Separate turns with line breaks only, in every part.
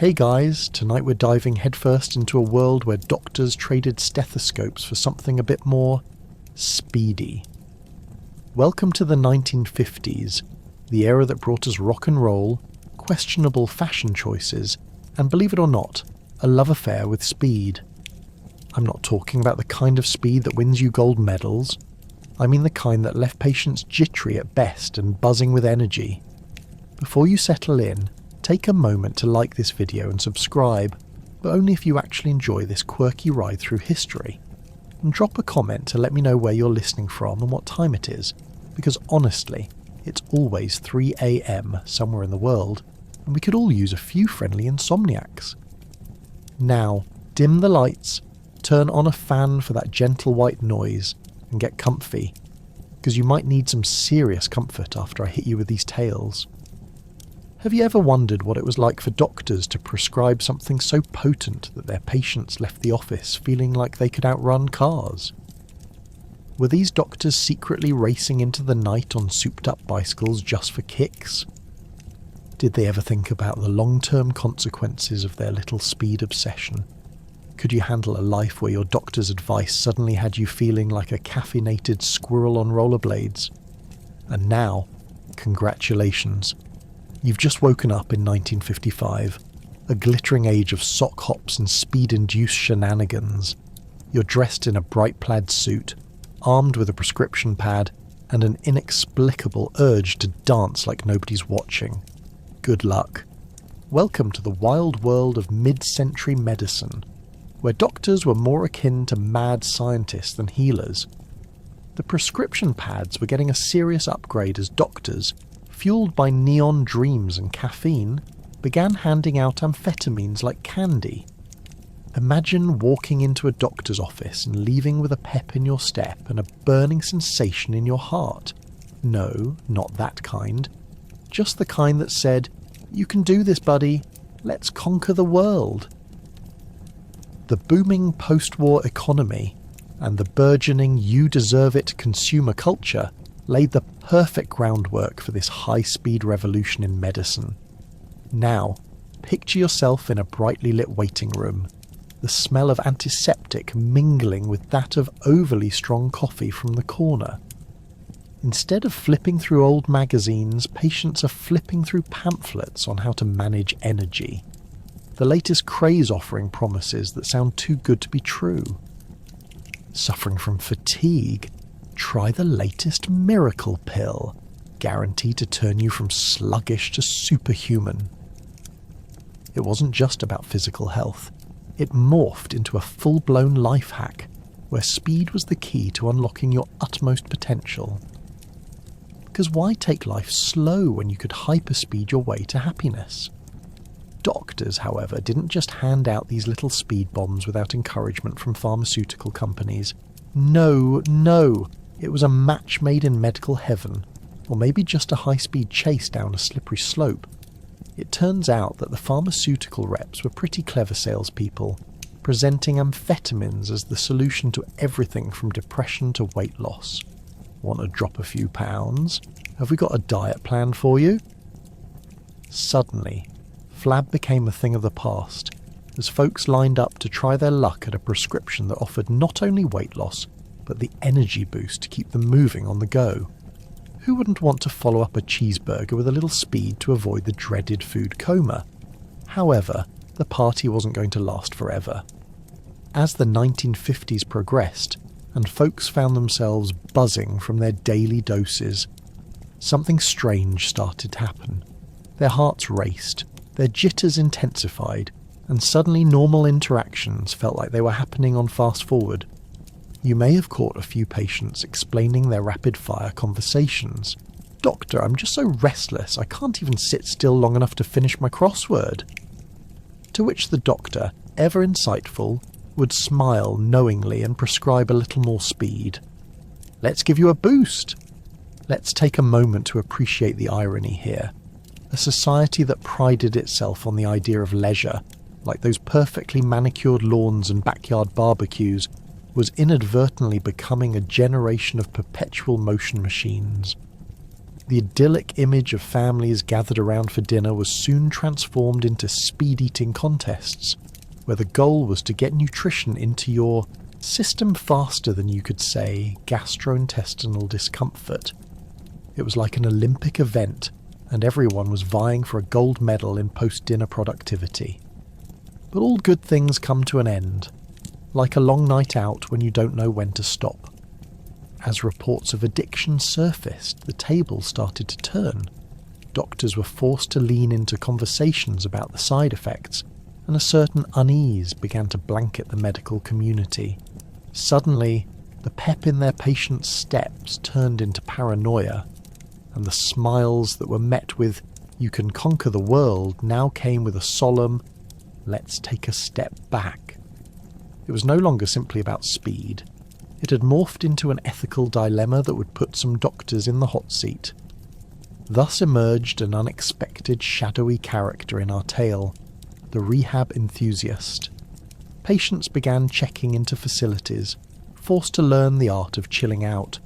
Hey guys, tonight we're diving headfirst into a world where doctors traded stethoscopes for something a bit more speedy. Welcome to the 1950s, the era that brought us rock and roll, questionable fashion choices, and believe it or not, a love affair with speed. I'm not talking about the kind of speed that wins you gold medals. I mean the kind that left patients jittery at best and buzzing with energy. Before you settle in, take a moment to like this video and subscribe, but only if you actually enjoy this quirky ride through history. And drop a comment to let me know where you're listening from and what time it is, because honestly, it's always 3 AM somewhere in the world, and we could all use a few friendly insomniacs. Now, dim the lights, turn on a fan for that gentle white noise, and get comfy, because you might need some serious comfort after I hit you with these tales. Have you ever wondered what it was like for doctors to prescribe something so potent that their patients left the office feeling like they could outrun cars? Were these doctors secretly racing into the night on souped-up bicycles just for kicks? Did they ever think about the long-term consequences of their little speed obsession? Could you handle a life where your doctor's advice suddenly had you feeling like a caffeinated squirrel on rollerblades? And now, congratulations. You've just woken up in 1955, a glittering age of sock hops and speed-induced shenanigans. You're dressed in a bright plaid suit, armed with a prescription pad, and an inexplicable urge to dance like nobody's watching. Good luck. Welcome to the wild world of mid-century medicine, where doctors were more akin to mad scientists than healers. The prescription pads were getting a serious upgrade as doctors, fueled by neon dreams and caffeine, began handing out amphetamines like candy. Imagine walking into a doctor's office and leaving with a pep in your step and a burning sensation in your heart. No, not that kind. Just the kind that said, "You can do this, buddy. Let's conquer the world." The booming post-war economy and the burgeoning you-deserve-it consumer culture laid the perfect groundwork for this high-speed revolution in medicine. Now, picture yourself in a brightly lit waiting room, the smell of antiseptic mingling with that of overly strong coffee from the corner. Instead of flipping through old magazines, patients are flipping through pamphlets on how to manage energy. The latest craze offering promises that sound too good to be true. Suffering from fatigue? Try the latest miracle pill, guaranteed to turn you from sluggish to superhuman. It wasn't just about physical health. It morphed into a full-blown life hack, where speed was the key to unlocking your utmost potential. Because why take life slow when you could hyperspeed your way to happiness? Doctors, however, didn't just hand out these little speed bombs without encouragement from pharmaceutical companies. No. It was a match made in medical heaven, or maybe just a high-speed chase down a slippery slope. It turns out that the pharmaceutical reps were pretty clever salespeople, presenting amphetamines as the solution to everything from depression to weight loss. Want to drop a few pounds? Have we got a diet plan for you? Suddenly, flab became a thing of the past, as folks lined up to try their luck at a prescription that offered not only weight loss, but the energy boost to keep them moving on the go. Who wouldn't want to follow up a cheeseburger with a little speed to avoid the dreaded food coma? However, the party wasn't going to last forever. As the 1950s progressed, and folks found themselves buzzing from their daily doses, something strange started to happen. Their hearts raced, their jitters intensified, and suddenly normal interactions felt like they were happening on fast forward. You may have caught a few patients explaining their rapid-fire conversations. "Doctor, I'm just so restless, I can't even sit still long enough to finish my crossword." To which the doctor, ever insightful, would smile knowingly and prescribe a little more speed. "Let's give you a boost." Let's take a moment to appreciate the irony here. A society that prided itself on the idea of leisure, like those perfectly manicured lawns and backyard barbecues, was inadvertently becoming a generation of perpetual motion machines. The idyllic image of families gathered around for dinner was soon transformed into speed-eating contests, where the goal was to get nutrition into your system faster than you could say gastrointestinal discomfort. It was like an Olympic event, and everyone was vying for a gold medal in post-dinner productivity. But all good things come to an end, like a long night out when you don't know when to stop. As reports of addiction surfaced, the tables started to turn. Doctors were forced to lean into conversations about the side effects, and a certain unease began to blanket the medical community. Suddenly, the pep in their patients' steps turned into paranoia, and the smiles that were met with "you can conquer the world" now came with a solemn "let's take a step back." It was no longer simply about speed. It had morphed into an ethical dilemma that would put some doctors in the hot seat. Thus emerged an unexpected shadowy character in our tale, the rehab enthusiast. Patients began checking into facilities, forced to learn the art of chilling out.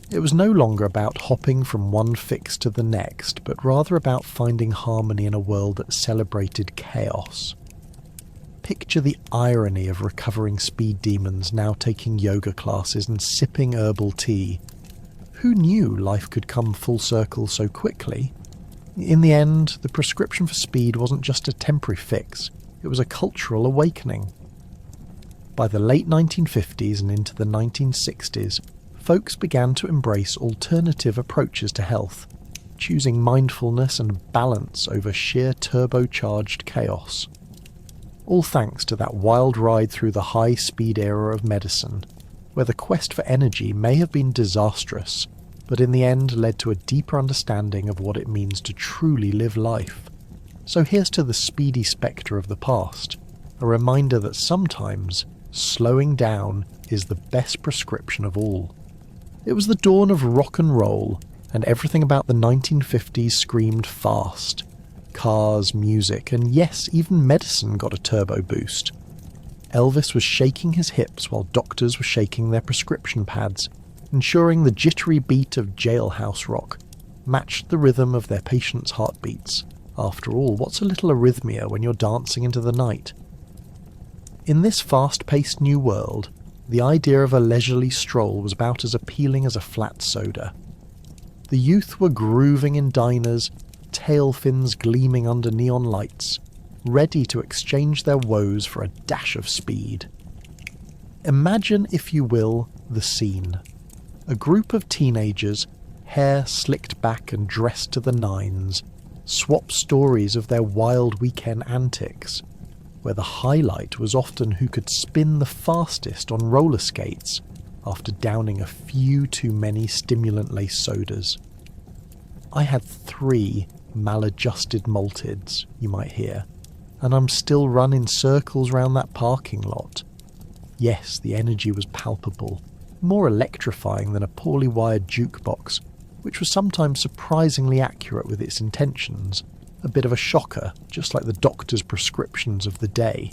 It was no longer about hopping from one fix to the next, but rather about finding harmony in a world that celebrated chaos. Picture the irony of recovering speed demons now taking yoga classes and sipping herbal tea. Who knew life could come full circle so quickly? In the end, the prescription for speed wasn't just a temporary fix, it was a cultural awakening. By the late 1950s and into the 1960s, folks began to embrace alternative approaches to health, choosing mindfulness and balance over sheer turbocharged chaos. All thanks to that wild ride through the high-speed era of medicine, where the quest for energy may have been disastrous, but in the end led to a deeper understanding of what it means to truly live life. So here's to the speedy spectre of the past, a reminder that sometimes slowing down is the best prescription of all. It was the dawn of rock and roll, and everything about the 1950s screamed fast. Cars, music, and yes, even medicine got a turbo boost. Elvis was shaking his hips while doctors were shaking their prescription pads, ensuring the jittery beat of jailhouse rock matched the rhythm of their patients' heartbeats. After all, what's a little arrhythmia when you're dancing into the night? In this fast-paced new world, the idea of a leisurely stroll was about as appealing as a flat soda. The youth were grooving in diners, tail fins gleaming under neon lights, ready to exchange their woes for a dash of speed. Imagine, if you will, the scene. A group of teenagers, hair slicked back and dressed to the nines, swap stories of their wild weekend antics, where the highlight was often who could spin the fastest on roller skates after downing a few too many stimulant-laced sodas. I had 3 maladjusted maltids, you might hear, and I'm still running circles round that parking lot. Yes, the energy was palpable, more electrifying than a poorly wired jukebox, which was sometimes surprisingly accurate with its intentions, a bit of a shocker, just like the doctor's prescriptions of the day.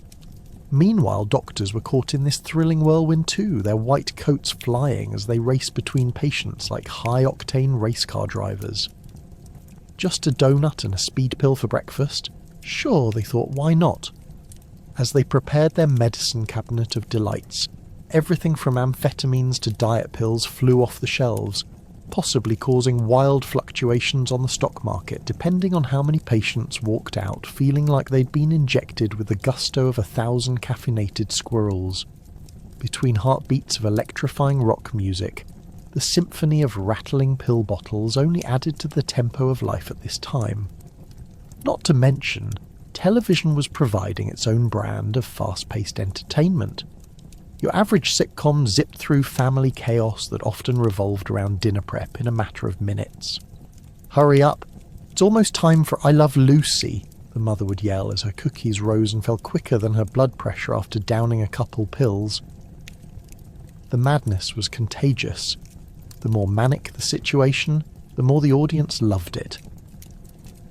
Meanwhile, doctors were caught in this thrilling whirlwind too, their white coats flying as they raced between patients like high-octane race car drivers. Just a donut and a speed pill for breakfast? Sure, they thought, why not? As they prepared their medicine cabinet of delights, everything from amphetamines to diet pills flew off the shelves, possibly causing wild fluctuations on the stock market depending on how many patients walked out feeling like they'd been injected with the gusto of 1,000 caffeinated squirrels. Between heartbeats of electrifying rock music, the symphony of rattling pill bottles only added to the tempo of life at this time. Not to mention, television was providing its own brand of fast-paced entertainment. Your average sitcom zipped through family chaos that often revolved around dinner prep in a matter of minutes. "Hurry up! It's almost time for I Love Lucy," the mother would yell as her cookies rose and fell quicker than her blood pressure after downing a couple pills. The madness was contagious. The more manic the situation, the more the audience loved it.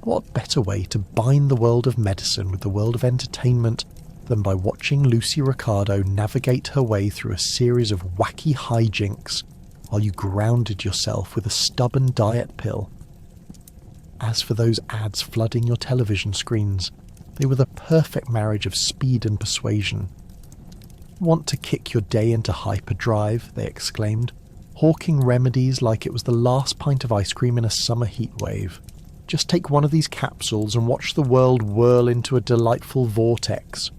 What better way to bind the world of medicine with the world of entertainment than by watching Lucy Ricardo navigate her way through a series of wacky hijinks while you grounded yourself with a stubborn diet pill As for those ads flooding your television screens, they were the perfect marriage of speed and persuasion. "Want to kick your day into hyperdrive?" they exclaimed, hawking remedies like it was the last pint of ice cream in a summer heatwave. "Just take one of these capsules and watch the world whirl into a delightful vortex."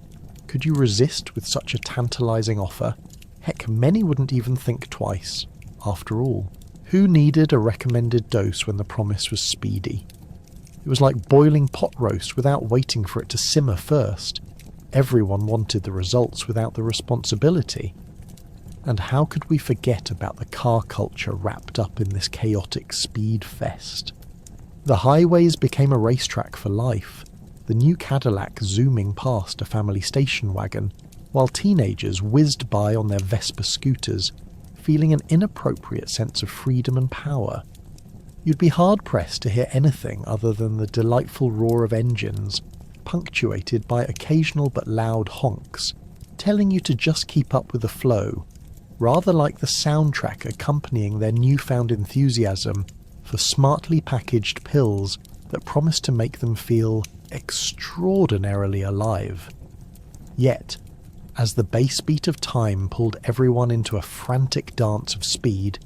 Could you resist with such a tantalizing offer? Heck, many wouldn't even think twice. After all, who needed a recommended dose when the promise was speedy? It was like boiling pot roast without waiting for it to simmer first. Everyone wanted the results without the responsibility. And how could we forget about the car culture wrapped up in this chaotic speed fest? The highways became a racetrack for life, the new Cadillac zooming past a family station wagon, while teenagers whizzed by on their Vespa scooters, feeling an inappropriate sense of freedom and power. You'd be hard-pressed to hear anything other than the delightful roar of engines, punctuated by occasional but loud honks, telling you to just keep up with the flow, rather like the soundtrack accompanying their newfound enthusiasm for smartly packaged pills that promise to make them feel extraordinarily alive. Yet, as the bass beat of time pulled everyone into a frantic dance of speed,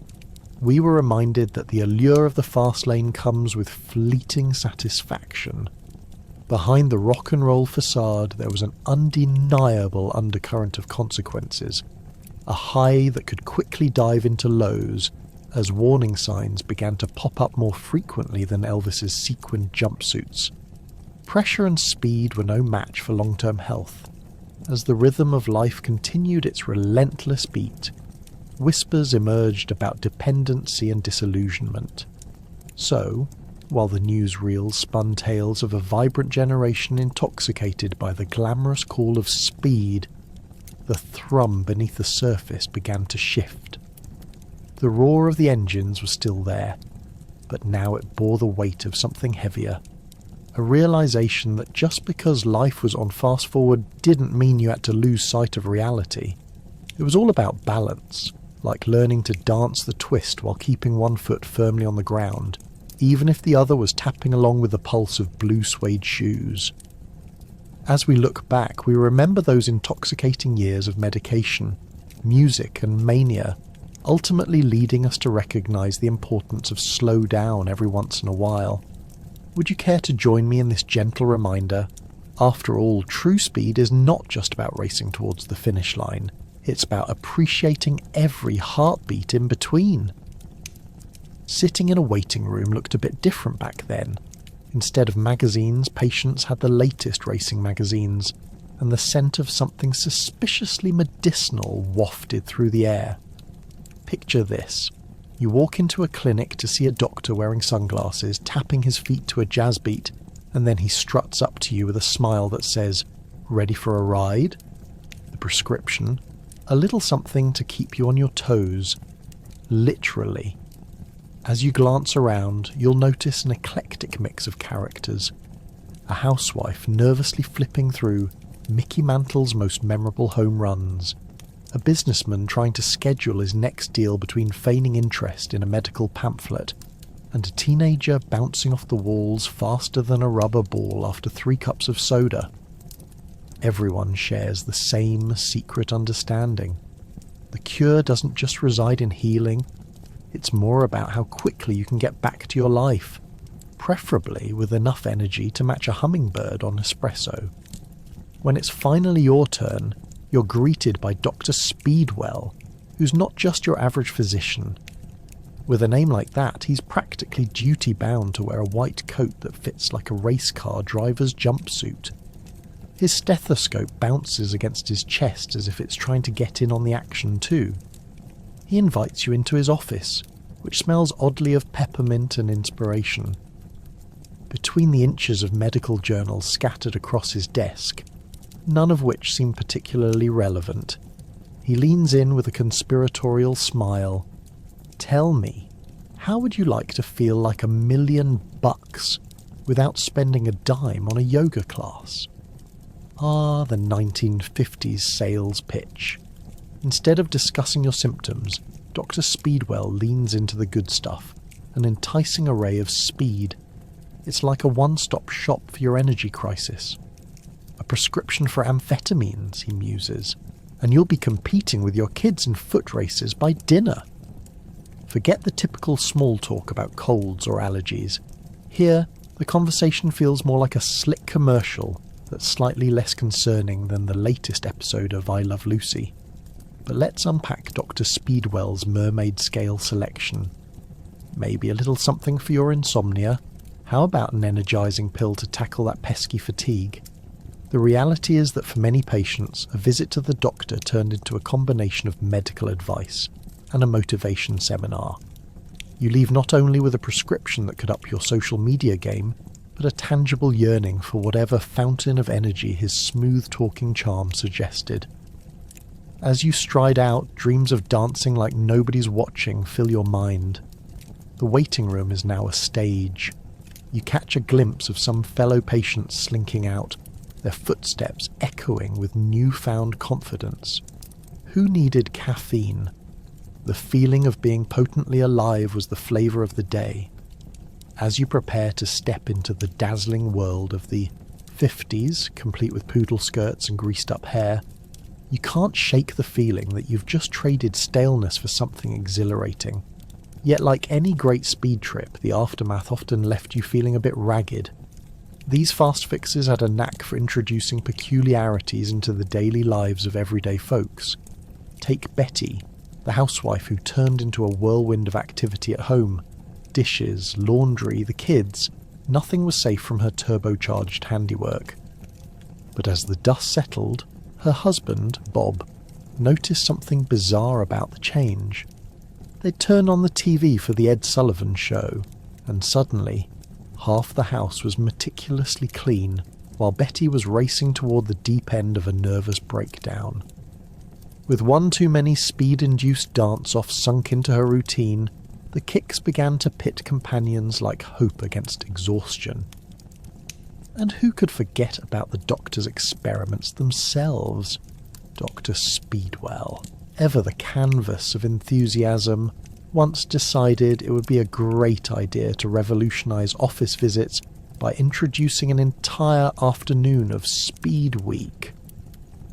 we were reminded that the allure of the fast lane comes with fleeting satisfaction. Behind the rock and roll facade there was an undeniable undercurrent of consequences, a high that could quickly dive into lows as warning signs began to pop up more frequently than Elvis's sequined jumpsuits. Pressure and speed were no match for long-term health. As the rhythm of life continued its relentless beat, whispers emerged about dependency and disillusionment. So, while the newsreels spun tales of a vibrant generation intoxicated by the glamorous call of speed, the thrum beneath the surface began to shift. The roar of the engines was still there, but now it bore the weight of something heavier. A realization that just because life was on fast forward didn't mean you had to lose sight of reality. It was all about balance, like learning to dance the twist while keeping one foot firmly on the ground, even if the other was tapping along with the pulse of blue suede shoes. As we look back, we remember those intoxicating years of medication, music and mania, ultimately leading us to recognize the importance of slow down every once in a while. Would you care to join me in this gentle reminder? After all, true speed is not just about racing towards the finish line. It's about appreciating every heartbeat in between. Sitting in a waiting room looked a bit different back then. Instead of magazines, patients had the latest racing magazines, and the scent of something suspiciously medicinal wafted through the air. Picture this. You walk into a clinic to see a doctor wearing sunglasses, tapping his feet to a jazz beat, and then he struts up to you with a smile that says, "Ready for a ride?" The prescription: a little something to keep you on your toes. Literally. As you glance around, you'll notice an eclectic mix of characters. A housewife nervously flipping through Mickey Mantle's most memorable home runs. A businessman trying to schedule his next deal between feigning interest in a medical pamphlet, and a teenager bouncing off the walls faster than a rubber ball after 3 cups of soda. Everyone shares the same secret understanding. The cure doesn't just reside in healing, it's more about how quickly you can get back to your life, preferably with enough energy to match a hummingbird on espresso. When it's finally your turn, you're greeted by Dr. Speedwell, who's not just your average physician. With a name like that, he's practically duty-bound to wear a white coat that fits like a race car driver's jumpsuit. His stethoscope bounces against his chest as if it's trying to get in on the action too. He invites you into his office, which smells oddly of peppermint and inspiration. Between the inches of medical journals scattered across his desk, none of which seem particularly relevant, he leans in with a conspiratorial smile. "Tell me, how would you like to feel like $1,000,000 without spending a dime on a yoga class?" Ah, the 1950s sales pitch. Instead of discussing your symptoms, Dr. Speedwell leans into the good stuff, an enticing array of speed. It's like a one-stop shop for your energy crisis. A prescription for amphetamines, he muses, and you'll be competing with your kids in foot races by dinner. Forget the typical small talk about colds or allergies. Here, the conversation feels more like a slick commercial that's slightly less concerning than the latest episode of I Love Lucy. But let's unpack Dr. Speedwell's mermaid scale selection. Maybe a little something for your insomnia. How about an energizing pill to tackle that pesky fatigue? The reality is that for many patients, a visit to the doctor turned into a combination of medical advice and a motivation seminar. You leave not only with a prescription that could up your social media game, but a tangible yearning for whatever fountain of energy his smooth-talking charm suggested. As you stride out, dreams of dancing like nobody's watching fill your mind. The waiting room is now a stage. You catch a glimpse of some fellow patients slinking out, their footsteps echoing with newfound confidence. Who needed caffeine? The feeling of being potently alive was the flavour of the day. As you prepare to step into the dazzling world of the 50s, complete with poodle skirts and greased up hair, you can't shake the feeling that you've just traded staleness for something exhilarating. Yet like any great speed trip, the aftermath often left you feeling a bit ragged. These fast fixes had a knack for introducing peculiarities into the daily lives of everyday folks. Take Betty, the housewife who turned into a whirlwind of activity at home. Dishes, laundry, the kids, nothing was safe from her turbocharged handiwork. But as the dust settled, her husband, Bob, noticed something bizarre about the change. They'd turn on the TV for the Ed Sullivan Show, and suddenly, half the house was meticulously clean, while Betty was racing toward the deep end of a nervous breakdown. With one too many speed-induced dance-offs sunk into her routine, the kicks began to pit companions like hope against exhaustion. And who could forget about the doctor's experiments themselves? Dr. Speedwell, ever the canvas of enthusiasm, once decided it would be a great idea to revolutionize office visits by introducing an entire afternoon of Speed Week.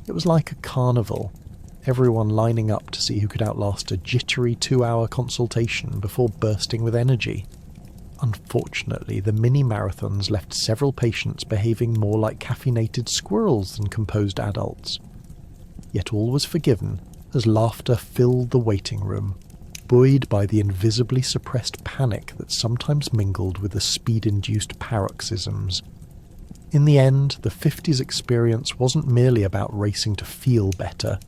It was like a carnival, everyone lining up to see who could outlast a jittery 2-hour consultation before bursting with energy. Unfortunately, the mini-marathons left several patients behaving more like caffeinated squirrels than composed adults. Yet all was forgiven as laughter filled the waiting room, buoyed by the invisibly suppressed panic that sometimes mingled with the speed-induced paroxysms. In the end, the 50s experience wasn't merely about racing to feel better.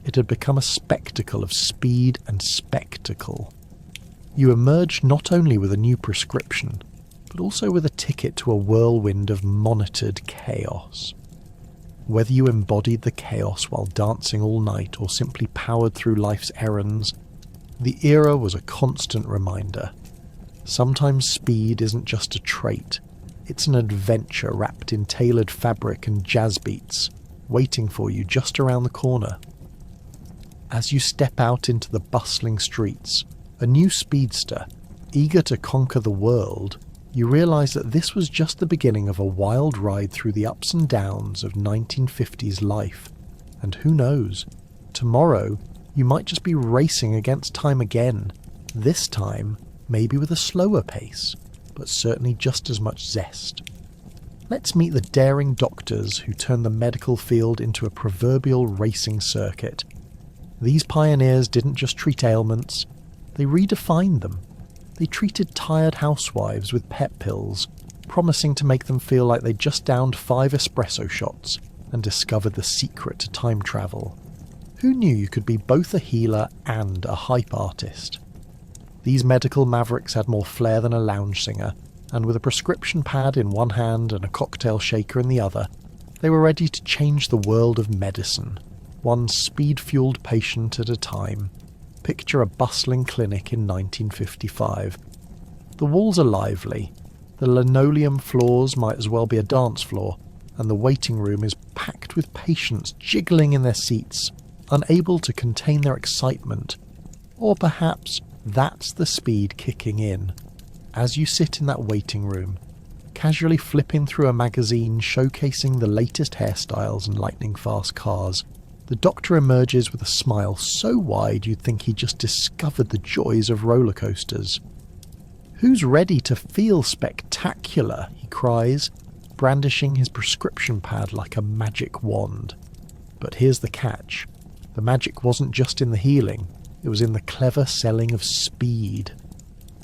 It had become a spectacle of speed and spectacle. You emerged not only with a new prescription, but also with a ticket to a whirlwind of monitored chaos. Whether you embodied the chaos while dancing all night or simply powered through life's errands, the era was a constant reminder. Sometimes speed isn't just a trait, it's an adventure wrapped in tailored fabric and jazz beats, waiting for you just around the corner. As you step out into the bustling streets, a new speedster, eager to conquer the world, you realise that this was just the beginning of a wild ride through the ups and downs of 1950s life. And who knows, tomorrow you might just be racing against time again, this time maybe with a slower pace, but certainly just as much zest. Let's meet the daring doctors who turned the medical field into a proverbial racing circuit. These pioneers didn't just treat ailments, they redefined them. They treated tired housewives with pep pills, promising to make them feel like they'd just downed 5 espresso shots and discovered the secret to time travel. Who knew you could be both a healer and a hype artist? These medical mavericks had more flair than a lounge singer, and with a prescription pad in one hand and a cocktail shaker in the other, they were ready to change the world of medicine, one speed-fueled patient at a time. Picture a bustling clinic in 1955. The walls are lively, the linoleum floors might as well be a dance floor, and the waiting room is packed with patients jiggling in their seats, unable to contain their excitement. Or perhaps that's the speed kicking in. As you sit in that waiting room, casually flipping through a magazine showcasing the latest hairstyles and lightning-fast cars, the Doctor emerges with a smile so wide you'd think he just discovered the joys of roller coasters. "Who's ready to feel spectacular?" he cries, brandishing his prescription pad like a magic wand. But here's the catch. The magic wasn't just in the healing, it was in the clever selling of speed.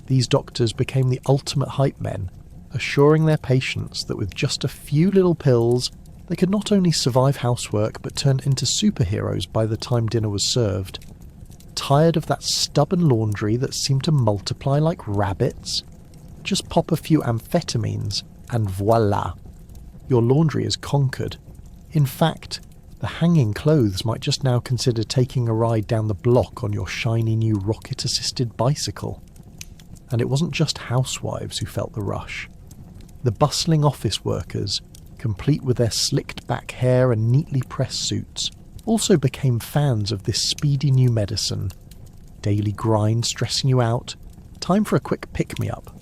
These doctors became the ultimate hype men, assuring their patients that with just a few little pills, they could not only survive housework but turn into superheroes by the time dinner was served. Tired of that stubborn laundry that seemed to multiply like rabbits? Just pop a few amphetamines and voila, your laundry is conquered. In fact, the hanging clothes might just now consider taking a ride down the block on your shiny new rocket-assisted bicycle. And it wasn't just housewives who felt the rush. The bustling office workers, complete with their slicked-back hair and neatly pressed suits, also became fans of this speedy new medicine. Daily grind stressing you out? Time for a quick pick-me-up.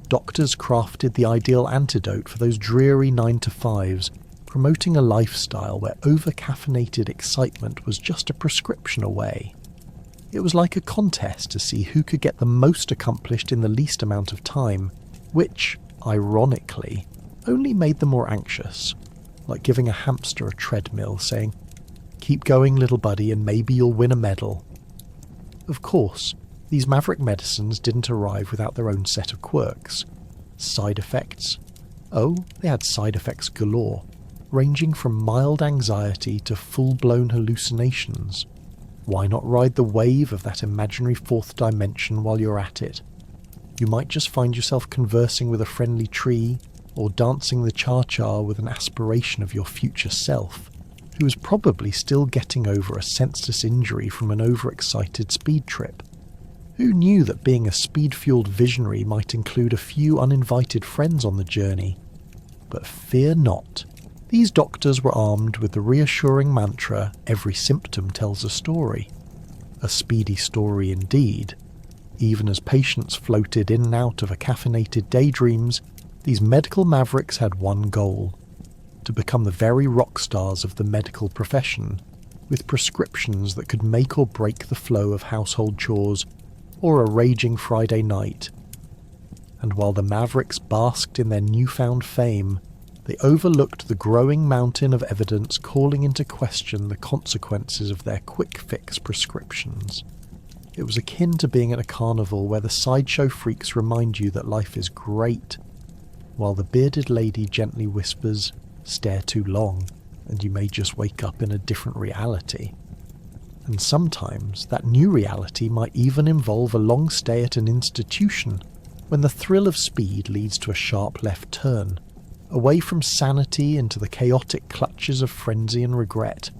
Doctors crafted the ideal antidote for those dreary 9-to-5s, promoting a lifestyle where over-caffeinated excitement was just a prescription away. It was like a contest to see who could get the most accomplished in the least amount of time, which, ironically, only made them more anxious, like giving a hamster a treadmill, saying, "Keep going, little buddy, and maybe you'll win a medal." Of course, these maverick medicines didn't arrive without their own set of quirks. Side effects? Oh, they had side effects galore, ranging from mild anxiety to full-blown hallucinations. Why not ride the wave of that imaginary fourth dimension while you're at it? You might just find yourself conversing with a friendly tree, or dancing the cha-cha with an aspiration of your future self, who is probably still getting over a senseless injury from an overexcited speed trip. Who knew that being a speed-fueled visionary might include a few uninvited friends on the journey? But fear not. These doctors were armed with the reassuring mantra, "Every symptom tells a story." A speedy story indeed. Even as patients floated in and out of caffeinated daydreams, these medical mavericks had one goal: to become the very rock stars of the medical profession, with prescriptions that could make or break the flow of household chores or a raging Friday night. And while the mavericks basked in their newfound fame, they overlooked the growing mountain of evidence calling into question the consequences of their quick-fix prescriptions. It was akin to being at a carnival where the sideshow freaks remind you that life is great, while the bearded lady gently whispers, "Stare too long, and you may just wake up in a different reality." And sometimes that new reality might even involve a long stay at an institution, when the thrill of speed leads to a sharp left turn, away from sanity into the chaotic clutches of frenzy and regret.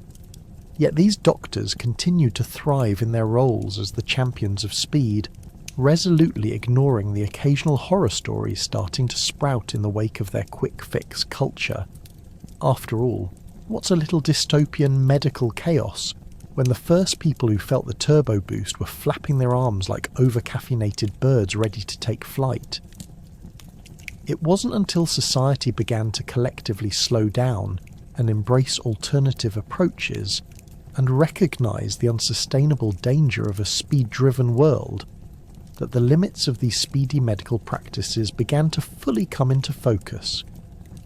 Yet these doctors continued to thrive in their roles as the champions of speed, resolutely ignoring the occasional horror stories starting to sprout in the wake of their quick-fix culture. After all, what's a little dystopian medical chaos when the first people who felt the turbo boost were flapping their arms like over-caffeinated birds ready to take flight? It wasn't until society began to collectively slow down and embrace alternative approaches and recognise the unsustainable danger of a speed-driven world that the limits of these speedy medical practices began to fully come into focus.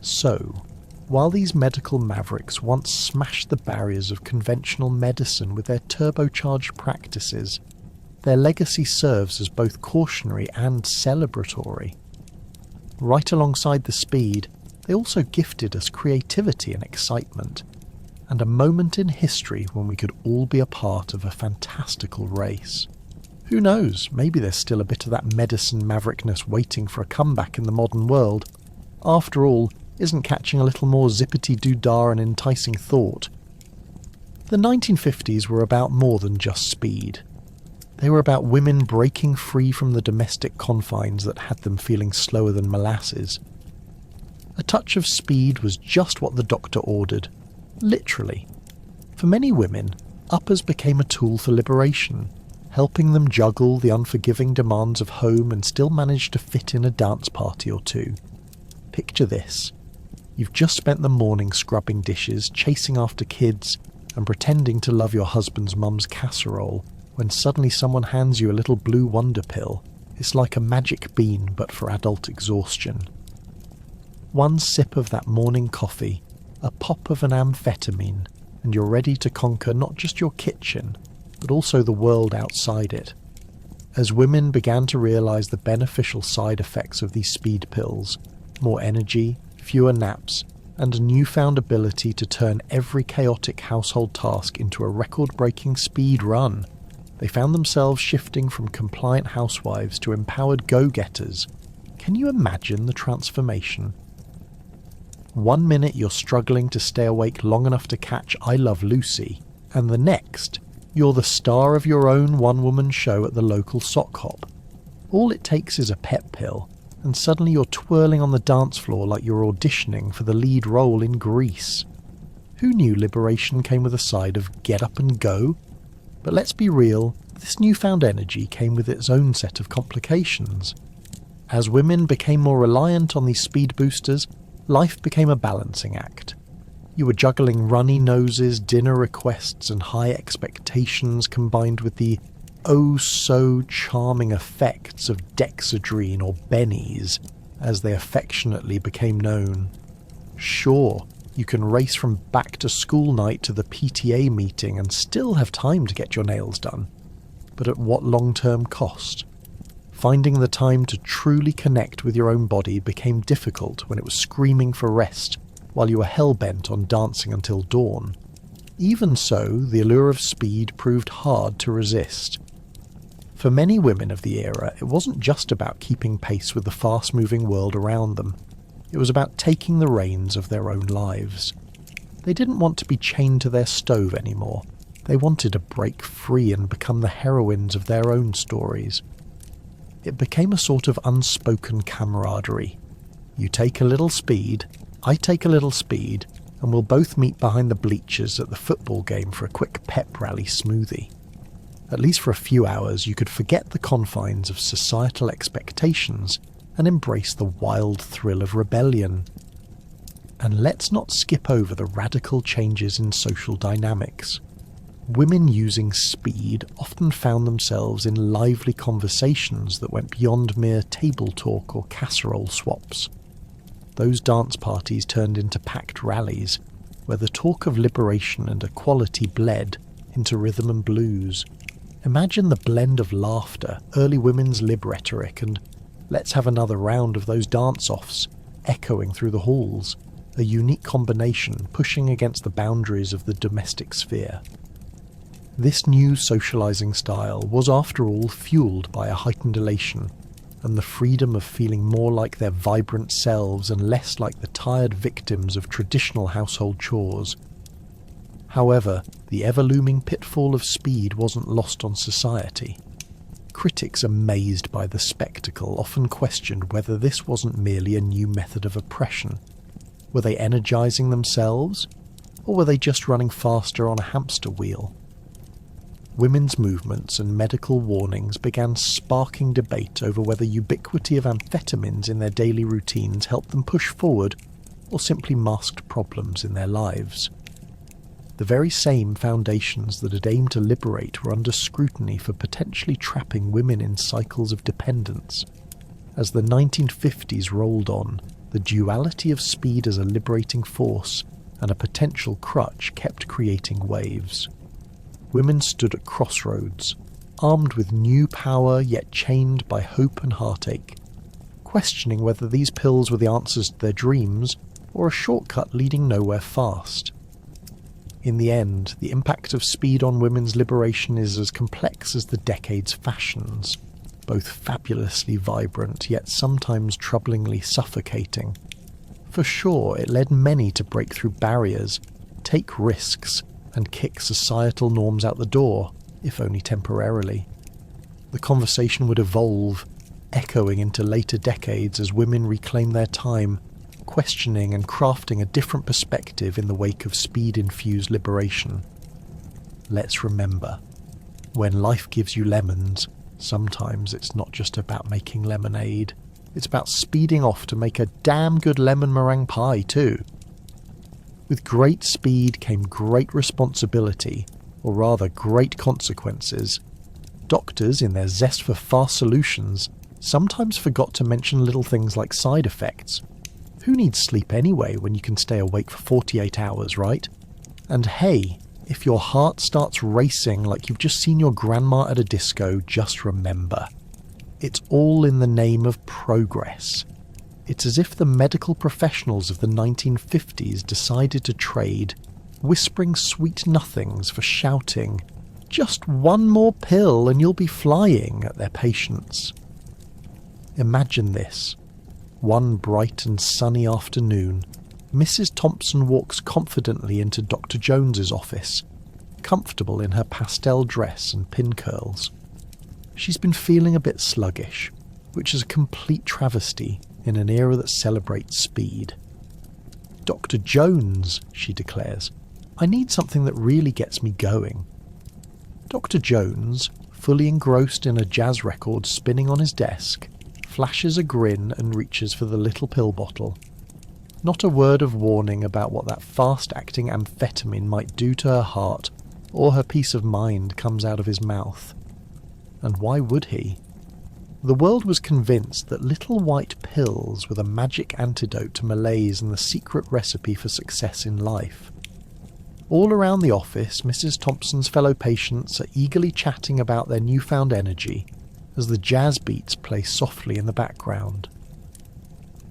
So, while these medical mavericks once smashed the barriers of conventional medicine with their turbocharged practices, their legacy serves as both cautionary and celebratory. Right alongside the speed, they also gifted us creativity and excitement, and a moment in history when we could all be a part of a fantastical race. Who knows, maybe there's still a bit of that medicine maverickness waiting for a comeback in the modern world. After all, isn't catching a little more zippity-doo-dah an enticing thought? The 1950s were about more than just speed. They were about women breaking free from the domestic confines that had them feeling slower than molasses. A touch of speed was just what the doctor ordered. Literally. For many women, uppers became a tool for liberation, helping them juggle the unforgiving demands of home and still manage to fit in a dance party or two. Picture this. You've just spent the morning scrubbing dishes, chasing after kids, and pretending to love your husband's mum's casserole, when suddenly someone hands you a little blue wonder pill. It's like a magic bean, but for adult exhaustion. One sip of that morning coffee, a pop of an amphetamine, and you're ready to conquer not just your kitchen, but also the world outside it. As women began to realise the beneficial side effects of these speed pills, more energy, fewer naps, and a newfound ability to turn every chaotic household task into a record-breaking speed run, they found themselves shifting from compliant housewives to empowered go-getters. Can you imagine the transformation? 1 minute you're struggling to stay awake long enough to catch I Love Lucy, and the next, you're the star of your own one-woman show at the local sock hop. All it takes is a pep pill, and suddenly you're twirling on the dance floor like you're auditioning for the lead role in Grease. Who knew liberation came with a side of get up and go? But let's be real, this newfound energy came with its own set of complications. As women became more reliant on these speed boosters, life became a balancing act. You were juggling runny noses, dinner requests, and high expectations combined with the oh-so-charming effects of Dexedrine or Bennies, as they affectionately became known. Sure, you can race from back-to-school night to the PTA meeting and still have time to get your nails done. But at what long-term cost? Finding the time to truly connect with your own body became difficult when it was screaming for rest, while you were hell-bent on dancing until dawn. Even so, the allure of speed proved hard to resist. For many women of the era, it wasn't just about keeping pace with the fast-moving world around them. It was about taking the reins of their own lives. They didn't want to be chained to their stove anymore. They wanted to break free and become the heroines of their own stories. It became a sort of unspoken camaraderie. You take a little speed, I take a little speed, and we'll both meet behind the bleachers at the football game for a quick pep rally smoothie. At least for a few hours you could forget the confines of societal expectations and embrace the wild thrill of rebellion. And let's not skip over the radical changes in social dynamics. Women using speed often found themselves in lively conversations that went beyond mere table talk or casserole swaps. Those dance parties turned into packed rallies, where the talk of liberation and equality bled into rhythm and blues. Imagine the blend of laughter, early women's lib rhetoric, and let's have another round of those dance-offs, echoing through the halls, a unique combination pushing against the boundaries of the domestic sphere. This new socializing style was, after all, fueled by a heightened elation, and the freedom of feeling more like their vibrant selves and less like the tired victims of traditional household chores. However, the ever-looming pitfall of speed wasn't lost on society. Critics amazed by the spectacle often questioned whether this wasn't merely a new method of oppression. Were they energizing themselves, or were they just running faster on a hamster wheel? Women's movements and medical warnings began sparking debate over whether ubiquity of amphetamines in their daily routines helped them push forward or simply masked problems in their lives. The very same foundations that had aimed to liberate were under scrutiny for potentially trapping women in cycles of dependence. As the 1950s rolled on, the duality of speed as a liberating force and a potential crutch kept creating waves. Women stood at crossroads, armed with new power yet chained by hope and heartache, questioning whether these pills were the answers to their dreams or a shortcut leading nowhere fast. In the end, the impact of speed on women's liberation is as complex as the decade's fashions, both fabulously vibrant yet sometimes troublingly suffocating. For sure, it led many to break through barriers, take risks, and kick societal norms out the door, if only temporarily. The conversation would evolve, echoing into later decades as women reclaim their time, questioning and crafting a different perspective in the wake of speed-infused liberation. Let's remember, when life gives you lemons, sometimes it's not just about making lemonade. It's about speeding off to make a damn good lemon meringue pie too. With great speed came great responsibility, or rather great consequences. Doctors, in their zest for fast solutions, sometimes forgot to mention little things like side effects. Who needs sleep anyway when you can stay awake for 48 hours, right? And hey, if your heart starts racing like you've just seen your grandma at a disco, just remember, it's all in the name of progress. It's as if the medical professionals of the 1950s decided to trade whispering sweet nothings for shouting, "Just one more pill and you'll be flying," at their patients. Imagine this. One bright and sunny afternoon, Mrs. Thompson walks confidently into Dr. Jones's office, comfortable in her pastel dress and pin curls. She's been feeling a bit sluggish, which is a complete travesty in an era that celebrates speed. "Dr. Jones," she declares, "I need something that really gets me going." Dr. Jones, fully engrossed in a jazz record spinning on his desk, flashes a grin and reaches for the little pill bottle. Not a word of warning about what that fast-acting amphetamine might do to her heart or her peace of mind comes out of his mouth. And why would he? The world was convinced that little white pills were the magic antidote to malaise and the secret recipe for success in life. All around the office, Mrs. Thompson's fellow patients are eagerly chatting about their newfound energy as the jazz beats play softly in the background.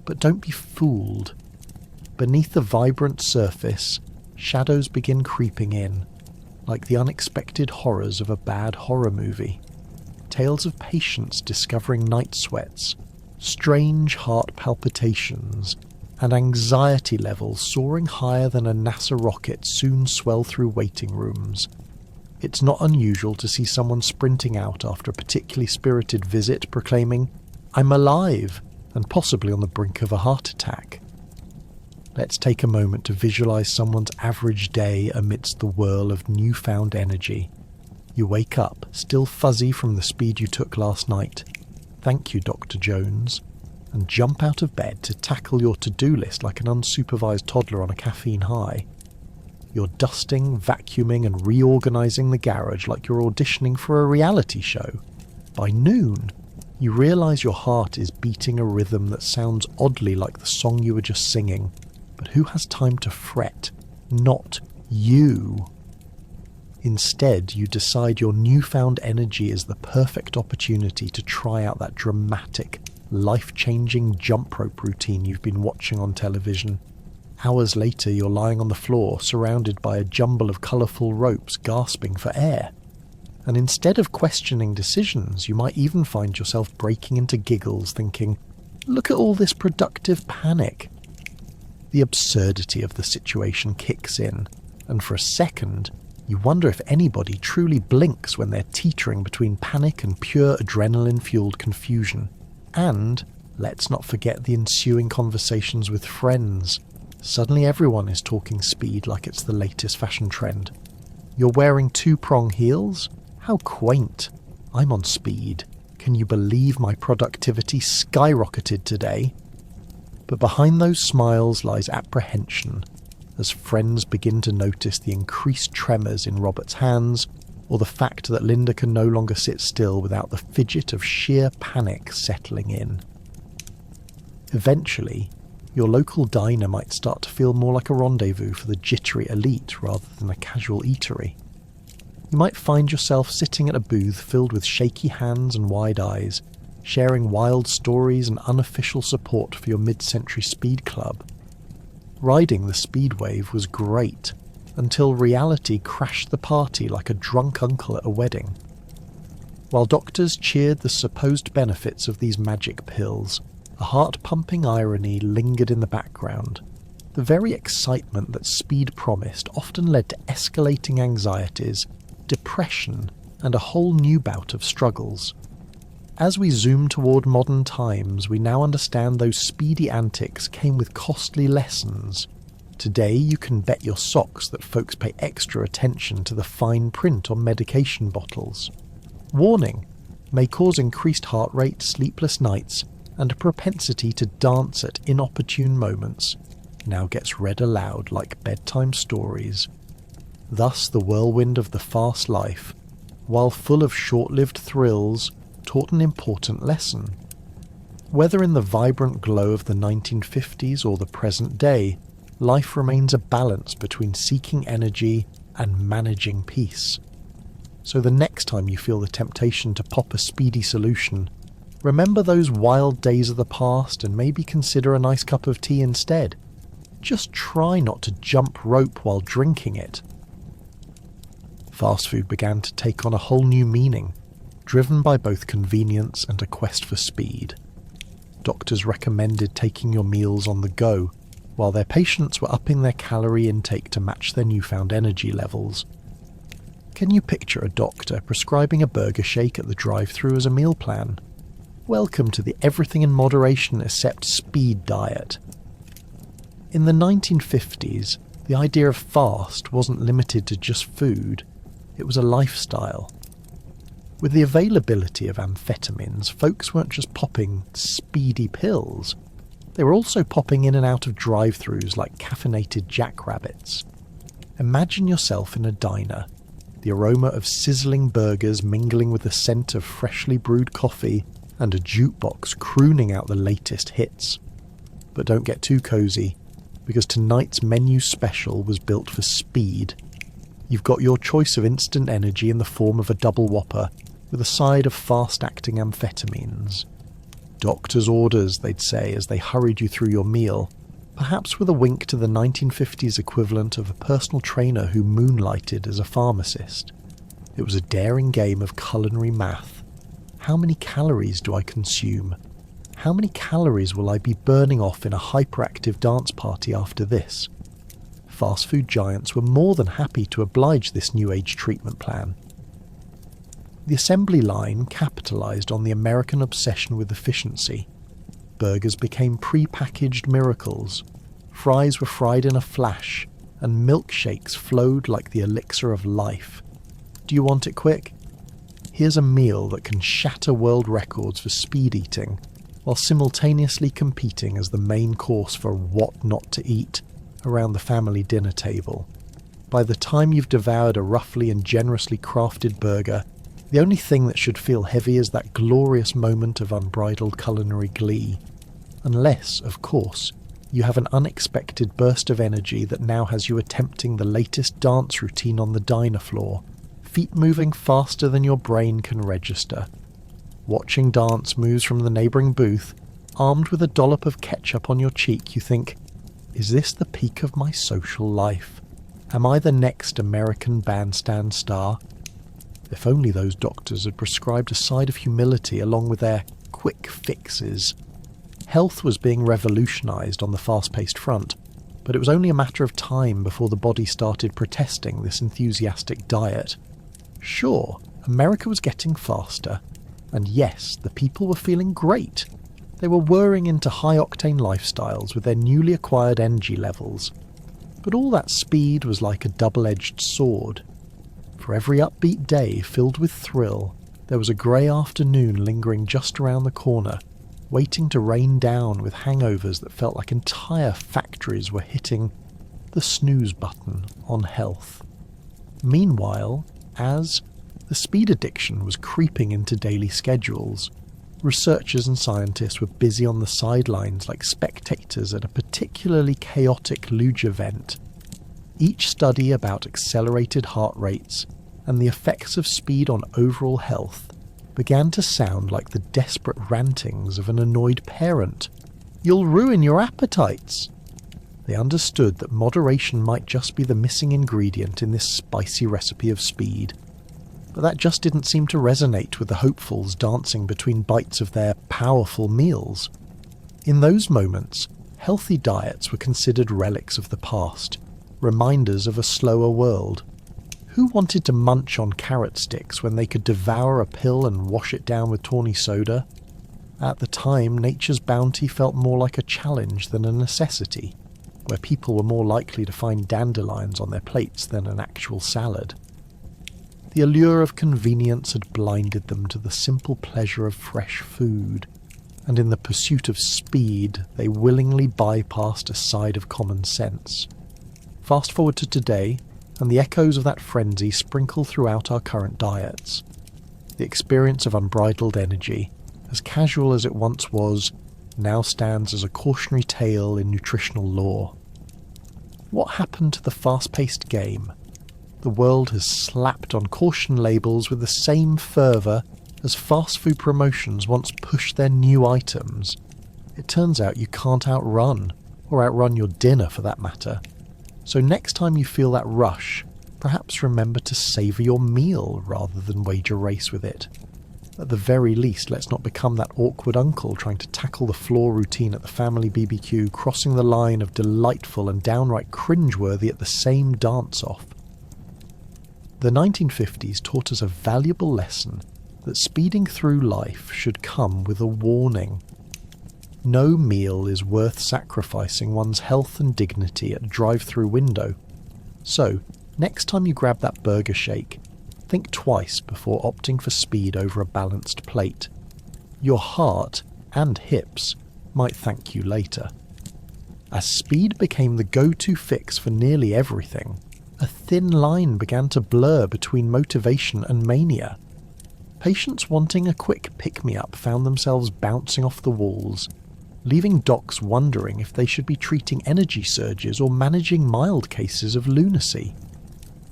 But don't be fooled. Beneath the vibrant surface, shadows begin creeping in, like the unexpected horrors of a bad horror movie. Tales of patients discovering night sweats, strange heart palpitations, and anxiety levels soaring higher than a NASA rocket soon swell through waiting rooms. It's not unusual to see someone sprinting out after a particularly spirited visit proclaiming, "I'm alive," and possibly on the brink of a heart attack. Let's take a moment to visualize someone's average day amidst the whirl of newfound energy. You wake up, still fuzzy from the speed you took last night. Thank you, Dr. Jones. And jump out of bed to tackle your to-do list like an unsupervised toddler on a caffeine high. You're dusting, vacuuming and reorganizing the garage like you're auditioning for a reality show. By noon, you realize your heart is beating a rhythm that sounds oddly like the song you were just singing. But who has time to fret? Not you. Instead, you decide your newfound energy is the perfect opportunity to try out that dramatic, life-changing jump rope routine you've been watching on television. Hours later, you're lying on the floor, surrounded by a jumble of colourful ropes, gasping for air. And instead of questioning decisions, you might even find yourself breaking into giggles, thinking, "Look at all this productive panic." The absurdity of the situation kicks in, and for a second, you wonder if anybody truly blinks when they're teetering between panic and pure adrenaline-fueled confusion. And let's not forget the ensuing conversations with friends. Suddenly everyone is talking speed like it's the latest fashion trend. You're wearing two-prong heels? How quaint. I'm on speed. Can you believe my productivity skyrocketed today? But behind those smiles lies apprehension, as friends begin to notice the increased tremors in Robert's hands, or the fact that Linda can no longer sit still without the fidget of sheer panic settling in. Eventually, your local diner might start to feel more like a rendezvous for the jittery elite rather than a casual eatery. You might find yourself sitting at a booth filled with shaky hands and wide eyes, sharing wild stories and unofficial support for your mid-century speed club. Riding the speed wave was great, until reality crashed the party like a drunk uncle at a wedding. While doctors cheered the supposed benefits of these magic pills, a heart-pumping irony lingered in the background. The very excitement that speed promised often led to escalating anxieties, depression, and a whole new bout of struggles. As we zoom toward modern times, we now understand those speedy antics came with costly lessons. Today, you can bet your socks that folks pay extra attention to the fine print on medication bottles. Warning: may cause increased heart rate, sleepless nights, and a propensity to dance at inopportune moments now gets read aloud like bedtime stories. Thus the whirlwind of the fast life, while full of short-lived thrills, taught an important lesson. Whether in the vibrant glow of the 1950s or the present day, life remains a balance between seeking energy and managing peace. So the next time you feel the temptation to pop a speedy solution, remember those wild days of the past and maybe consider a nice cup of tea instead. Just try not to jump rope while drinking it. Fast food began to take on a whole new meaning, driven by both convenience and a quest for speed. Doctors recommended taking your meals on the go, while their patients were upping their calorie intake to match their newfound energy levels. Can you picture a doctor prescribing a burger shake at the drive-thru as a meal plan? Welcome to the everything in moderation except speed diet. In the 1950s, the idea of fast wasn't limited to just food, it was a lifestyle. With the availability of amphetamines, folks weren't just popping speedy pills, they were also popping in and out of drive-thrus like caffeinated jackrabbits. Imagine yourself in a diner, the aroma of sizzling burgers mingling with the scent of freshly brewed coffee and a jukebox crooning out the latest hits. But don't get too cozy, because tonight's menu special was built for speed. You've got your choice of instant energy in the form of a double whopper with a side of fast-acting amphetamines. Doctor's orders, they'd say as they hurried you through your meal, perhaps with a wink to the 1950s equivalent of a personal trainer who moonlighted as a pharmacist. It was a daring game of culinary math. How many calories do I consume? How many calories will I be burning off in a hyperactive dance party after this? Fast food giants were more than happy to oblige this new age treatment plan. The assembly line capitalized on the American obsession with efficiency. Burgers became pre-packaged miracles, fries were fried in a flash, and milkshakes flowed like the elixir of life. Do you want it quick? Here's a meal that can shatter world records for speed eating, while simultaneously competing as the main course for what not to eat around the family dinner table. By the time you've devoured a roughly and generously crafted burger, the only thing that should feel heavy is that glorious moment of unbridled culinary glee. Unless, of course, you have an unexpected burst of energy that now has you attempting the latest dance routine on the diner floor, feet moving faster than your brain can register. Watching dance moves from the neighbouring booth, armed with a dollop of ketchup on your cheek, you think, is this the peak of my social life? Am I the next American bandstand star? If only those doctors had prescribed a side of humility along with their quick fixes. Health was being revolutionised on the fast-paced front, but it was only a matter of time before the body started protesting this enthusiastic diet. Sure, America was getting faster, and yes, the people were feeling great. They were whirring into high-octane lifestyles with their newly acquired energy levels. But all that speed was like a double-edged sword. For every upbeat day filled with thrill, there was a grey afternoon lingering just around the corner, waiting to rain down with hangovers that felt like entire factories were hitting the snooze button on health. Meanwhile, as the speed addiction was creeping into daily schedules, researchers and scientists were busy on the sidelines like spectators at a particularly chaotic luge event. Each study about accelerated heart rates and the effects of speed on overall health began to sound like the desperate rantings of an annoyed parent. You'll ruin your appetites. They understood that moderation might just be the missing ingredient in this spicy recipe of speed. But that just didn't seem to resonate with the hopefuls dancing between bites of their powerful meals. In those moments, healthy diets were considered relics of the past, reminders of a slower world. Who wanted to munch on carrot sticks when they could devour a pill and wash it down with tawny soda? At the time, nature's bounty felt more like a challenge than a necessity, where people were more likely to find dandelions on their plates than an actual salad. The allure of convenience had blinded them to the simple pleasure of fresh food. and in the pursuit of speed, they willingly bypassed a side of common sense. Fast forward to today, and the echoes of that frenzy sprinkle throughout our current diets. The experience of unbridled energy, as casual as it once was, now stands as a cautionary tale in nutritional lore. What happened to the fast-paced game? The world has slapped on caution labels with the same fervour as fast food promotions once pushed their new items. It turns out you can't outrun, or outrun your dinner for that matter. So next time you feel that rush, perhaps remember to savour your meal rather than wage a race with it. At the very least, let's not become that awkward uncle trying to tackle the floor routine at the family BBQ, crossing the line of delightful and downright cringeworthy at the same dance-off. The 1950s taught us a valuable lesson that speeding through life should come with a warning. No meal is worth sacrificing one's health and dignity at a drive-through window. So, next time you grab that burger shake, think twice before opting for speed over a balanced plate. Your heart and hips might thank you later. As speed became the go-to fix for nearly everything, a thin line began to blur between motivation and mania. Patients wanting a quick pick-me-up found themselves bouncing off the walls, leaving docs wondering if they should be treating energy surges or managing mild cases of lunacy.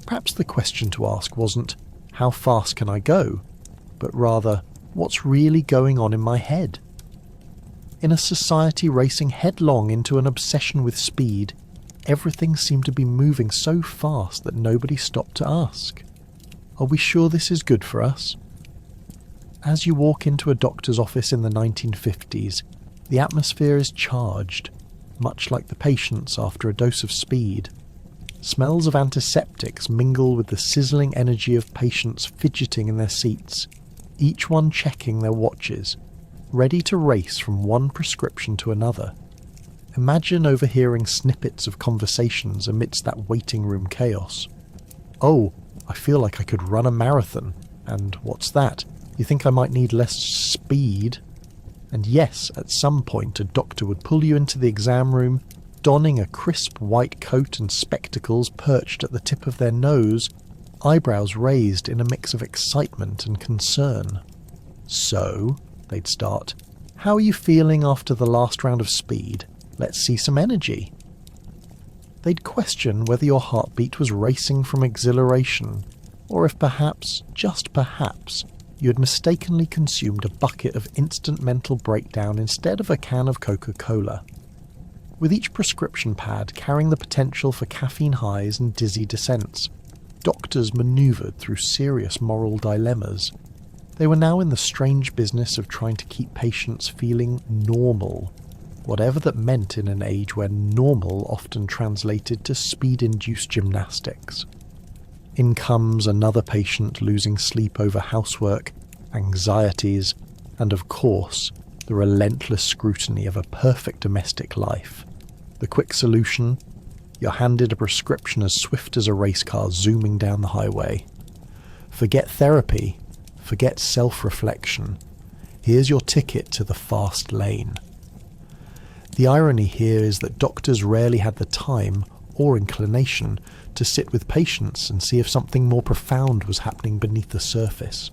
Perhaps the question to ask wasn't, how fast can I go? But rather, what's really going on in my head? In a society racing headlong into an obsession with speed, everything seemed to be moving so fast that nobody stopped to ask, are we sure this is good for us? As you walk into a doctor's office in the 1950s, the atmosphere is charged, much like the patients after a dose of speed. Smells of antiseptics mingle with the sizzling energy of patients fidgeting in their seats, each one checking their watches, ready to race from one prescription to another. Imagine overhearing snippets of conversations amidst that waiting room chaos. Oh, I feel like I could run a marathon, and what's that? You think I might need less speed? And yes, at some point a doctor would pull you into the exam room, donning a crisp white coat and spectacles perched at the tip of their nose, eyebrows raised in a mix of excitement and concern. So, they'd start, how are you feeling after the last round of speed? Let's see some energy. They'd question whether your heartbeat was racing from exhilaration, or if perhaps, just perhaps, you had mistakenly consumed a bucket of instant mental breakdown instead of a can of Coca-Cola. With each prescription pad carrying the potential for caffeine highs and dizzy descents, doctors manoeuvred through serious moral dilemmas. They were now in the strange business of trying to keep patients feeling normal, whatever that meant in an age where normal often translated to speed-induced gymnastics. In comes another patient losing sleep over housework, anxieties, and of course, the relentless scrutiny of a perfect domestic life. The quick solution? You're handed a prescription as swift as a race car zooming down the highway. Forget therapy, forget self-reflection. Here's your ticket to the fast lane. The irony here is that doctors rarely had the time or inclination to sit with patients and see if something more profound was happening beneath the surface.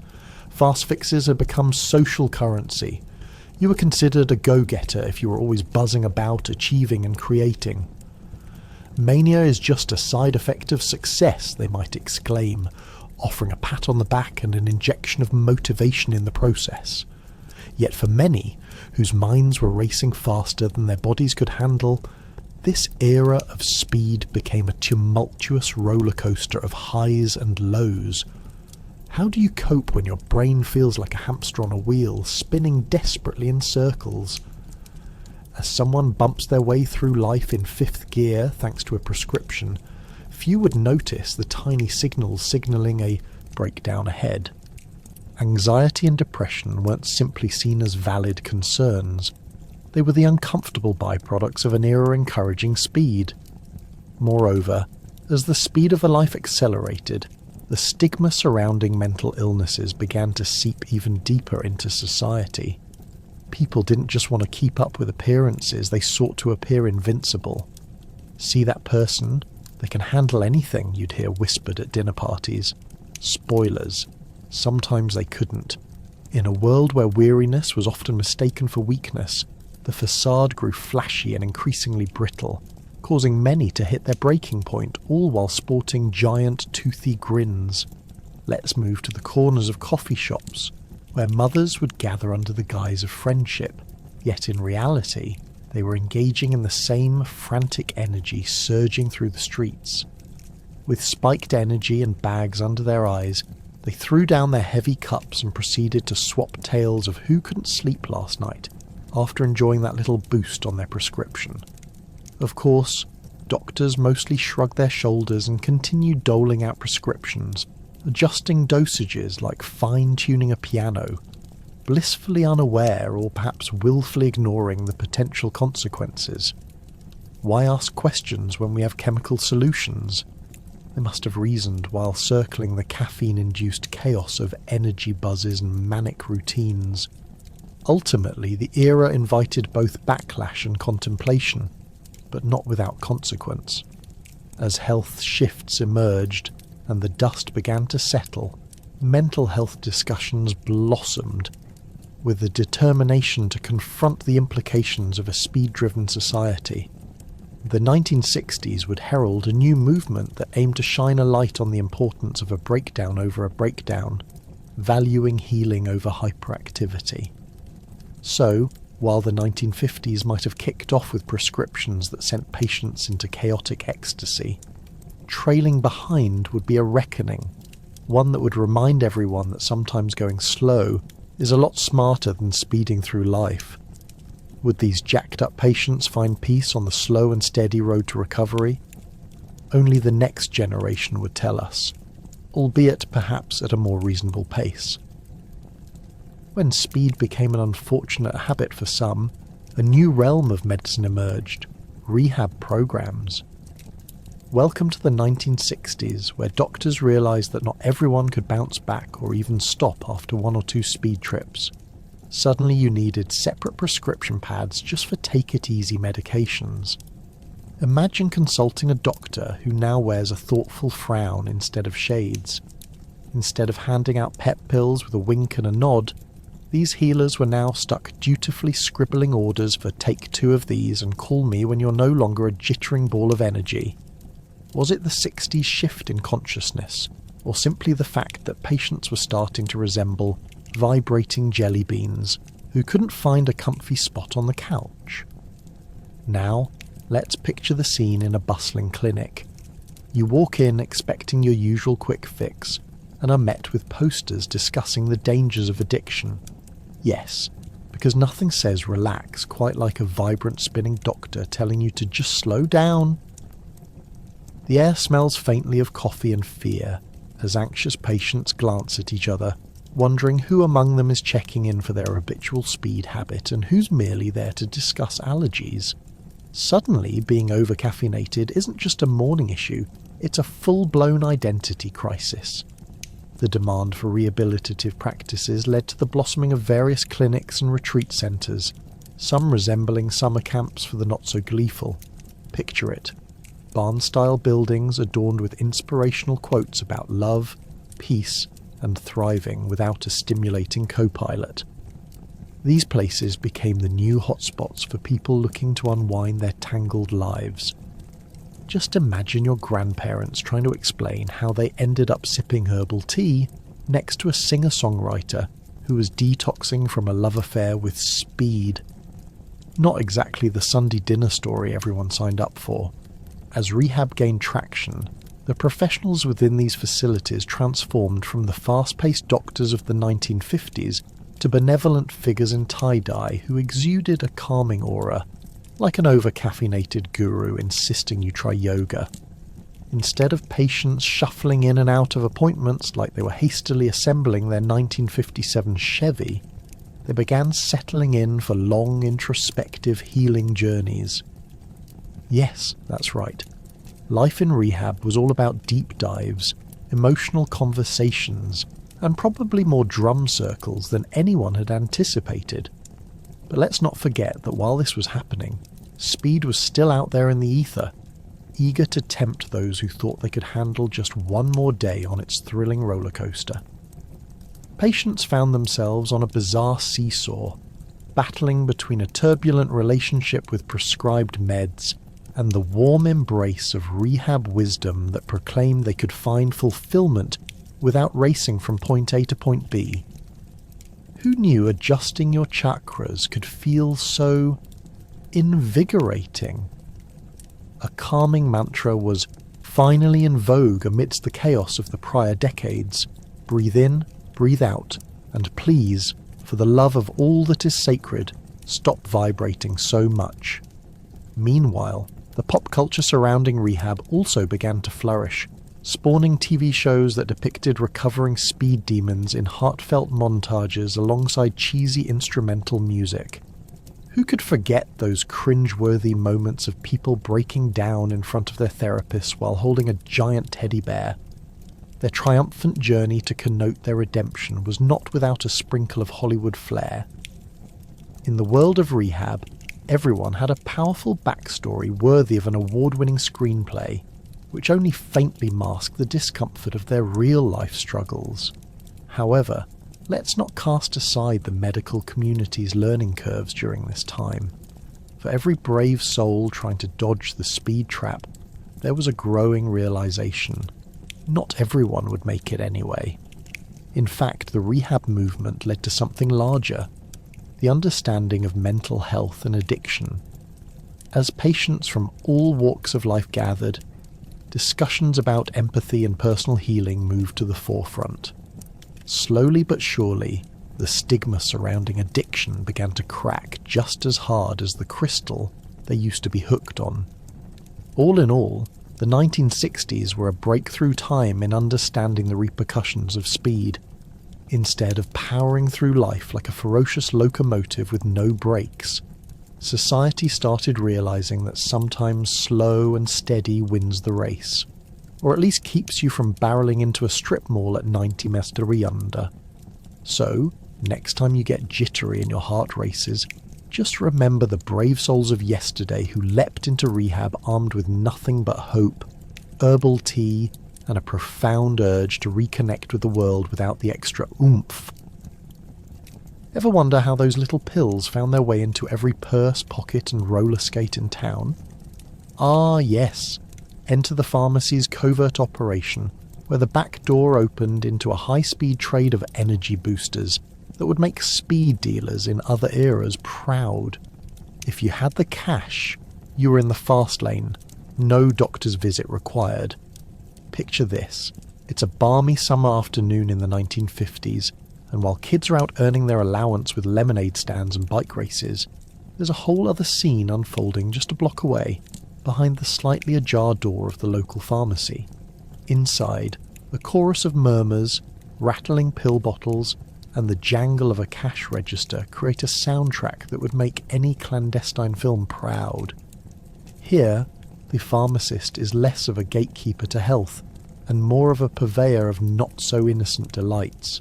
Fast fixes had become social currency. You were considered a go-getter if you were always buzzing about, achieving and creating. Mania is just a side effect of success, they might exclaim, offering a pat on the back and an injection of motivation in the process. Yet for many, whose minds were racing faster than their bodies could handle, this era of speed became a tumultuous roller coaster of highs and lows. How do you cope when your brain feels like a hamster on a wheel, spinning desperately in circles? As someone bumps their way through life in fifth gear thanks to a prescription, few would notice the tiny signals signalling a breakdown ahead. Anxiety and depression weren't simply seen as valid concerns. They were the uncomfortable byproducts of an era encouraging speed. Moreover, as the speed of a life accelerated, the stigma surrounding mental illnesses began to seep even deeper into society. People didn't just want to keep up with appearances, they sought to appear invincible. See that person? They can handle anything, you'd hear whispered at dinner parties. Spoilers. Sometimes they couldn't. In a world where weariness was often mistaken for weakness, the facade grew flashy and increasingly brittle, causing many to hit their breaking point, all while sporting giant toothy grins. Let's move to the corners of coffee shops, where mothers would gather under the guise of friendship, yet in reality, they were engaging in the same frantic energy surging through the streets. With spiked energy and bags under their eyes, they threw down their heavy cups and proceeded to swap tales of who couldn't sleep last night after enjoying that little boost on their prescription. Of course, doctors mostly shrugged their shoulders and continued doling out prescriptions, adjusting dosages like fine-tuning a piano, blissfully unaware or perhaps willfully ignoring the potential consequences. Why ask questions when we have chemical solutions? They must have reasoned while circling the caffeine-induced chaos of energy buzzes and manic routines. Ultimately, the era invited both backlash and contemplation, but not without consequence. As health shifts emerged and the dust began to settle, mental health discussions blossomed, with the determination to confront the implications of a speed-driven society. The 1960s would herald a new movement that aimed to shine a light on the importance of a breakdown over a breakdown, valuing healing over hyperactivity. So, while the 1950s might have kicked off with prescriptions that sent patients into chaotic ecstasy, trailing behind would be a reckoning, one that would remind everyone that sometimes going slow is a lot smarter than speeding through life. Would these jacked-up patients find peace on the slow and steady road to recovery? Only the next generation would tell us, albeit perhaps at a more reasonable pace. When speed became an unfortunate habit for some, a new realm of medicine emerged: rehab programs. Welcome to the 1960s, where doctors realised that not everyone could bounce back or even stop after one or two speed trips. Suddenly you needed separate prescription pads just for take-it-easy medications. Imagine consulting a doctor who now wears a thoughtful frown instead of shades. Instead of handing out pep pills with a wink and a nod, these healers were now stuck dutifully scribbling orders for take 2 of these and call me when you're no longer a jittering ball of energy. Was it the 60s shift in consciousness, or simply the fact that patients were starting to resemble vibrating jelly beans who couldn't find a comfy spot on the couch? Now, let's picture the scene in a bustling clinic. You walk in expecting your usual quick fix, and are met with posters discussing the dangers of addiction. Yes, because nothing says relax quite like a vibrant spinning doctor telling you to just slow down. The air smells faintly of coffee and fear as anxious patients glance at each other, wondering who among them is checking in for their habitual speed habit and who's merely there to discuss allergies. Suddenly, being over-caffeinated isn't just a morning issue, it's a full-blown identity crisis. The demand for rehabilitative practices led to the blossoming of various clinics and retreat centres, some resembling summer camps for the not-so-gleeful. Picture it: barn-style buildings adorned with inspirational quotes about love, peace, and thriving without a stimulating co-pilot. These places became the new hotspots for people looking to unwind their tangled lives. Just imagine your grandparents trying to explain how they ended up sipping herbal tea next to a singer-songwriter who was detoxing from a love affair with speed. Not exactly the Sunday dinner story everyone signed up for. As rehab gained traction, the professionals within these facilities transformed from the fast-paced doctors of the 1950s to benevolent figures in tie-dye who exuded a calming aura, like an over-caffeinated guru insisting you try yoga. Instead of patients shuffling in and out of appointments like they were hastily assembling their 1957 Chevy, they began settling in for long, introspective, healing journeys. Yes, that's right. Life in rehab was all about deep dives, emotional conversations, and probably more drum circles than anyone had anticipated. But let's not forget that while this was happening, speed was still out there in the ether, eager to tempt those who thought they could handle just one more day on its thrilling roller coaster. Patients found themselves on a bizarre seesaw, battling between a turbulent relationship with prescribed meds and the warm embrace of rehab wisdom that proclaimed they could find fulfillment without racing from point A to point B. Who knew adjusting your chakras could feel so invigorating? A calming mantra was finally in vogue amidst the chaos of the prior decades. Breathe in, breathe out, and please, for the love of all that is sacred, stop vibrating so much. Meanwhile, the pop culture surrounding rehab also began to flourish, spawning TV shows that depicted recovering speed demons in heartfelt montages alongside cheesy instrumental music. Who could forget those cringe-worthy moments of people breaking down in front of their therapists while holding a giant teddy bear? Their triumphant journey to connote their redemption was not without a sprinkle of Hollywood flair. In the world of rehab, everyone had a powerful backstory worthy of an award-winning screenplay, which only faintly masked the discomfort of their real-life struggles. However, let's not cast aside the medical community's learning curves during this time. For every brave soul trying to dodge the speed trap, there was a growing realization. Not everyone would make it anyway. In fact, the rehab movement led to something larger, the understanding of mental health and addiction. As patients from all walks of life gathered, discussions about empathy and personal healing moved to the forefront. Slowly but surely, the stigma surrounding addiction began to crack just as hard as the crystal they used to be hooked on. All in all, the 1960s were a breakthrough time in understanding the repercussions of speed. Instead of powering through life like a ferocious locomotive with no brakes, society started realizing that sometimes slow and steady wins the race, or at least keeps you from barreling into a strip mall at 90 mph under. So, next time you get jittery and your heart races, just remember the brave souls of yesterday who leapt into rehab armed with nothing but hope, herbal tea, and a profound urge to reconnect with the world without the extra oomph. Ever wonder how those little pills found their way into every purse, pocket and roller skate in town? Ah yes, enter the pharmacy's covert operation, where the back door opened into a high-speed trade of energy boosters that would make speed dealers in other eras proud. If you had the cash, you were in the fast lane, no doctor's visit required. Picture this, it's a balmy summer afternoon in the 1950s, and while kids are out earning their allowance with lemonade stands and bike races, there's a whole other scene unfolding just a block away, behind the slightly ajar door of the local pharmacy. Inside, a chorus of murmurs, rattling pill bottles, and the jangle of a cash register create a soundtrack that would make any clandestine film proud. Here, the pharmacist is less of a gatekeeper to health, and more of a purveyor of not-so-innocent delights.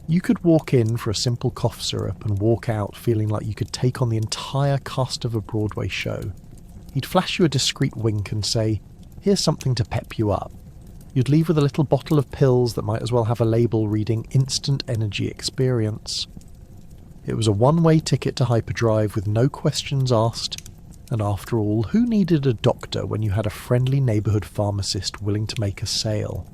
You could walk in for a simple cough syrup and walk out feeling like you could take on the entire cast of a Broadway show. He'd flash you a discreet wink and say, "Here's something to pep you up." You'd leave with a little bottle of pills that might as well have a label reading "Instant Energy Experience." It was a one-way ticket to hyperdrive with no questions asked, and after all, who needed a doctor when you had a friendly neighbourhood pharmacist willing to make a sale?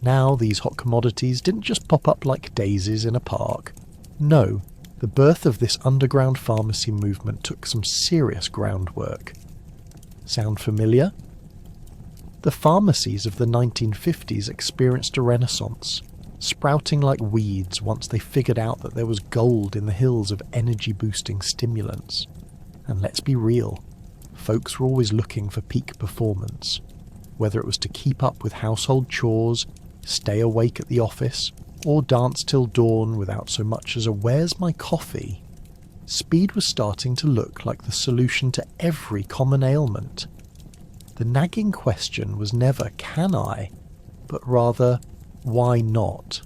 Now, these hot commodities didn't just pop up like daisies in a park. No, the birth of this underground pharmacy movement took some serious groundwork. Sound familiar? The pharmacies of the 1950s experienced a renaissance, sprouting like weeds once they figured out that there was gold in the hills of energy-boosting stimulants. And let's be real, folks were always looking for peak performance, whether it was to keep up with household chores, stay awake at the office, or dance till dawn without so much as a "where's my coffee?" Speed was starting to look like the solution to every common ailment. The nagging question was never "can I?", but rather "why not?"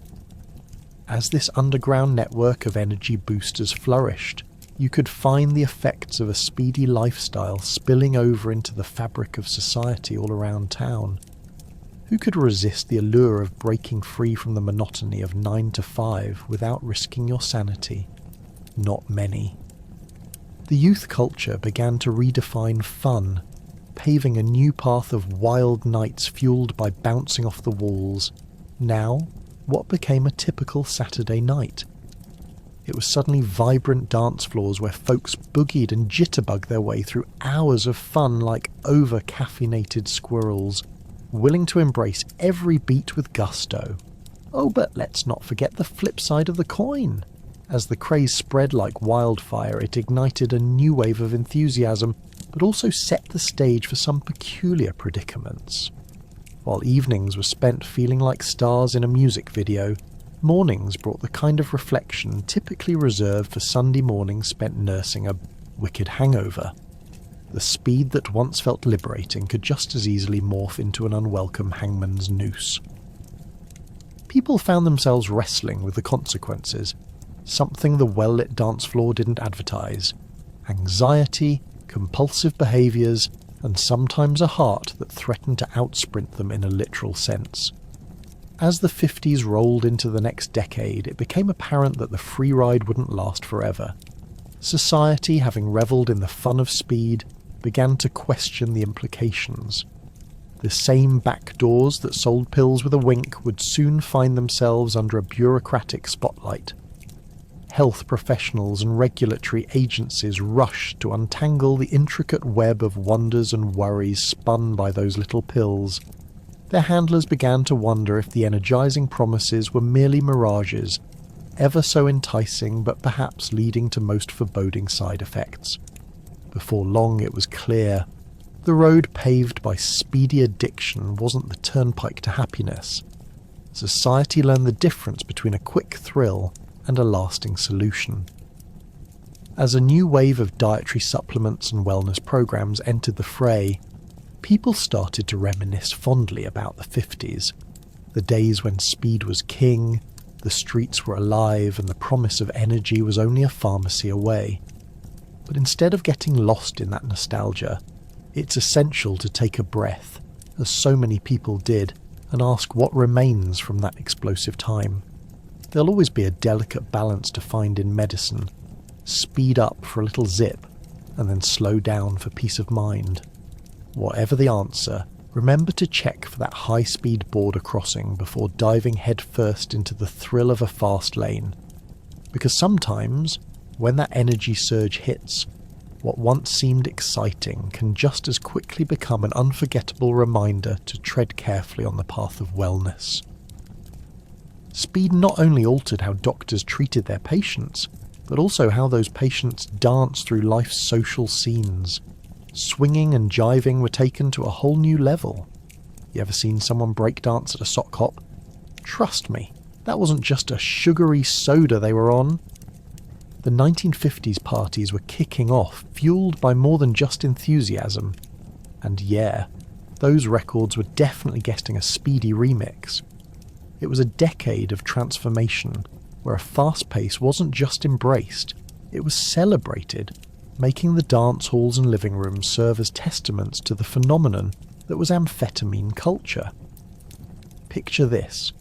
As this underground network of energy boosters flourished, you could find the effects of a speedy lifestyle spilling over into the fabric of society all around town. Who could resist the allure of breaking free from the monotony of 9 to 5 without risking your sanity? Not many. The youth culture began to redefine fun, paving a new path of wild nights fueled by bouncing off the walls. Now, what became a typical Saturday night? It was suddenly vibrant dance floors where folks boogied and jitterbugged their way through hours of fun like over-caffeinated squirrels, willing to embrace every beat with gusto. Oh, but let's not forget the flip side of the coin. As the craze spread like wildfire, it ignited a new wave of enthusiasm, but also set the stage for some peculiar predicaments. While evenings were spent feeling like stars in a music video, mornings brought the kind of reflection typically reserved for Sunday mornings spent nursing a wicked hangover. The speed that once felt liberating could just as easily morph into an unwelcome hangman's noose. People found themselves wrestling with the consequences, something the well-lit dance floor didn't advertise: anxiety, compulsive behaviours, and sometimes a heart that threatened to outsprint them in a literal sense. As the 50s rolled into the next decade, it became apparent that the free ride wouldn't last forever. Society, having revelled in the fun of speed, began to question the implications. The same back doors that sold pills with a wink would soon find themselves under a bureaucratic spotlight. Health professionals and regulatory agencies rushed to untangle the intricate web of wonders and worries spun by those little pills. Their handlers began to wonder if the energizing promises were merely mirages, ever so enticing but perhaps leading to most foreboding side effects. Before long it was clear. The road paved by speedy addiction wasn't the turnpike to happiness. Society learned the difference between a quick thrill and a lasting solution. As a new wave of dietary supplements and wellness programs entered the fray, people started to reminisce fondly about the 50s, the days when speed was king, the streets were alive, and the promise of energy was only a pharmacy away. But instead of getting lost in that nostalgia, it's essential to take a breath, as so many people did, and ask what remains from that explosive time. There'll always be a delicate balance to find in medicine. Speed up for a little zip, and then slow down for peace of mind. Whatever the answer, remember to check for that high-speed border crossing before diving headfirst into the thrill of a fast lane. Because sometimes, when that energy surge hits, what once seemed exciting can just as quickly become an unforgettable reminder to tread carefully on the path of wellness. Speed not only altered how doctors treated their patients, but also how those patients danced through life's social scenes. Swinging and jiving were taken to a whole new level. You ever seen someone breakdance at a sock hop? Trust me, that wasn't just a sugary soda they were on. The 1950s parties were kicking off, fueled by more than just enthusiasm. And yeah, those records were definitely getting a speedy remix. It was a decade of transformation, where a fast pace wasn't just embraced, it was celebrated, making the dance halls and living rooms serve as testaments to the phenomenon that was amphetamine culture. Picture this: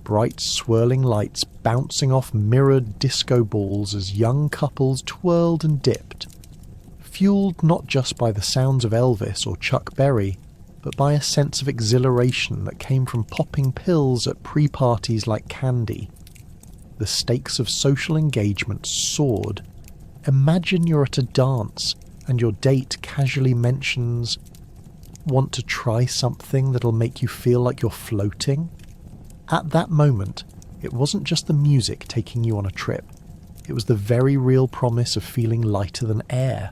bright swirling lights bouncing off mirrored disco balls as young couples twirled and dipped, fueled not just by the sounds of Elvis or Chuck Berry, but by a sense of exhilaration that came from popping pills at pre-parties like candy. The stakes of social engagement soared. Imagine you're at a dance and your date casually mentions, "Want to try something that'll make you feel like you're floating?" At that moment, it wasn't just the music taking you on a trip. It was the very real promise of feeling lighter than air.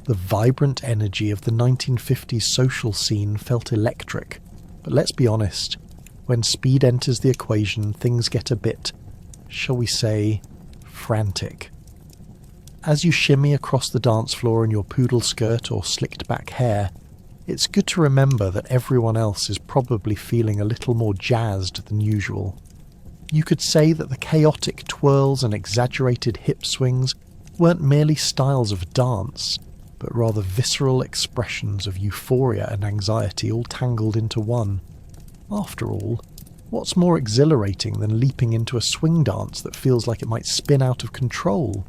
The vibrant energy of the 1950s social scene felt electric, but let's be honest, when speed enters the equation, things get a bit, shall we say, frantic. As you shimmy across the dance floor in your poodle skirt or slicked back hair, it's good to remember that everyone else is probably feeling a little more jazzed than usual. You could say that the chaotic twirls and exaggerated hip swings weren't merely styles of dance, but rather visceral expressions of euphoria and anxiety all tangled into one. After all, what's more exhilarating than leaping into a swing dance that feels like it might spin out of control?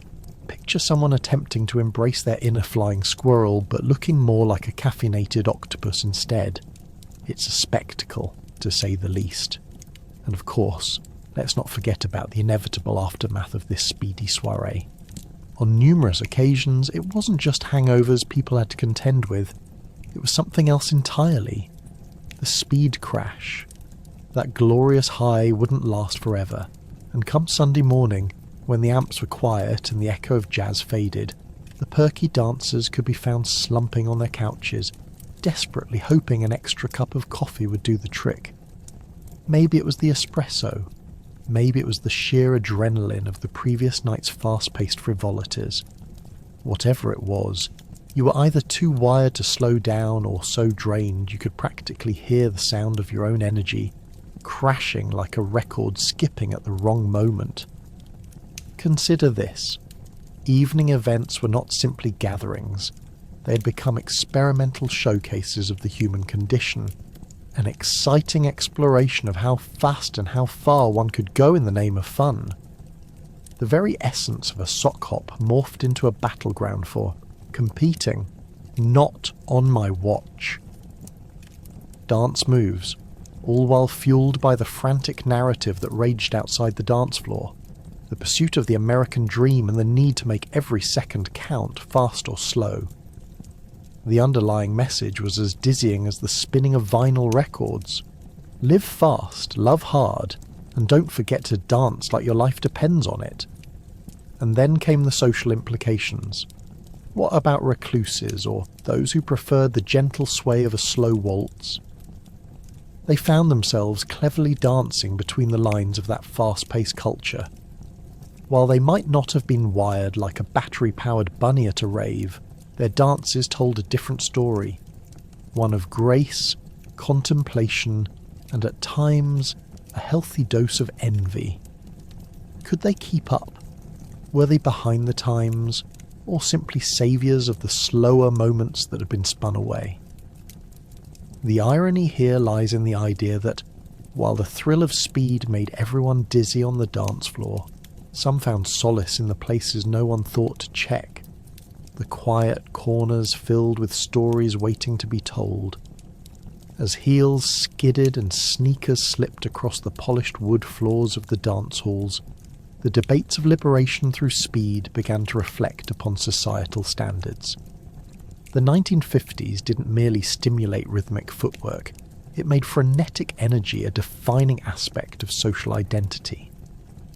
Picture someone attempting to embrace their inner flying squirrel, but looking more like a caffeinated octopus instead. It's a spectacle, to say the least. And of course, let's not forget about the inevitable aftermath of this speedy soiree. On numerous occasions, it wasn't just hangovers people had to contend with, it was something else entirely. The speed crash. That glorious high wouldn't last forever, and come Sunday morning, when the amps were quiet and the echo of jazz faded, the perky dancers could be found slumping on their couches, desperately hoping an extra cup of coffee would do the trick. Maybe it was the espresso. Maybe it was the sheer adrenaline of the previous night's fast-paced frivolities. Whatever it was, you were either too wired to slow down or so drained you could practically hear the sound of your own energy crashing like a record skipping at the wrong moment. Consider this. Evening events were not simply gatherings. They had become experimental showcases of the human condition, an exciting exploration of how fast and how far one could go in the name of fun. The very essence of a sock hop morphed into a battleground for competing, not on my watch. Dance moves, all while fueled by the frantic narrative that raged outside the dance floor, the pursuit of the American dream and the need to make every second count, fast or slow. The underlying message was as dizzying as the spinning of vinyl records. Live fast, love hard, and don't forget to dance like your life depends on it. And then came the social implications. What about recluses, or those who preferred the gentle sway of a slow waltz? They found themselves cleverly dancing between the lines of that fast-paced culture. While they might not have been wired like a battery-powered bunny at a rave, their dances told a different story, one of grace, contemplation, and at times a healthy dose of envy. Could they keep up? Were they behind the times, or simply saviours of the slower moments that had been spun away? The irony here lies in the idea that, while the thrill of speed made everyone dizzy on the dance floor, some found solace in the places no one thought to check. The quiet corners filled with stories waiting to be told. As heels skidded and sneakers slipped across the polished wood floors of the dance halls, the debates of liberation through speed began to reflect upon societal standards. The 1950s didn't merely stimulate rhythmic footwork, it made frenetic energy a defining aspect of social identity.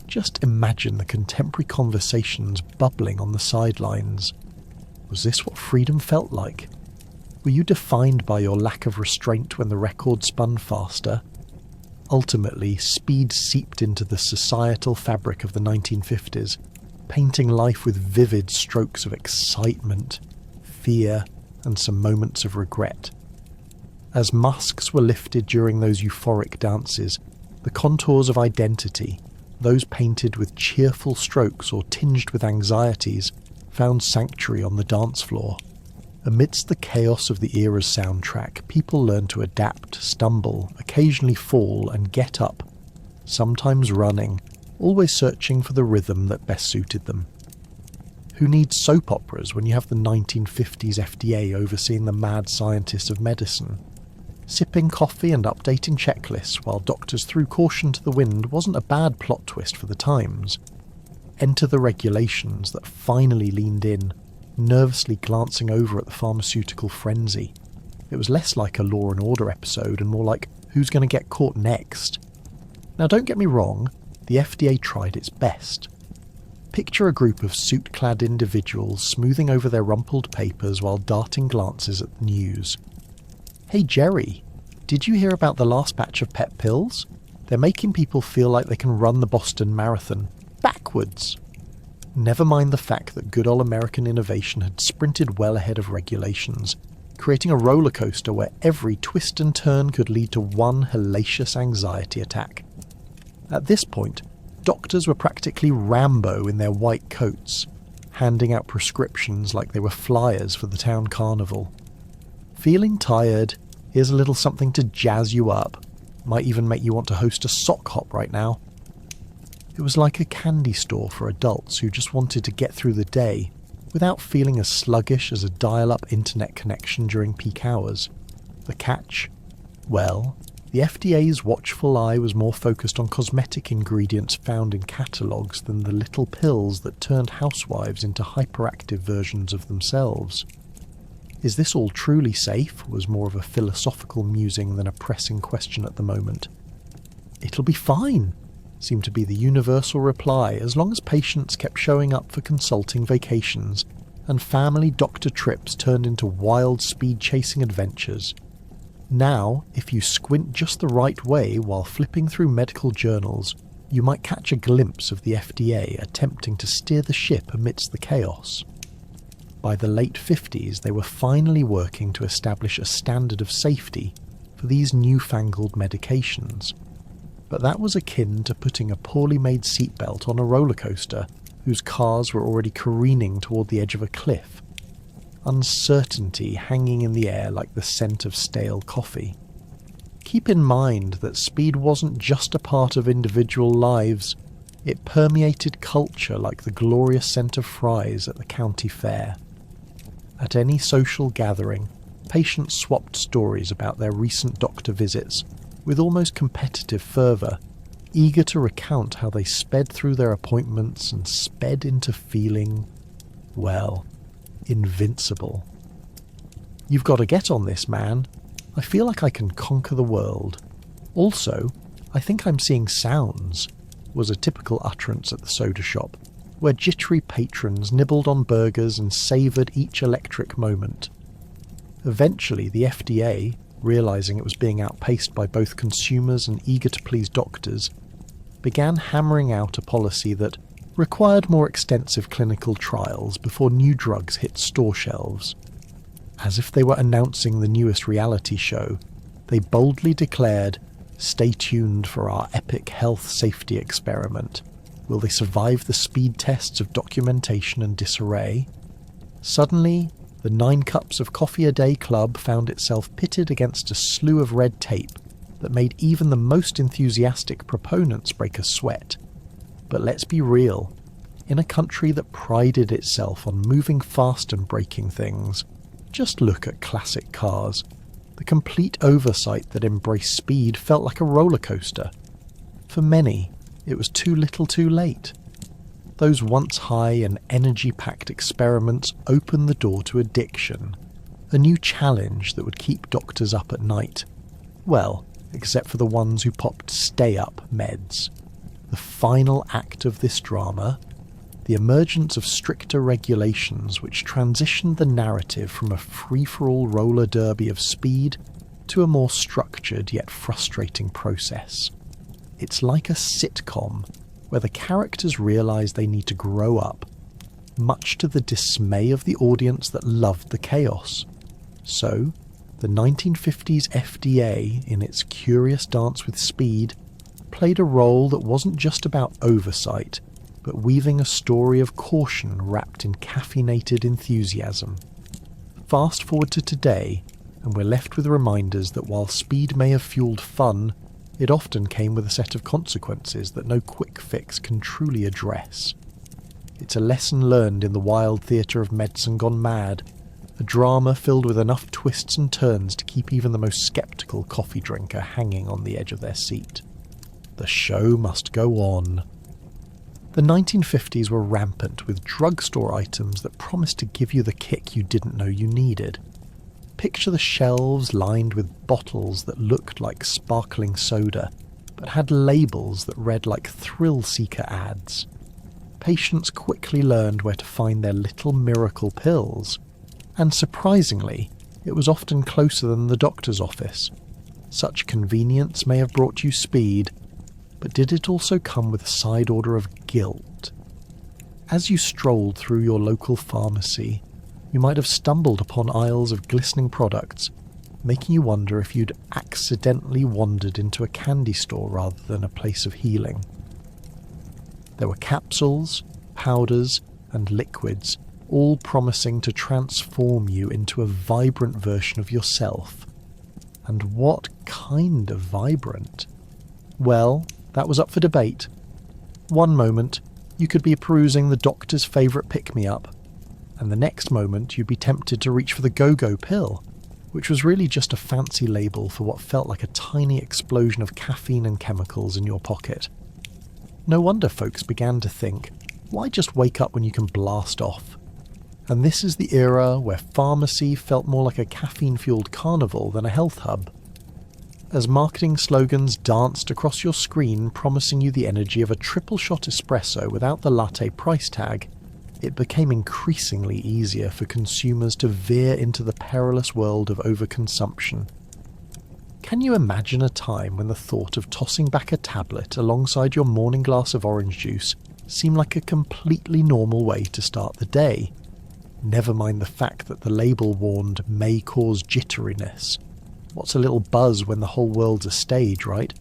Just imagine the contemporary conversations bubbling on the sidelines. Was this what freedom felt like? Were you defined by your lack of restraint when the record spun faster? Ultimately, speed seeped into the societal fabric of the 1950s, painting life with vivid strokes of excitement, fear, and some moments of regret. As masks were lifted during those euphoric dances, the contours of identity, those painted with cheerful strokes or tinged with anxieties, found sanctuary on the dance floor. Amidst the chaos of the era's soundtrack, people learned to adapt, stumble, occasionally fall, and get up, sometimes running, always searching for the rhythm that best suited them. Who needs soap operas when you have the 1950s FDA overseeing the mad scientists of medicine? Sipping coffee and updating checklists while doctors threw caution to the wind wasn't a bad plot twist for the times. Enter the regulations that finally leaned in, nervously glancing over at the pharmaceutical frenzy. It was less like a Law and Order episode and more like, who's going to get caught next? Now don't get me wrong, the FDA tried its best. Picture a group of suit-clad individuals smoothing over their rumpled papers while darting glances at the news. Hey Jerry, did you hear about the last batch of pet pills? They're making people feel like they can run the Boston Marathon. Backwards. Never mind the fact that good old American innovation had sprinted well ahead of regulations, creating a roller coaster where every twist and turn could lead to one hellacious anxiety attack. At this point, doctors were practically Rambo in their white coats, handing out prescriptions like they were flyers for the town carnival. Feeling tired? Here's a little something to jazz you up. Might even make you want to host a sock hop right now. It was like a candy store for adults who just wanted to get through the day without feeling as sluggish as a dial-up internet connection during peak hours. The catch? Well, the FDA's watchful eye was more focused on cosmetic ingredients found in catalogues than the little pills that turned housewives into hyperactive versions of themselves. Is this all truly safe? Was more of a philosophical musing than a pressing question at the moment. It'll be fine, seemed to be the universal reply, as long as patients kept showing up for consulting vacations and family doctor trips turned into wild speed-chasing adventures. Now, if you squint just the right way while flipping through medical journals, you might catch a glimpse of the FDA attempting to steer the ship amidst the chaos. By the late 50s, they were finally working to establish a standard of safety for these newfangled medications. But that was akin to putting a poorly made seatbelt on a roller coaster whose cars were already careening toward the edge of a cliff. Uncertainty hanging in the air like the scent of stale coffee. Keep in mind that speed wasn't just a part of individual lives, it permeated culture like the glorious scent of fries at the county fair. At any social gathering, patients swapped stories about their recent doctor visits with almost competitive fervour, eager to recount how they sped through their appointments and sped into feeling, well, invincible. You've got to get on this, man. I feel like I can conquer the world. Also, I think I'm seeing sounds, was a typical utterance at the soda shop, where jittery patrons nibbled on burgers and savoured each electric moment. Eventually, the FDA, realising it was being outpaced by both consumers and eager-to-please doctors, began hammering out a policy that required more extensive clinical trials before new drugs hit store shelves. As if they were announcing the newest reality show, they boldly declared, "Stay tuned for our epic health safety experiment. Will they survive the speed tests of documentation and disarray?" Suddenly, the 9 cups of coffee a day club found itself pitted against a slew of red tape that made even the most enthusiastic proponents break a sweat. But let's be real, in a country that prided itself on moving fast and breaking things, just look at classic cars. The complete oversight that embraced speed felt like a roller coaster. For many, it was too little too late. Those once high and energy-packed experiments opened the door to addiction, a new challenge that would keep doctors up at night. Well, except for the ones who popped stay-up meds. The final act of this drama, the emergence of stricter regulations which transitioned the narrative from a free-for-all roller derby of speed to a more structured yet frustrating process. It's like a sitcom where the characters realise they need to grow up, much to the dismay of the audience that loved the chaos. So, the 1950s FDA, in its curious dance with speed, played a role that wasn't just about oversight, but weaving a story of caution wrapped in caffeinated enthusiasm. Fast forward to today, and we're left with reminders that while speed may have fueled fun, it often came with a set of consequences that no quick fix can truly address. It's a lesson learned in the wild theatre of medicine gone mad, a drama filled with enough twists and turns to keep even the most sceptical coffee drinker hanging on the edge of their seat. The show must go on. The 1950s were rampant with drugstore items that promised to give you the kick you didn't know you needed. Picture the shelves lined with bottles that looked like sparkling soda, but had labels that read like thrill-seeker ads. Patients quickly learned where to find their little miracle pills, and surprisingly, it was often closer than the doctor's office. Such convenience may have brought you speed, but did it also come with a side order of guilt? As you strolled through your local pharmacy, you might have stumbled upon aisles of glistening products, making you wonder if you'd accidentally wandered into a candy store rather than a place of healing. There were capsules, powders, and liquids, all promising to transform you into a vibrant version of yourself. And what kind of vibrant? Well, that was up for debate. One moment, you could be perusing the doctor's favourite pick-me-up, and the next moment you'd be tempted to reach for the go-go pill, which was really just a fancy label for what felt like a tiny explosion of caffeine and chemicals in your pocket. No wonder folks began to think, why just wake up when you can blast off? And this is the era where pharmacy felt more like a caffeine-fueled carnival than a health hub. As marketing slogans danced across your screen promising you the energy of a triple-shot espresso without the latte price tag, it became increasingly easier for consumers to veer into the perilous world of overconsumption. Can you imagine a time when the thought of tossing back a tablet alongside your morning glass of orange juice seemed like a completely normal way to start the day? Never mind the fact that the label warned may cause jitteriness. What's a little buzz when the whole world's a stage, right?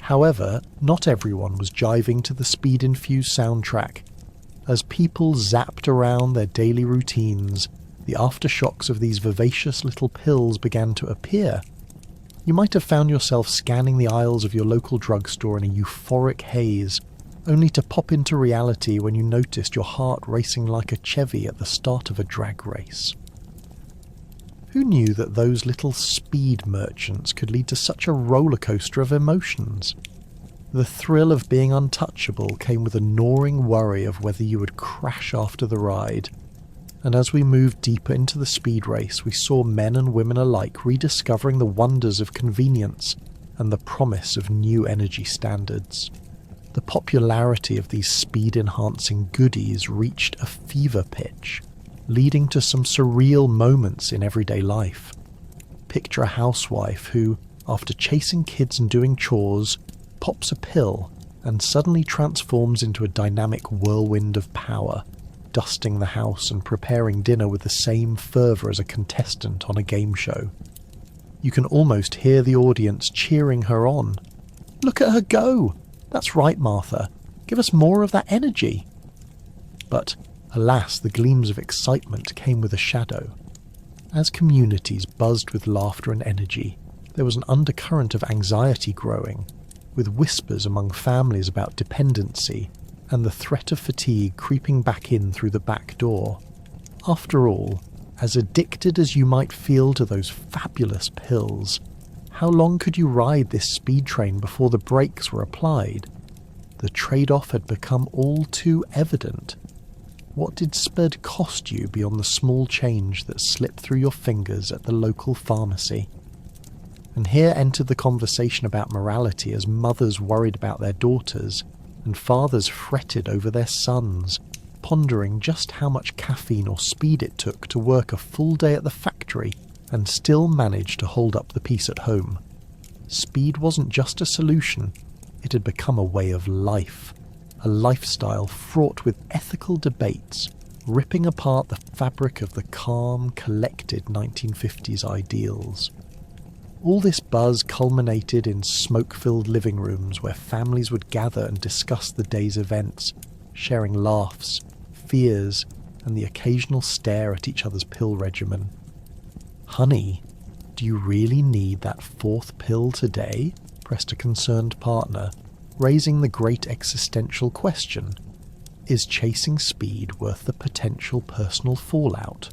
However, not everyone was jiving to the speed-infused soundtrack. As people zapped around their daily routines, the aftershocks of these vivacious little pills began to appear. You might have found yourself scanning the aisles of your local drugstore in a euphoric haze, only to pop into reality when you noticed your heart racing like a Chevy at the start of a drag race. Who knew that those little speed merchants could lead to such a roller coaster of emotions? The thrill of being untouchable came with a gnawing worry of whether you would crash after the ride. And as we moved deeper into the speed race, we saw men and women alike rediscovering the wonders of convenience and the promise of new energy standards. The popularity of these speed-enhancing goodies reached a fever pitch, leading to some surreal moments in everyday life. Picture a housewife who, after chasing kids and doing chores, pops a pill and suddenly transforms into a dynamic whirlwind of power, dusting the house and preparing dinner with the same fervour as a contestant on a game show. You can almost hear the audience cheering her on. "Look at her go! That's right, Martha. Give us more of that energy." But alas, the gleams of excitement came with a shadow. As communities buzzed with laughter and energy, there was an undercurrent of anxiety growing, with whispers among families about dependency and the threat of fatigue creeping back in through the back door. After all, as addicted as you might feel to those fabulous pills, how long could you ride this speed train before the brakes were applied? The trade-off had become all too evident. What did SPED cost you beyond the small change that slipped through your fingers at the local pharmacy? And here entered the conversation about morality as mothers worried about their daughters and fathers fretted over their sons, pondering just how much caffeine or speed it took to work a full day at the factory and still manage to hold up the peace at home. Speed wasn't just a solution, it had become a way of life. A lifestyle fraught with ethical debates, ripping apart the fabric of the calm, collected 1950s ideals. All this buzz culminated in smoke-filled living rooms where families would gather and discuss the day's events, sharing laughs, fears, and the occasional stare at each other's pill regimen. "Honey, do you really need that fourth pill today?" pressed a concerned partner, raising the great existential question, is chasing speed worth the potential personal fallout?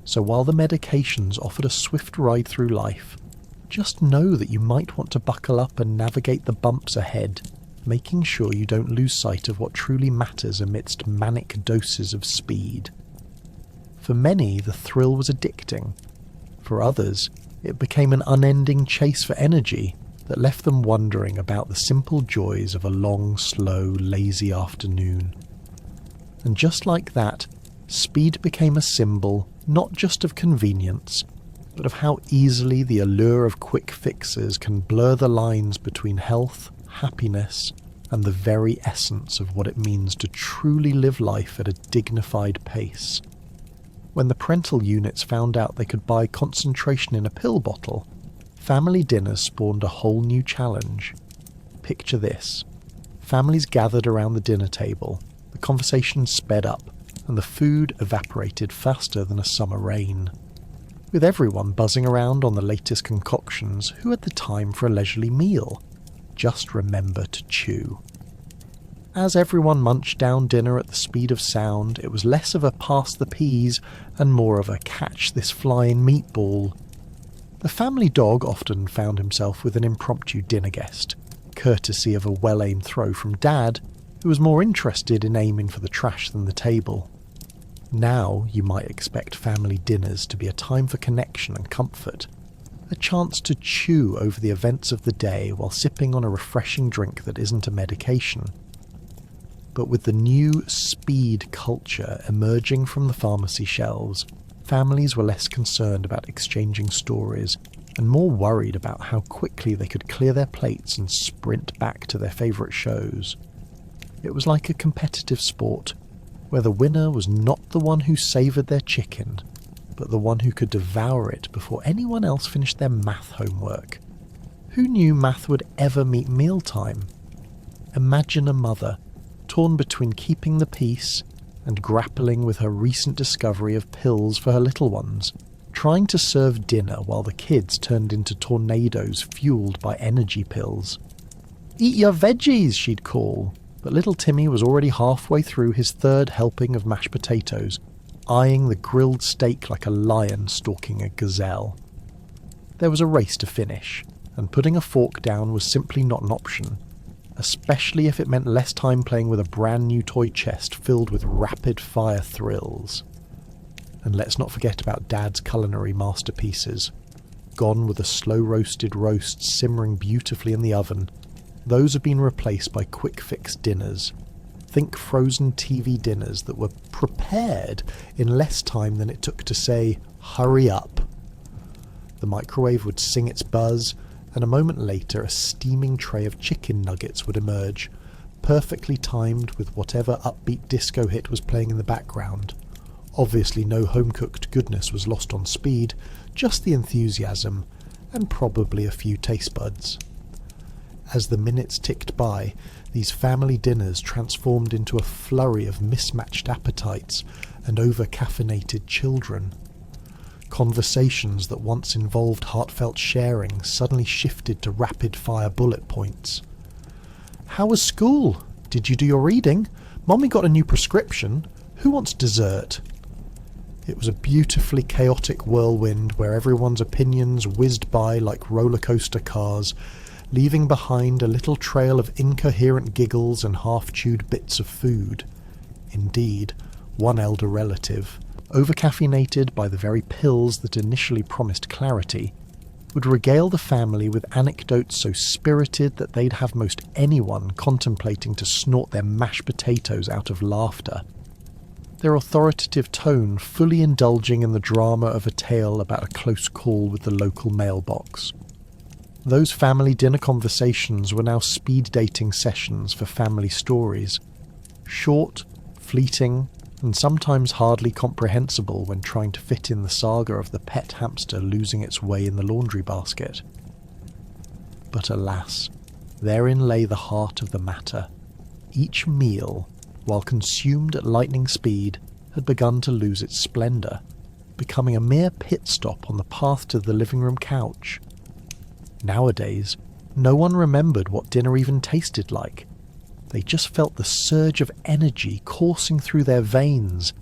So while the medications offered a swift ride through life, just know that you might want to buckle up and navigate the bumps ahead, making sure you don't lose sight of what truly matters amidst manic doses of speed. For many, the thrill was addicting. For others, it became an unending chase for energy that left them wondering about the simple joys of a long, slow, lazy afternoon. And just like that, speed became a symbol not just of convenience, but of how easily the allure of quick fixes can blur the lines between health, happiness, and the very essence of what it means to truly live life at a dignified pace. When the parental units found out they could buy concentration in a pill bottle, family dinners spawned a whole new challenge. Picture this. Families gathered around the dinner table, the conversation sped up, and the food evaporated faster than a summer rain. With everyone buzzing around on the latest concoctions, who had the time for a leisurely meal? Just remember to chew. As everyone munched down dinner at the speed of sound, it was less of a pass the peas and more of a catch this flying meatball. The family dog often found himself with an impromptu dinner guest, courtesy of a well-aimed throw from Dad, who was more interested in aiming for the trash than the table. Now you might expect family dinners to be a time for connection and comfort, a chance to chew over the events of the day while sipping on a refreshing drink that isn't a medication. But with the new speed culture emerging from the pharmacy shelves, families were less concerned about exchanging stories and more worried about how quickly they could clear their plates and sprint back to their favourite shows. It was like a competitive sport, where the winner was not the one who savoured their chicken, but the one who could devour it before anyone else finished their math homework. Who knew math would ever meet mealtime? Imagine a mother, torn between keeping the peace and grappling with her recent discovery of pills for her little ones, trying to serve dinner while the kids turned into tornadoes fueled by energy pills. "Eat your veggies," she'd call, but little Timmy was already halfway through his third helping of mashed potatoes, eyeing the grilled steak like a lion stalking a gazelle. There was a race to finish, and putting a fork down was simply not an option, especially if it meant less time playing with a brand new toy chest filled with rapid-fire thrills. And let's not forget about Dad's culinary masterpieces. Gone were the slow-roasted roasts simmering beautifully in the oven. Those have been replaced by quick-fix dinners. Think frozen TV dinners that were prepared in less time than it took to say, "Hurry up." The microwave would sing its buzz, and a moment later a steaming tray of chicken nuggets would emerge, perfectly timed with whatever upbeat disco hit was playing in the background. Obviously no home-cooked goodness was lost on speed, just the enthusiasm, and probably a few taste buds. As the minutes ticked by, these family dinners transformed into a flurry of mismatched appetites and over-caffeinated children. Conversations that once involved heartfelt sharing suddenly shifted to rapid-fire bullet points. "How was school? Did you do your reading? Mommy got a new prescription. Who wants dessert?" It was a beautifully chaotic whirlwind where everyone's opinions whizzed by like roller coaster cars, leaving behind a little trail of incoherent giggles and half-chewed bits of food. Indeed, one elder relative, over-caffeinated by the very pills that initially promised clarity, would regale the family with anecdotes so spirited that they'd have most anyone contemplating to snort their mashed potatoes out of laughter. Their authoritative tone fully indulging in the drama of a tale about a close call with the local mailbox. Those family dinner conversations were now speed dating sessions for family stories. Short, fleeting, and sometimes hardly comprehensible when trying to fit in the saga of the pet hamster losing its way in the laundry basket. But alas, therein lay the heart of the matter. Each meal, while consumed at lightning speed, had begun to lose its splendour, becoming a mere pit stop on the path to the living room couch. Nowadays, no one remembered what dinner even tasted like. They just felt the surge of energy coursing through their veins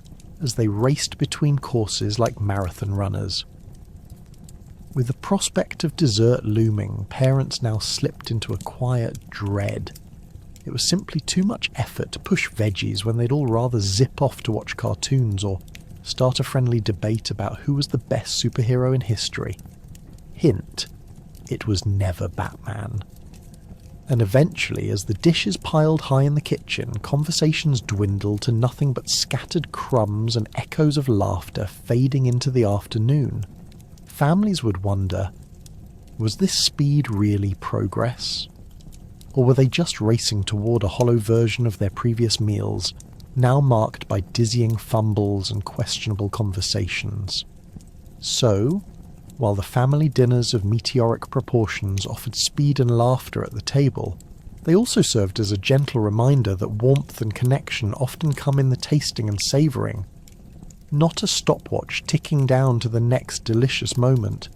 as they raced between courses like marathon runners. With the prospect of dessert looming, parents now slipped into a quiet dread. It was simply too much effort to push veggies when they'd all rather zip off to watch cartoons or start a friendly debate about who was the best superhero in history. Hint, it was never Batman. And eventually, as the dishes piled high in the kitchen, conversations dwindled to nothing but scattered crumbs and echoes of laughter fading into the afternoon. Families would wonder, was this speed really progress? Or were they just racing toward a hollow version of their previous meals, now marked by dizzying fumbles and questionable conversations? So, while the family dinners of meteoric proportions offered speed and laughter at the table, They also served as a gentle reminder that warmth and connection often come in the tasting and savouring, not a stopwatch ticking down to the next delicious moment.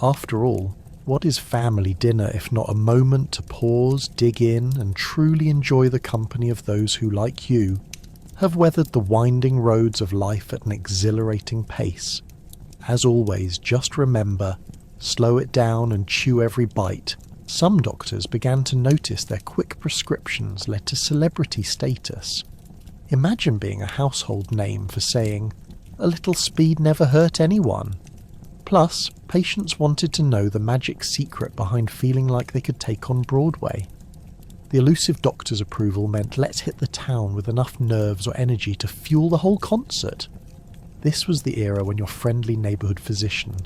After all, what is family dinner if not a moment to pause, dig in, and truly enjoy the company of those who, like you, have weathered the winding roads of life at an exhilarating pace? As always, just remember, slow it down and chew every bite. Some doctors began to notice their quick prescriptions led to celebrity status. Imagine being a household name for saying, "A little speed never hurt anyone." Plus, patients wanted to know the magic secret behind feeling like they could take on Broadway. The elusive doctor's approval meant let's hit the town with enough nerves or energy to fuel the whole concert. This was the era when your friendly neighbourhood physician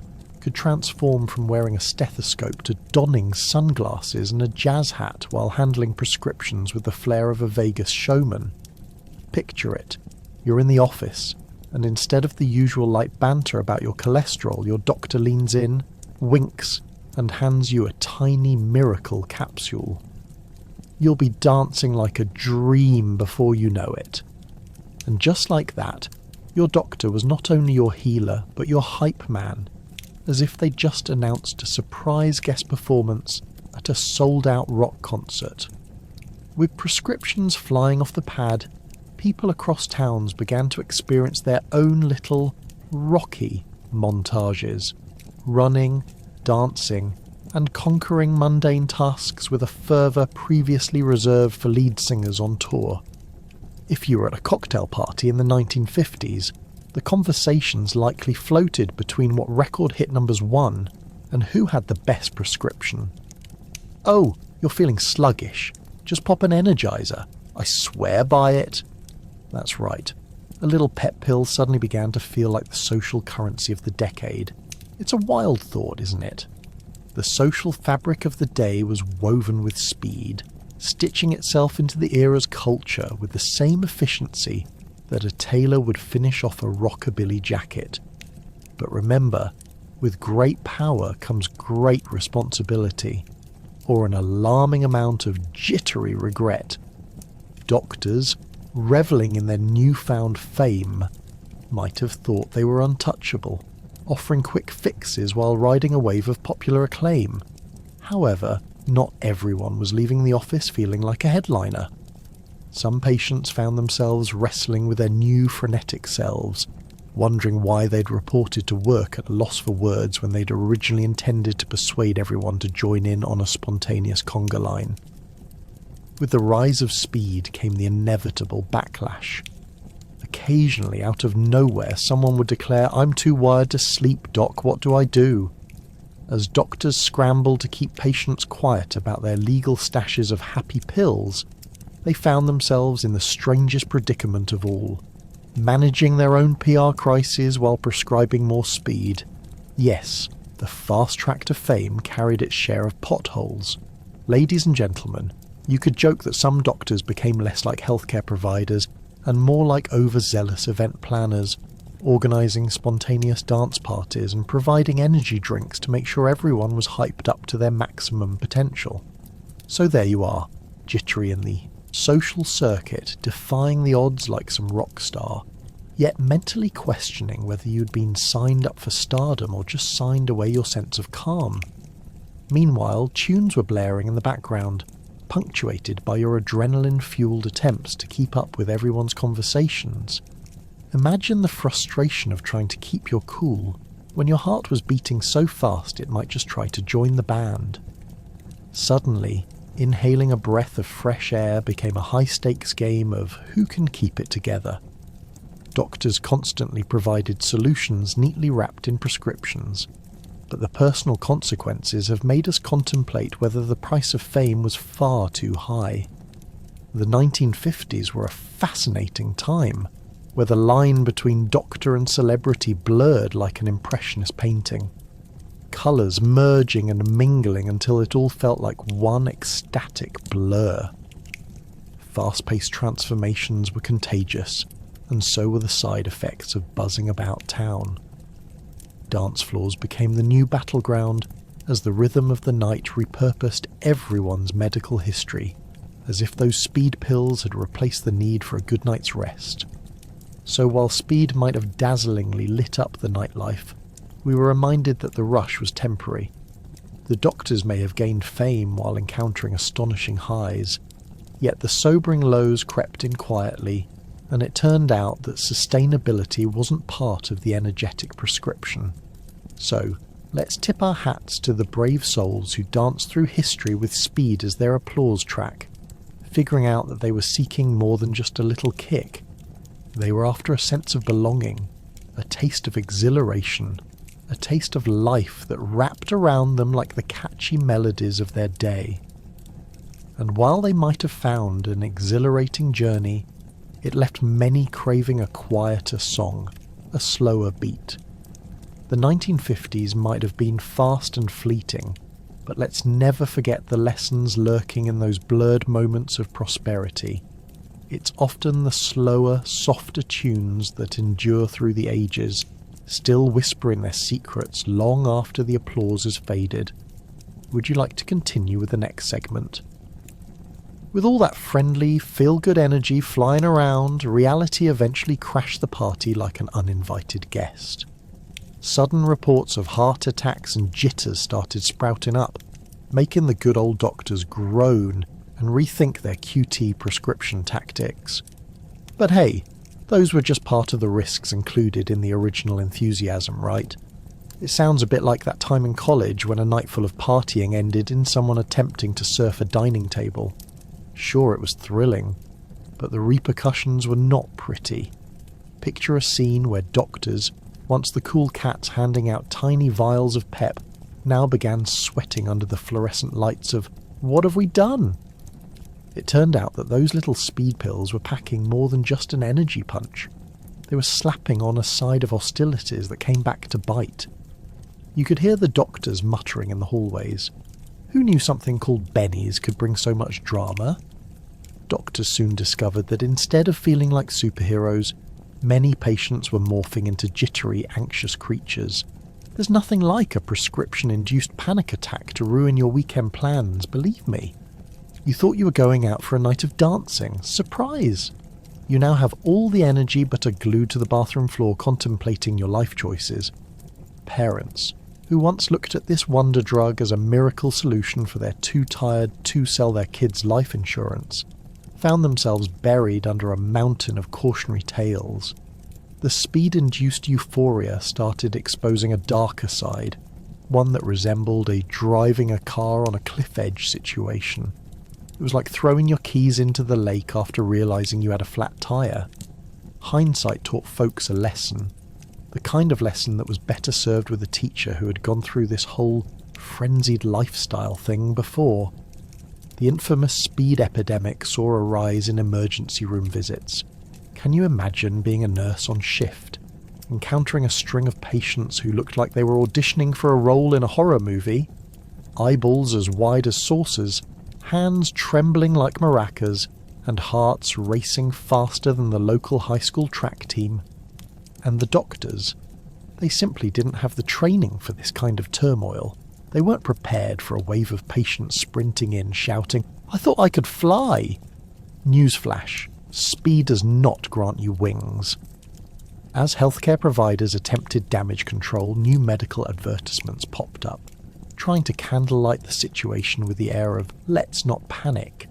could transform from wearing a stethoscope to donning sunglasses and a jazz hat while handling prescriptions with the flair of a Vegas showman. Picture it. You're in the office, and instead of the usual light banter about your cholesterol, your doctor leans in, winks, and hands you a tiny miracle capsule. You'll be dancing like a dream before you know it. And just like that, your doctor was not only your healer, but your hype man, as if they just announced a surprise guest performance at a sold-out rock concert. With prescriptions flying off the pad, people across towns began to experience their own little Rocky montages, running, dancing, and conquering mundane tasks with a fervour previously reserved for lead singers on tour. If you were at a cocktail party in the 1950s, the conversations likely floated between what record hit numbers won and who had the best prescription. "Oh, you're feeling sluggish. Just pop an Energizer. I swear by it." That's right. A little pep pill suddenly began to feel like the social currency of the decade. It's a wild thought, isn't it? The social fabric of the day was woven with speed, stitching itself into the era's culture with the same efficiency that a tailor would finish off a rockabilly jacket. But remember, with great power comes great responsibility, or an alarming amount of jittery regret. Doctors, revelling in their newfound fame, might have thought they were untouchable, offering quick fixes while riding a wave of popular acclaim. However, not everyone was leaving the office feeling like a headliner. Some patients found themselves wrestling with their new frenetic selves, wondering why they'd reported to work at a loss for words when they'd originally intended to persuade everyone to join in on a spontaneous conga line. With the rise of speed came the inevitable backlash. Occasionally, out of nowhere, someone would declare, "I'm too wired to sleep, doc, what do I do?" As doctors scrambled to keep patients quiet about their legal stashes of happy pills, they found themselves in the strangest predicament of all, managing their own PR crises while prescribing more speed. Yes, the fast track to fame carried its share of potholes. Ladies and gentlemen, you could joke that some doctors became less like healthcare providers and more like overzealous event planners, organising spontaneous dance parties and providing energy drinks to make sure everyone was hyped up to their maximum potential. So there you are, jittery in the social circuit, defying the odds like some rock star, yet mentally questioning whether you'd been signed up for stardom or just signed away your sense of calm. Meanwhile, tunes were blaring in the background, punctuated by your adrenaline-fueled attempts to keep up with everyone's conversations. Imagine the frustration of trying to keep your cool when your heart was beating so fast it might just try to join the band. Suddenly, inhaling a breath of fresh air became a high-stakes game of who can keep it together. Doctors constantly provided solutions neatly wrapped in prescriptions, but the personal consequences have made us contemplate whether the price of fame was far too high. The 1950s were a fascinating time, where the line between doctor and celebrity blurred like an impressionist painting, colours merging and mingling until it all felt like one ecstatic blur. Fast-paced transformations were contagious, and so were the side effects of buzzing about town. Dance floors became the new battleground, as the rhythm of the night repurposed everyone's medical history, as if those speed pills had replaced the need for a good night's rest. So while speed might have dazzlingly lit up the nightlife, we were reminded that the rush was temporary. The doctors may have gained fame while encountering astonishing highs, yet the sobering lows crept in quietly, and it turned out that sustainability wasn't part of the energetic prescription. So, let's tip our hats to the brave souls who danced through history with speed as their applause track, figuring out that they were seeking more than just a little kick. They were after a sense of belonging, a taste of exhilaration, a taste of life that wrapped around them like the catchy melodies of their day. And while they might have found an exhilarating journey, it left many craving a quieter song, a slower beat. The 1950s might have been fast and fleeting, but let's never forget the lessons lurking in those blurred moments of prosperity. It's often the slower, softer tunes that endure through the ages, still whispering their secrets long after the applause has faded. Would you like to continue with the next segment? With all that friendly, feel-good energy flying around, reality eventually crashed the party like an uninvited guest. Sudden reports of heart attacks and jitters started sprouting up, making the good old doctors groan and rethink their QT prescription tactics. But hey, those were just part of the risks included in the original enthusiasm, right? It sounds a bit like that time in college when a night full of partying ended in someone attempting to surf a dining table. Sure, it was thrilling, but the repercussions were not pretty. Picture a scene where doctors, once the cool cats handing out tiny vials of pep, now began sweating under the fluorescent lights of, what have we done? It turned out that those little speed pills were packing more than just an energy punch. They were slapping on a side of hostilities that came back to bite. You could hear the doctors muttering in the hallways. Who knew something called bennies could bring so much drama? Doctors soon discovered that instead of feeling like superheroes, many patients were morphing into jittery, anxious creatures. There's nothing like a prescription-induced panic attack to ruin your weekend plans, believe me. You thought you were going out for a night of dancing. Surprise! You now have all the energy but are glued to the bathroom floor contemplating your life choices. Parents, who once looked at this wonder drug as a miracle solution for their too tired to sell their kids' life insurance, found themselves buried under a mountain of cautionary tales. The speed-induced euphoria started exposing a darker side, one that resembled a driving a car on a cliff edge situation. It was like throwing your keys into the lake after realizing you had a flat tire. Hindsight taught folks a lesson, the kind of lesson that was better served with a teacher who had gone through this whole frenzied lifestyle thing before. The infamous speed epidemic saw a rise in emergency room visits. Can you imagine being a nurse on shift, encountering a string of patients who looked like they were auditioning for a role in a horror movie? Eyeballs as wide as saucers, hands trembling like maracas, and hearts racing faster than the local high school track team. And the doctors, they simply didn't have the training for this kind of turmoil. They weren't prepared for a wave of patients sprinting in, shouting, "I thought I could fly!" Newsflash, speed does not grant you wings. As healthcare providers attempted damage control, new medical advertisements popped up, trying to candlelight the situation with the air of, "Let's not panic."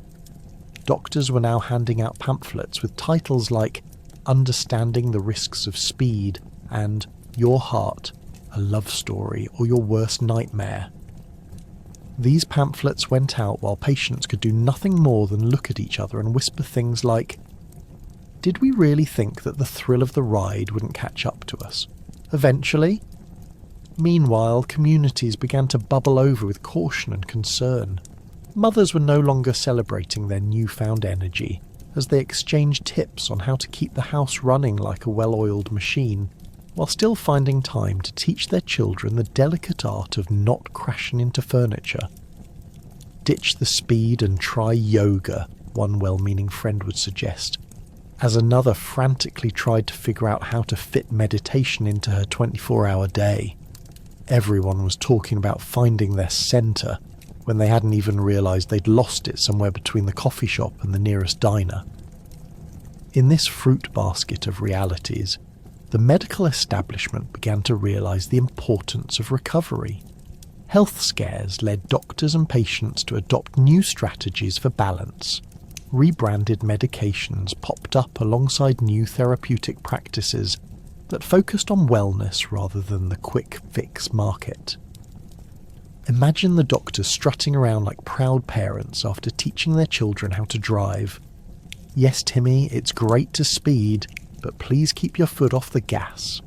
Doctors were now handing out pamphlets with titles like Understanding the Risks of Speed and Your Heart, a Love Story or Your Worst Nightmare. These pamphlets went out while patients could do nothing more than look at each other and whisper things like, "Did we really think that the thrill of the ride wouldn't catch up to us? Eventually?" Meanwhile, communities began to bubble over with caution and concern. Mothers were no longer celebrating their newfound energy, as they exchanged tips on how to keep the house running like a well-oiled machine, while still finding time to teach their children the delicate art of not crashing into furniture. Ditch the speed and try yoga, one well-meaning friend would suggest, as another frantically tried to figure out how to fit meditation into her 24-hour day. Everyone was talking about finding their centre when they hadn't even realised they'd lost it somewhere between the coffee shop and the nearest diner. In this fruit basket of realities, the medical establishment began to realise the importance of recovery. Health scares led doctors and patients to adopt new strategies for balance. Rebranded medications popped up alongside new therapeutic practices that focused on wellness rather than the quick fix market. Imagine the doctors strutting around like proud parents after teaching their children how to drive. Yes, Timmy, it's great to speed, but please keep your foot off the gas.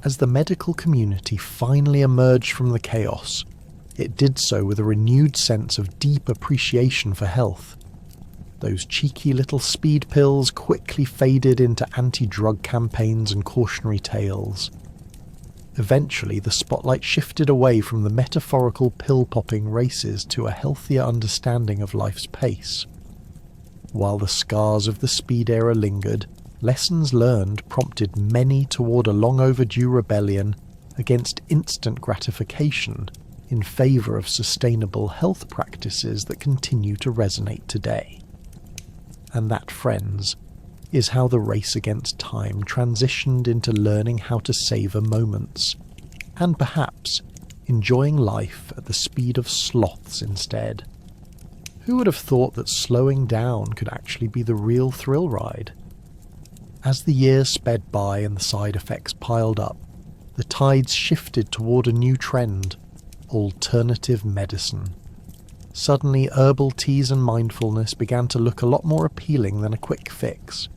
As the medical community finally emerged from the chaos, it did so with a renewed sense of deep appreciation for health. Those cheeky little speed pills quickly faded into anti-drug campaigns and cautionary tales. Eventually, the spotlight shifted away from the metaphorical pill-popping races to a healthier understanding of life's pace. While the scars of the speed era lingered, lessons learned prompted many toward a long-overdue rebellion against instant gratification in favour of sustainable health practices that continue to resonate today. And that, friends, is how the race against time transitioned into learning how to savour moments, and perhaps enjoying life at the speed of sloths instead. Who would have thought that slowing down could actually be the real thrill ride? As the years sped by and the side effects piled up, the tides shifted toward a new trend: alternative medicine. Suddenly, herbal teas and mindfulness began to look a lot more appealing than a quick fix.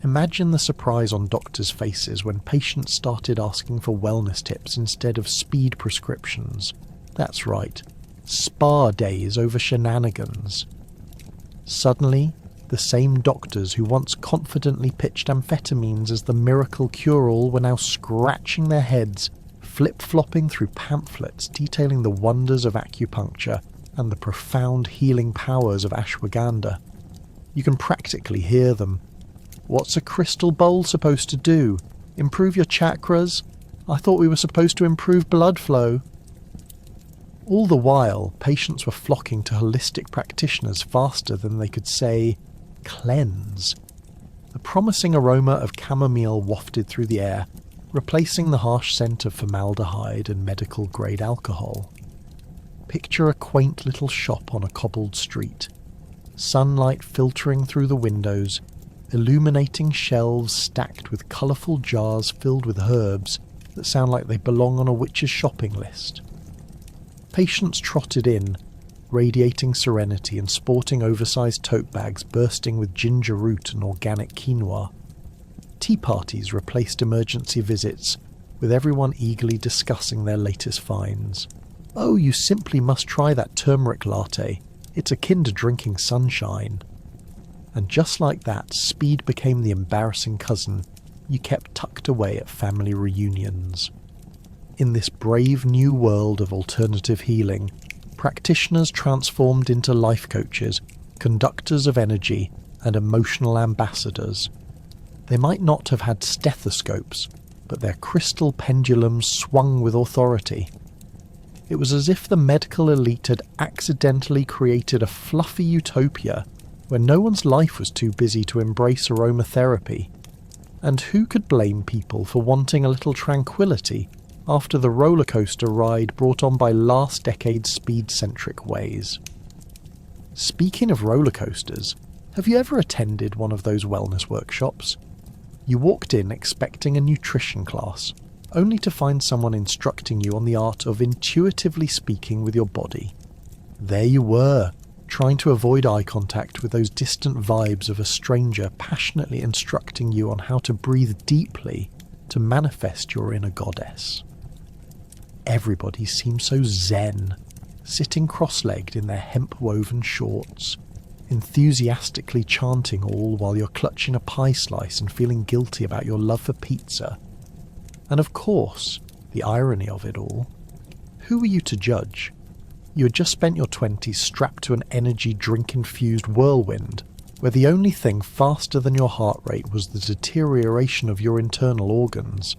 Imagine the surprise on doctors' faces when patients started asking for wellness tips instead of speed prescriptions. That's right, spa days over shenanigans. Suddenly, the same doctors who once confidently pitched amphetamines as the miracle cure-all were now scratching their heads, flip-flopping through pamphlets detailing the wonders of acupuncture and the profound healing powers of ashwagandha. You can practically hear them. What's a crystal bowl supposed to do? Improve your chakras? I thought we were supposed to improve blood flow. All the while, patients were flocking to holistic practitioners faster than they could say, cleanse. The promising aroma of chamomile wafted through the air, replacing the harsh scent of formaldehyde and medical-grade alcohol. Picture a quaint little shop on a cobbled street. Sunlight filtering through the windows, illuminating shelves stacked with colourful jars filled with herbs that sound like they belong on a witch's shopping list. Patients trotted in, radiating serenity and sporting oversized tote bags bursting with ginger root and organic quinoa. Tea parties replaced emergency visits, with everyone eagerly discussing their latest finds. Oh, you simply must try that turmeric latte. It's akin to drinking sunshine. And just like that, speed became the embarrassing cousin you kept tucked away at family reunions. In this brave new world of alternative healing, practitioners transformed into life coaches, conductors of energy, and emotional ambassadors. They might not have had stethoscopes, but their crystal pendulums swung with authority. It was as if the medical elite had accidentally created a fluffy utopia where no one's life was too busy to embrace aromatherapy. And who could blame people for wanting a little tranquility after the roller coaster ride brought on by last decade's speed-centric ways? Speaking of roller coasters, have you ever attended one of those wellness workshops? You walked in expecting a nutrition class, only to find someone instructing you on the art of intuitively speaking with your body. There you were, trying to avoid eye contact with those distant vibes of a stranger passionately instructing you on how to breathe deeply to manifest your inner goddess. Everybody seemed so zen, sitting cross-legged in their hemp-woven shorts, enthusiastically chanting all while you're clutching a pie slice and feeling guilty about your love for pizza. And of course, the irony of it all, who were you to judge? You had just spent your 20s strapped to an energy drink-infused whirlwind, where the only thing faster than your heart rate was the deterioration of your internal organs.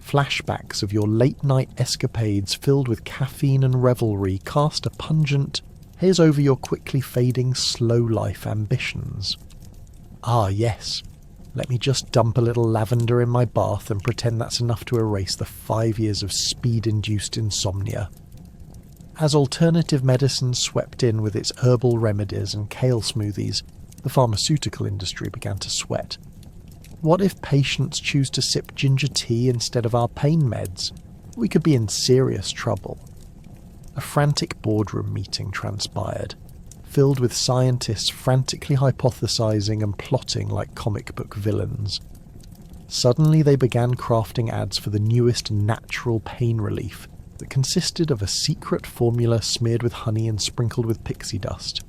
Flashbacks of your late-night escapades filled with caffeine and revelry cast a pungent haze over your quickly fading slow-life ambitions. Ah, yes. Let me just dump a little lavender in my bath and pretend that's enough to erase the 5 years of speed-induced insomnia. As alternative medicine swept in with its herbal remedies and kale smoothies, the pharmaceutical industry began to sweat. What if patients choose to sip ginger tea instead of our pain meds? We could be in serious trouble. A frantic boardroom meeting transpired, filled with scientists frantically hypothesizing and plotting like comic book villains. Suddenly they began crafting ads for the newest natural pain relief that consisted of a secret formula smeared with honey and sprinkled with pixie dust.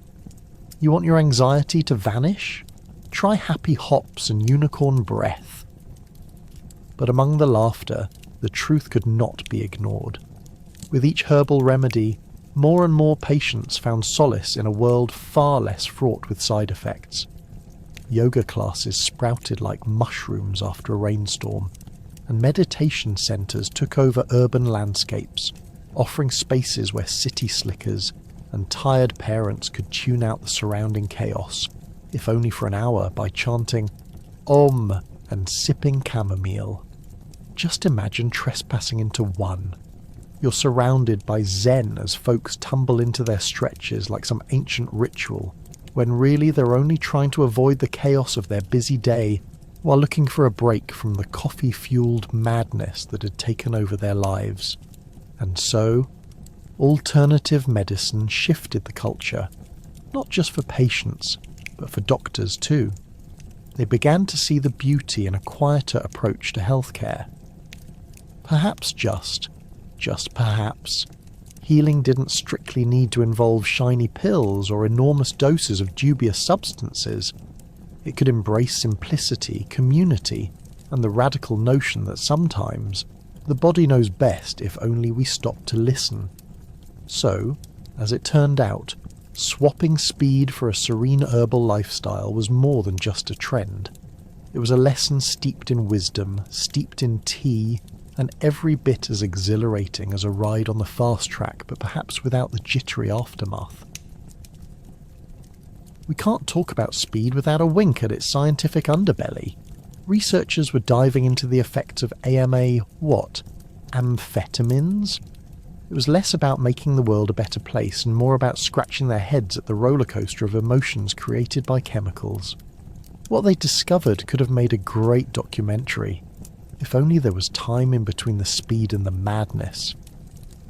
You want your anxiety to vanish? Try happy hops and unicorn breath. But among the laughter, the truth could not be ignored. With each herbal remedy, more and more patients found solace in a world far less fraught with side effects. Yoga classes sprouted like mushrooms after a rainstorm, and meditation centres took over urban landscapes, offering spaces where city slickers and tired parents could tune out the surrounding chaos, if only for an hour, by chanting Om and sipping chamomile. Just imagine trespassing into one. You're surrounded by zen as folks tumble into their stretches like some ancient ritual, when really they're only trying to avoid the chaos of their busy day while looking for a break from the coffee-fueled madness that had taken over their lives. And so, alternative medicine shifted the culture, not just for patients, but for doctors too. They began to see the beauty in a quieter approach to healthcare. Perhaps just perhaps, healing didn't strictly need to involve shiny pills or enormous doses of dubious substances. It could embrace simplicity, community, and the radical notion that sometimes the body knows best if only we stop to listen. So, as it turned out, swapping speed for a serene herbal lifestyle was more than just a trend. It was a lesson steeped in wisdom, steeped in tea, and every bit as exhilarating as a ride on the fast track, but perhaps without the jittery aftermath. We can't talk about speed without a wink at its scientific underbelly. Researchers were diving into the effects of amphetamines? It was less about making the world a better place and more about scratching their heads at the roller coaster of emotions created by chemicals. What they discovered could have made a great documentary, if only there was time in between the speed and the madness.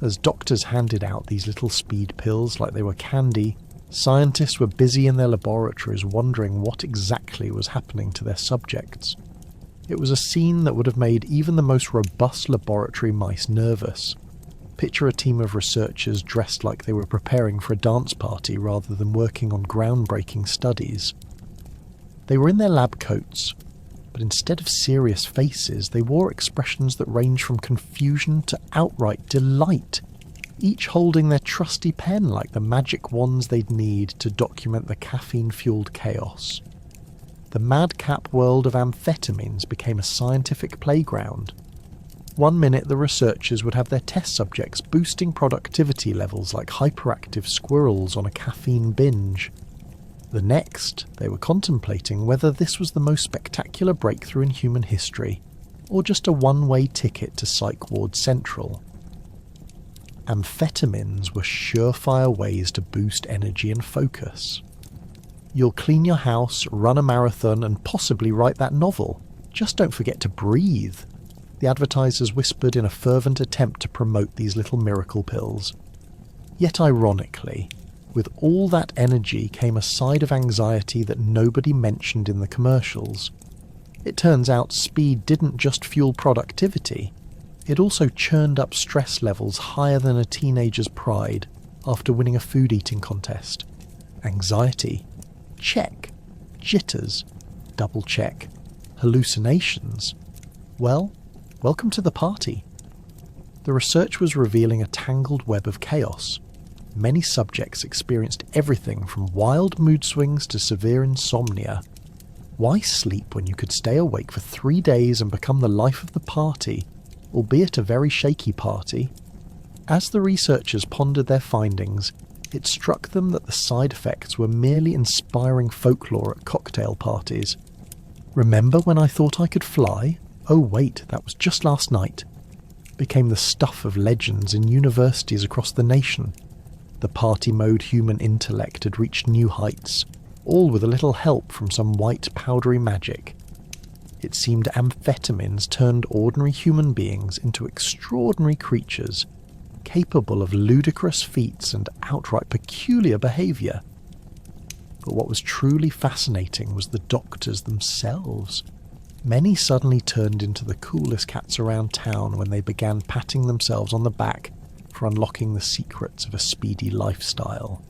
As doctors handed out these little speed pills like they were candy, scientists were busy in their laboratories wondering what exactly was happening to their subjects. It was a scene that would have made even the most robust laboratory mice nervous. Picture a team of researchers dressed like they were preparing for a dance party rather than working on groundbreaking studies. They were in their lab coats, but instead of serious faces, they wore expressions that ranged from confusion to outright delight, each holding their trusty pen like the magic wands they'd need to document the caffeine-fueled chaos. The madcap world of amphetamines became a scientific playground. One minute the researchers would have their test subjects boosting productivity levels like hyperactive squirrels on a caffeine binge. The next, they were contemplating whether this was the most spectacular breakthrough in human history, or just a one-way ticket to Psych Ward Central. Amphetamines were surefire ways to boost energy and focus. You'll clean your house, run a marathon, and possibly write that novel. Just don't forget to breathe, the advertisers whispered in a fervent attempt to promote these little miracle pills. Yet ironically, with all that energy came a side of anxiety that nobody mentioned in the commercials. It turns out speed didn't just fuel productivity, it also churned up stress levels higher than a teenager's pride after winning a food eating contest. Anxiety? Check. Jitters? Double check. Hallucinations? Well, welcome to the party. The research was revealing a tangled web of chaos. Many subjects experienced everything from wild mood swings to severe insomnia. Why sleep when you could stay awake for 3 days and become the life of the party? albeit a very shaky party. As the researchers pondered their findings, it struck them that the side effects were merely inspiring folklore at cocktail parties. "Remember when I thought I could fly? Oh wait, that was just last night," became the stuff of legends in universities across the nation. The party mode human intellect had reached new heights, all with a little help from some white powdery magic. It seemed amphetamines turned ordinary human beings into extraordinary creatures, capable of ludicrous feats and outright peculiar behaviour. But what was truly fascinating was the doctors themselves. Many suddenly turned into the coolest cats around town when they began patting themselves on the back for unlocking the secrets of a speedy lifestyle.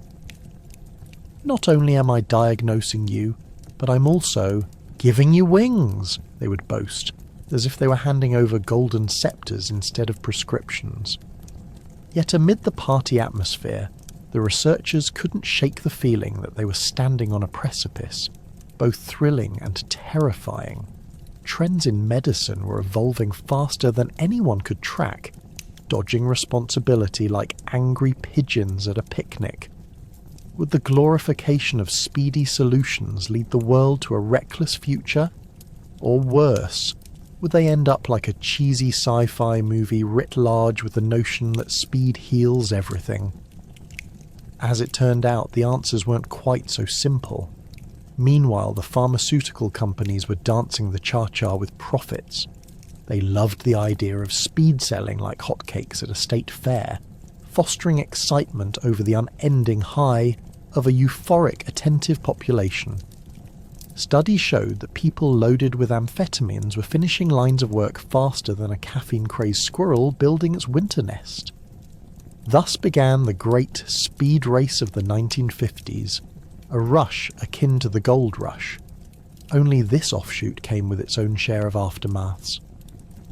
"Not only am I diagnosing you, but I'm also giving you wings," they would boast, as if they were handing over golden sceptres instead of prescriptions. Yet amid the party atmosphere, the researchers couldn't shake the feeling that they were standing on a precipice, both thrilling and terrifying. Trends in medicine were evolving faster than anyone could track, dodging responsibility like angry pigeons at a picnic. Would the glorification of speedy solutions lead the world to a reckless future? Or worse, would they end up like a cheesy sci-fi movie writ large with the notion that speed heals everything? As it turned out, the answers weren't quite so simple. Meanwhile, the pharmaceutical companies were dancing the cha-cha with profits. They loved the idea of speed selling like hotcakes at a state fair, fostering excitement over the unending high of a euphoric, attentive population. Studies showed that people loaded with amphetamines were finishing lines of work faster than a caffeine-crazed squirrel building its winter nest. Thus began the great speed race of the 1950s, a rush akin to the gold rush. Only this offshoot came with its own share of aftermaths.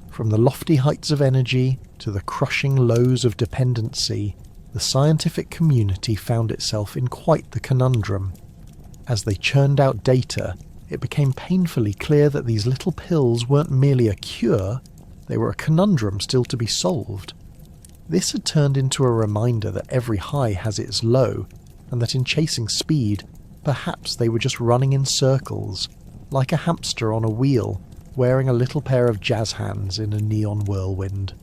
From the lofty heights of energy to the crushing lows of dependency, the scientific community found itself in quite the conundrum. As they churned out data, it became painfully clear that these little pills weren't merely a cure, they were a conundrum still to be solved. This had turned into a reminder that every high has its low, and that in chasing speed, perhaps they were just running in circles, like a hamster on a wheel, wearing a little pair of jazz hands in a neon whirlwind.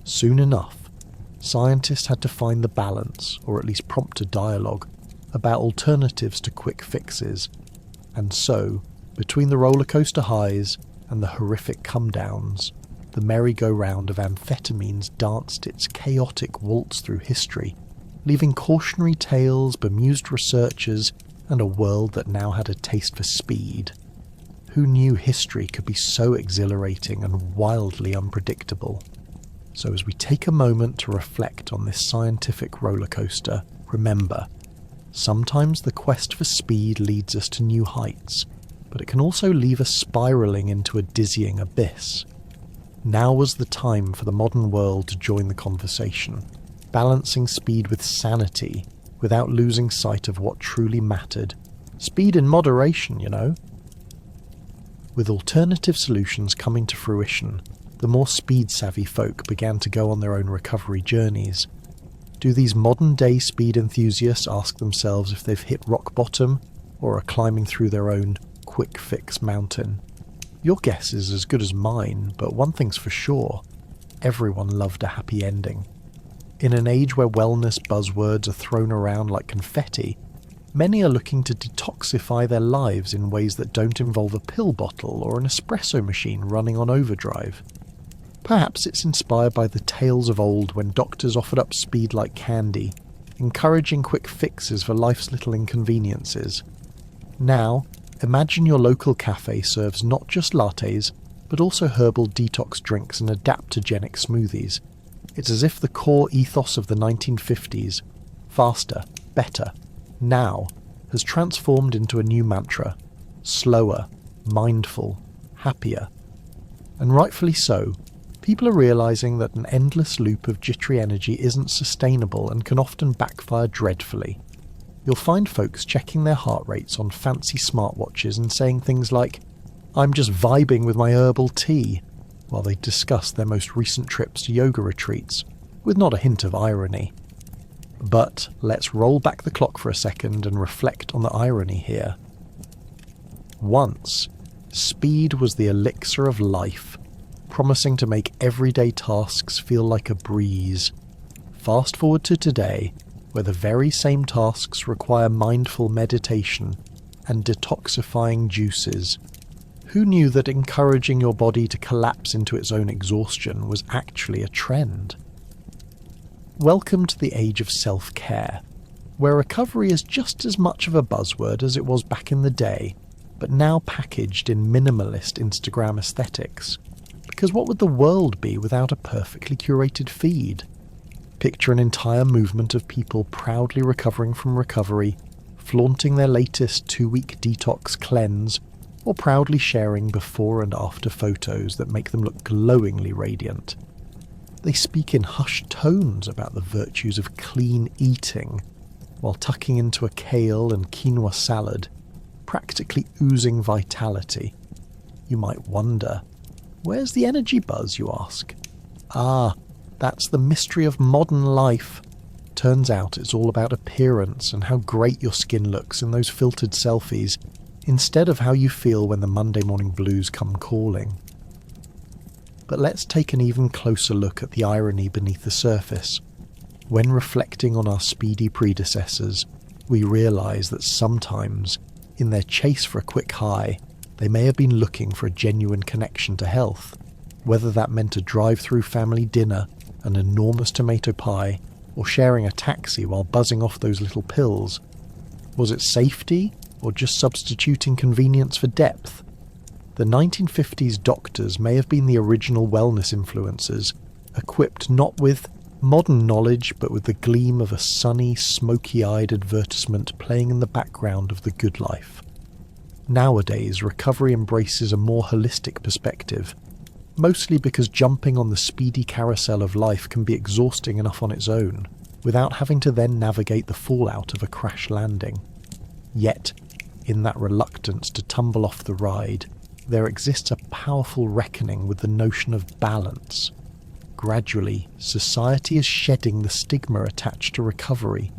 Soon enough, scientists had to find the balance, or at least prompt a dialogue, about alternatives to quick fixes. And so, between the roller coaster highs and the horrific come-downs, the merry-go-round of amphetamines danced its chaotic waltz through history, leaving cautionary tales, bemused researchers, and a world that now had a taste for speed. Who knew history could be so exhilarating and wildly unpredictable? So as we take a moment to reflect on this scientific roller coaster, remember, sometimes the quest for speed leads us to new heights, but it can also leave us spiralling into a dizzying abyss. Now was the time for the modern world to join the conversation, balancing speed with sanity without losing sight of what truly mattered. Speed in moderation, you know. With alternative solutions coming to fruition, the more speed-savvy folk began to go on their own recovery journeys. Do these modern-day speed enthusiasts ask themselves if they've hit rock bottom or are climbing through their own quick-fix mountain? Your guess is as good as mine, but one thing's for sure, everyone loved a happy ending. In an age where wellness buzzwords are thrown around like confetti, many are looking to detoxify their lives in ways that don't involve a pill bottle or an espresso machine running on overdrive. Perhaps it's inspired by the tales of old when doctors offered up speed like candy, encouraging quick fixes for life's little inconveniences. Now, imagine your local cafe serves not just lattes, but also herbal detox drinks and adaptogenic smoothies. It's as if the core ethos of the 1950s, faster, better, now, has transformed into a new mantra: slower, mindful, happier. And rightfully so. People are realising that an endless loop of jittery energy isn't sustainable and can often backfire dreadfully. You'll find folks checking their heart rates on fancy smartwatches and saying things like, "I'm just vibing with my herbal tea," while they discuss their most recent trips to yoga retreats, with not a hint of irony. But let's roll back the clock for a second and reflect on the irony here. Once, speed was the elixir of life, promising to make everyday tasks feel like a breeze. Fast forward to today, where the very same tasks require mindful meditation and detoxifying juices. Who knew that encouraging your body to collapse into its own exhaustion was actually a trend? Welcome to the age of self-care, where recovery is just as much of a buzzword as it was back in the day, but now packaged in minimalist Instagram aesthetics. Because what would the world be without a perfectly curated feed? Picture an entire movement of people proudly recovering from recovery, flaunting their latest 2-week detox cleanse, or proudly sharing before and after photos that make them look glowingly radiant. They speak in hushed tones about the virtues of clean eating, while tucking into a kale and quinoa salad, practically oozing vitality. You might wonder, where's the energy buzz, you ask? That's the mystery of modern life. Turns out it's all about appearance and how great your skin looks in those filtered selfies, instead of how you feel when the Monday morning blues come calling. But let's take an even closer look at the irony beneath the surface. When reflecting on our speedy predecessors, we realise that sometimes, in their chase for a quick high, they may have been looking for a genuine connection to health, whether that meant a drive-through family dinner, an enormous tomato pie, or sharing a taxi while buzzing off those little pills. Was it safety, or just substituting convenience for depth? The 1950s doctors may have been the original wellness influencers, equipped not with modern knowledge but with the gleam of a sunny, smoky-eyed advertisement playing in the background of the good life. Nowadays, recovery embraces a more holistic perspective, mostly because jumping on the speedy carousel of life can be exhausting enough on its own, without having to then navigate the fallout of a crash landing. Yet, in that reluctance to tumble off the ride, there exists a powerful reckoning with the notion of balance. Gradually, society is shedding the stigma attached to recovery,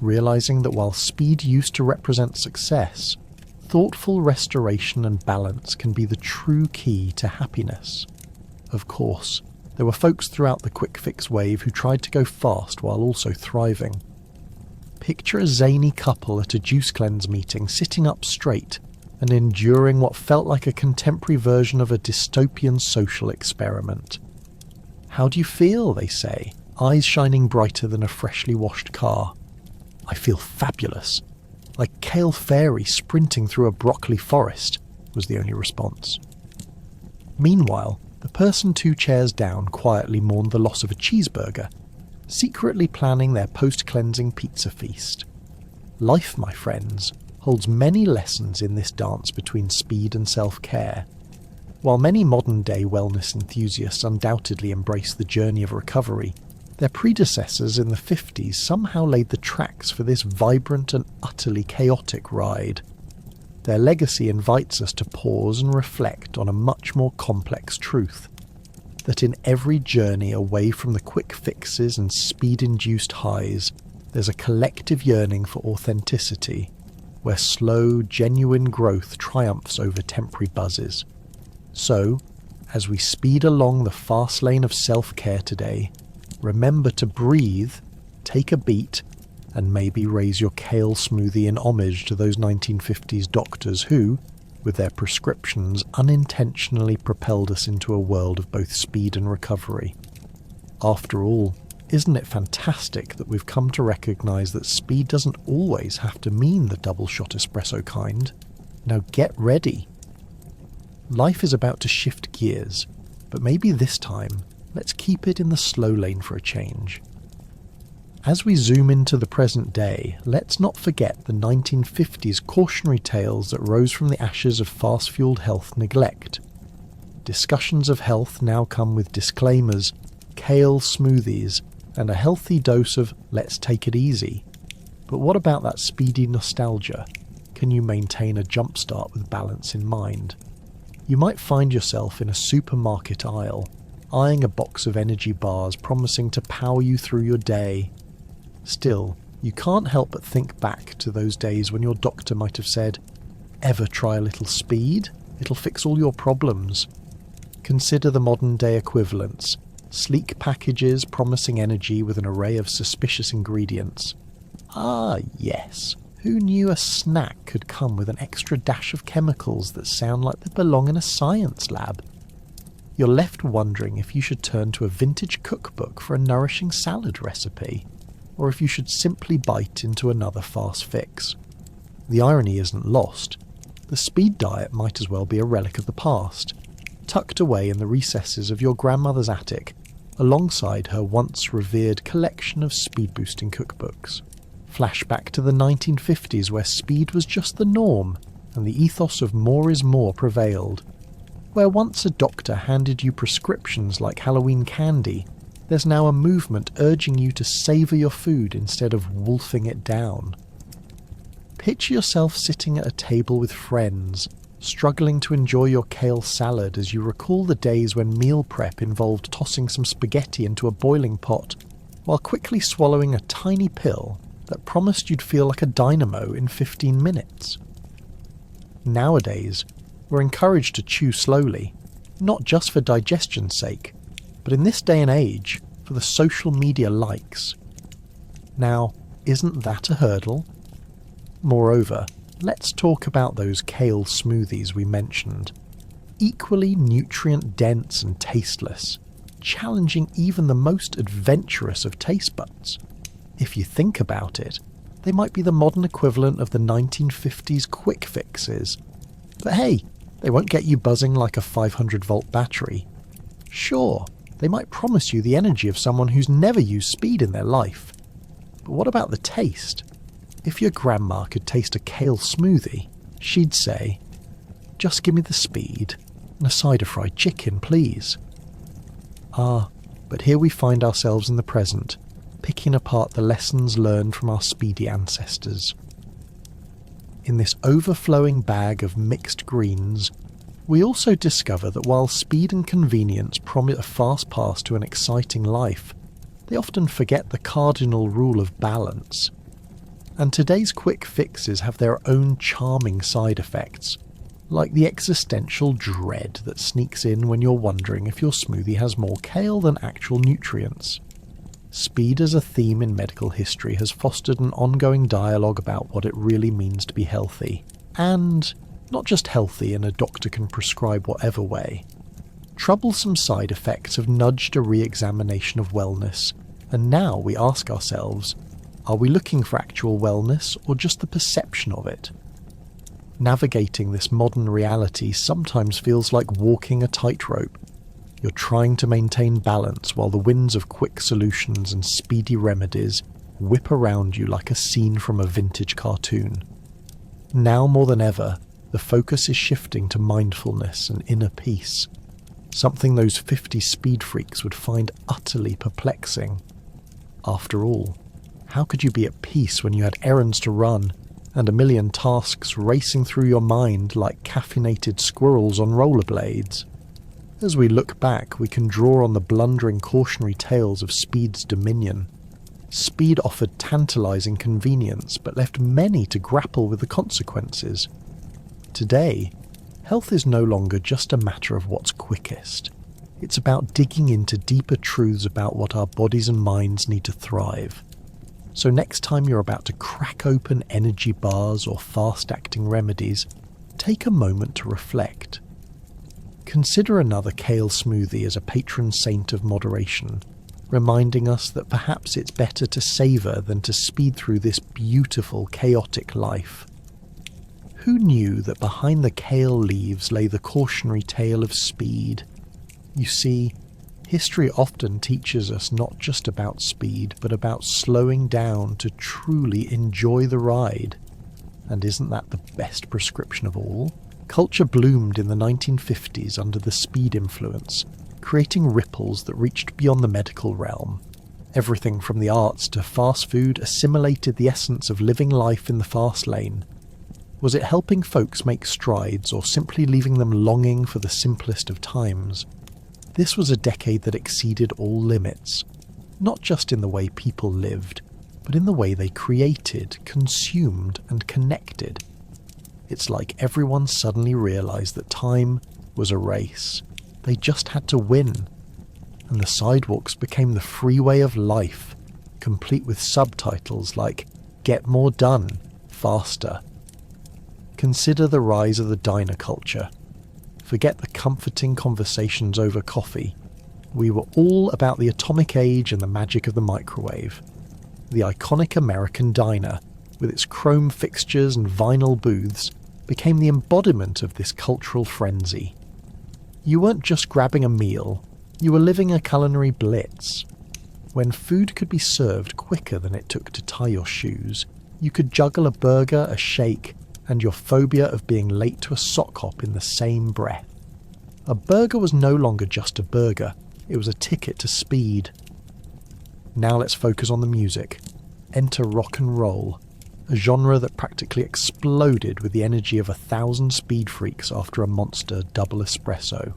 realizing that while speed used to represent success, thoughtful restoration and balance can be the true key to happiness. Of course, there were folks throughout the quick fix wave who tried to go fast while also thriving. Picture a zany couple at a juice cleanse meeting sitting up straight and enduring what felt like a contemporary version of a dystopian social experiment. "How do you feel?" they say, eyes shining brighter than a freshly washed car. "I feel fabulous, like Kale Fairy sprinting through a broccoli forest," was the only response. Meanwhile, the person 2 chairs down quietly mourned the loss of a cheeseburger, secretly planning their post-cleansing pizza feast. Life, my friends, holds many lessons in this dance between speed and self-care. While many modern-day wellness enthusiasts undoubtedly embrace the journey of recovery, their predecessors in the 50s somehow laid the tracks for this vibrant and utterly chaotic ride. Their legacy invites us to pause and reflect on a much more complex truth, that in every journey away from the quick fixes and speed-induced highs, there's a collective yearning for authenticity, where slow, genuine growth triumphs over temporary buzzes. So, as we speed along the fast lane of self-care today, remember to breathe, take a beat, and maybe raise your kale smoothie in homage to those 1950s doctors who, with their prescriptions, unintentionally propelled us into a world of both speed and recovery. After all, isn't it fantastic that we've come to recognise that speed doesn't always have to mean the double-shot espresso kind? Now get ready. Life is about to shift gears, but maybe this time, let's keep it in the slow lane for a change. As we zoom into the present day, let's not forget the 1950s cautionary tales that rose from the ashes of fast-fueled health neglect. Discussions of health now come with disclaimers, kale smoothies, and a healthy dose of "let's take it easy." But what about that speedy nostalgia? Can you maintain a jumpstart with balance in mind? You might find yourself in a supermarket aisle, eyeing a box of energy bars promising to power you through your day. Still, you can't help but think back to those days when your doctor might have said, "Ever try a little speed? It'll fix all your problems." Consider the modern-day equivalents: sleek packages promising energy with an array of suspicious ingredients. Ah, yes. Who knew a snack could come with an extra dash of chemicals that sound like they belong in a science lab? You're left wondering if you should turn to a vintage cookbook for a nourishing salad recipe, or if you should simply bite into another fast fix. The irony isn't lost. The speed diet might as well be a relic of the past, tucked away in the recesses of your grandmother's attic, alongside her once revered collection of speed-boosting cookbooks. Flashback to the 1950s, where speed was just the norm, and the ethos of more is more prevailed. Where once a doctor handed you prescriptions like Halloween candy, there's now a movement urging you to savour your food instead of wolfing it down. Picture yourself sitting at a table with friends, struggling to enjoy your kale salad as you recall the days when meal prep involved tossing some spaghetti into a boiling pot, while quickly swallowing a tiny pill that promised you'd feel like a dynamo in 15 minutes. Nowadays, we're encouraged to chew slowly, not just for digestion's sake, but in this day and age, for the social media likes. Now, isn't that a hurdle? Moreover, let's talk about those kale smoothies we mentioned. Equally nutrient-dense and tasteless, challenging even the most adventurous of taste buds. If you think about it, they might be the modern equivalent of the 1950s quick fixes. But hey, they won't get you buzzing like a 500-volt battery. Sure, they might promise you the energy of someone who's never used speed in their life. But what about the taste? If your grandma could taste a kale smoothie, she'd say, "Just give me the speed, and a side of fried chicken, please." Ah, but here we find ourselves in the present, picking apart the lessons learned from our speedy ancestors. In this overflowing bag of mixed greens, we also discover that while speed and convenience promise a fast pass to an exciting life, they often forget the cardinal rule of balance. And today's quick fixes have their own charming side effects, like the existential dread that sneaks in when you're wondering if your smoothie has more kale than actual nutrients. Speed as a theme in medical history has fostered an ongoing dialogue about what it really means to be healthy. And not just healthy in a doctor can prescribe whatever way. Troublesome side effects have nudged a re-examination of wellness, and now we ask ourselves, are we looking for actual wellness or just the perception of it? Navigating this modern reality sometimes feels like walking a tightrope. You're trying to maintain balance while the winds of quick solutions and speedy remedies whip around you like a scene from a vintage cartoon. Now more than ever, the focus is shifting to mindfulness and inner peace, something those 50 speed freaks would find utterly perplexing. After all, how could you be at peace when you had errands to run and a million tasks racing through your mind like caffeinated squirrels on rollerblades? As we look back, we can draw on the blundering cautionary tales of speed's dominion. Speed offered tantalizing convenience, but left many to grapple with the consequences. Today, health is no longer just a matter of what's quickest. It's about digging into deeper truths about what our bodies and minds need to thrive. So next time you're about to crack open energy bars or fast-acting remedies, take a moment to reflect. Consider another kale smoothie as a patron saint of moderation, reminding us that perhaps it's better to savour than to speed through this beautiful, chaotic life. Who knew that behind the kale leaves lay the cautionary tale of speed? You see, history often teaches us not just about speed, but about slowing down to truly enjoy the ride. And isn't that the best prescription of all? Culture bloomed in the 1950s under the speed influence, creating ripples that reached beyond the medical realm. Everything from the arts to fast food assimilated the essence of living life in the fast lane. Was it helping folks make strides or simply leaving them longing for the simplest of times? This was a decade that exceeded all limits, not just in the way people lived, but in the way they created, consumed, and connected. It's like everyone suddenly realised that time was a race. They just had to win. And the sidewalks became the freeway of life, complete with subtitles like, "Get more done, faster." Consider the rise of the diner culture. Forget the comforting conversations over coffee. We were all about the atomic age and the magic of the microwave. The iconic American diner, with its chrome fixtures and vinyl booths, became the embodiment of this cultural frenzy. You weren't just grabbing a meal, you were living a culinary blitz. When food could be served quicker than it took to tie your shoes, you could juggle a burger, a shake, and your phobia of being late to a sock hop in the same breath. A burger was no longer just a burger, it was a ticket to speed. Now let's focus on the music. Enter rock and roll, a genre that practically exploded with the energy of 1,000 speed freaks after a monster double espresso.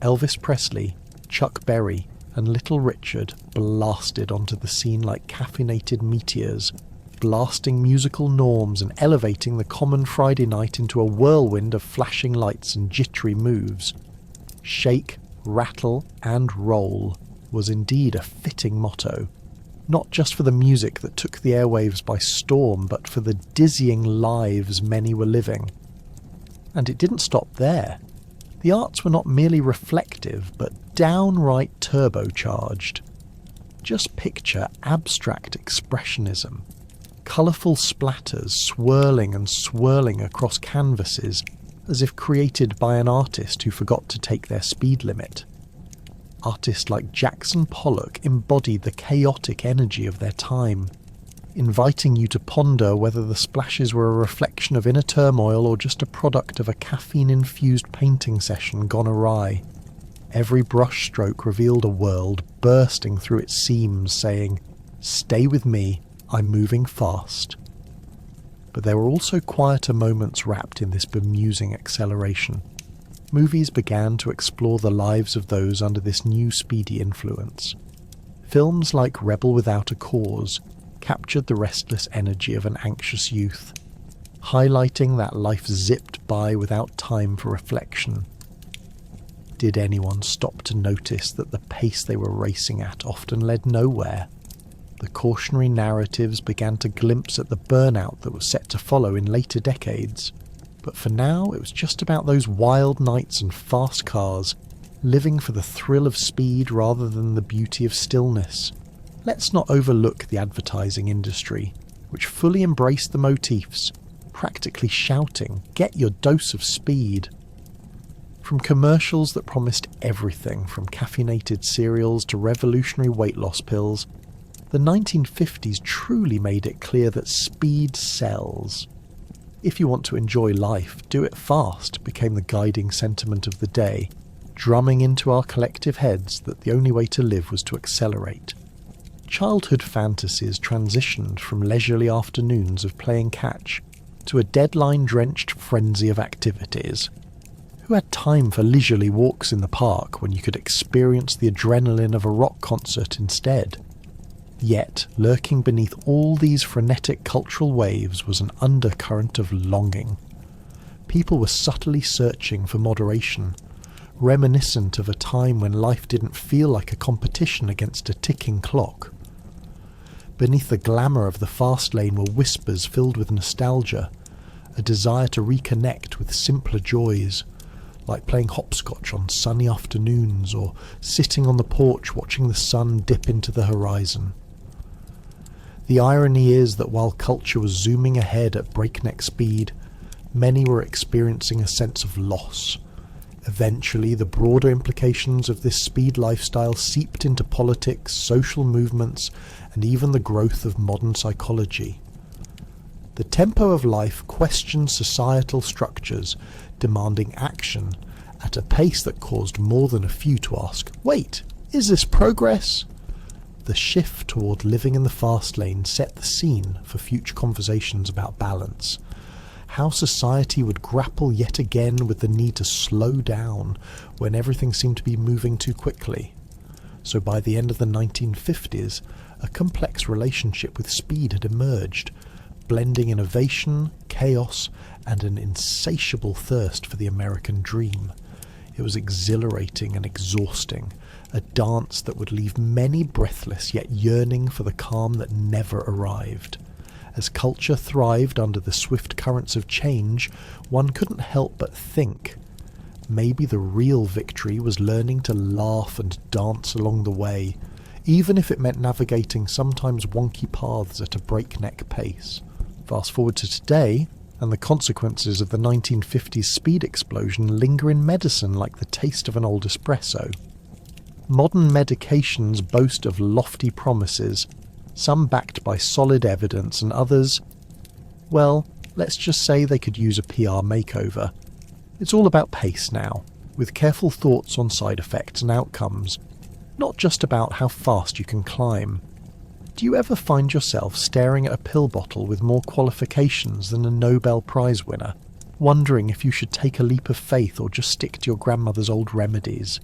Elvis Presley, Chuck Berry, and Little Richard blasted onto the scene like caffeinated meteors, blasting musical norms and elevating the common Friday night into a whirlwind of flashing lights and jittery moves. Shake, rattle, and roll was indeed a fitting motto, not just for the music that took the airwaves by storm, but for the dizzying lives many were living. And it didn't stop there. The arts were not merely reflective, but downright turbocharged. Just picture abstract expressionism, colourful splatters swirling and swirling across canvases as if created by an artist who forgot to take their speed limit. Artists like Jackson Pollock embodied the chaotic energy of their time, inviting you to ponder whether the splashes were a reflection of inner turmoil or just a product of a caffeine-infused painting session gone awry. Every brushstroke revealed a world bursting through its seams, saying, "Stay with me, I'm moving fast." But there were also quieter moments wrapped in this bemusing acceleration. Movies began to explore the lives of those under this new speedy influence. Films like Rebel Without a Cause captured the restless energy of an anxious youth, highlighting that life zipped by without time for reflection. Did anyone stop to notice that the pace they were racing at often led nowhere? The cautionary narratives began to glimpse at the burnout that was set to follow in later decades. But for now, it was just about those wild nights and fast cars, living for the thrill of speed rather than the beauty of stillness. Let's not overlook the advertising industry, which fully embraced the motifs, practically shouting, "Get your dose of speed." From commercials that promised everything from caffeinated cereals to revolutionary weight loss pills, the 1950s truly made it clear that speed sells. "If you want to enjoy life, do it fast," became the guiding sentiment of the day, drumming into our collective heads that the only way to live was to accelerate. Childhood fantasies transitioned from leisurely afternoons of playing catch to a deadline-drenched frenzy of activities. Who had time for leisurely walks in the park when you could experience the adrenaline of a rock concert instead? Yet, lurking beneath all these frenetic cultural waves was an undercurrent of longing. People were subtly searching for moderation, reminiscent of a time when life didn't feel like a competition against a ticking clock. Beneath the glamour of the fast lane were whispers filled with nostalgia, a desire to reconnect with simpler joys, like playing hopscotch on sunny afternoons or sitting on the porch watching the sun dip into the horizon. The irony is that while culture was zooming ahead at breakneck speed, many were experiencing a sense of loss. Eventually, the broader implications of this speed lifestyle seeped into politics, social movements, and even the growth of modern psychology. The tempo of life questioned societal structures, demanding action at a pace that caused more than a few to ask, "Wait, is this progress?" The shift toward living in the fast lane set the scene for future conversations about balance, how society would grapple yet again with the need to slow down when everything seemed to be moving too quickly. So by the end of the 1950s, a complex relationship with speed had emerged, blending innovation, chaos, and an insatiable thirst for the American dream. It was exhilarating and exhausting, a dance that would leave many breathless yet yearning for the calm that never arrived. As culture thrived under the swift currents of change, one couldn't help but think, maybe the real victory was learning to laugh and dance along the way, even if it meant navigating sometimes wonky paths at a breakneck pace. Fast forward to today, and the consequences of the 1950s speed explosion linger in medicine like the taste of an old espresso. Modern medications boast of lofty promises, some backed by solid evidence and others, well, let's just say they could use a PR makeover. It's all about pace now, with careful thoughts on side effects and outcomes, not just about how fast you can climb. Do you ever find yourself staring at a pill bottle with more qualifications than a Nobel Prize winner, wondering if you should take a leap of faith or just stick to your grandmother's old remedies?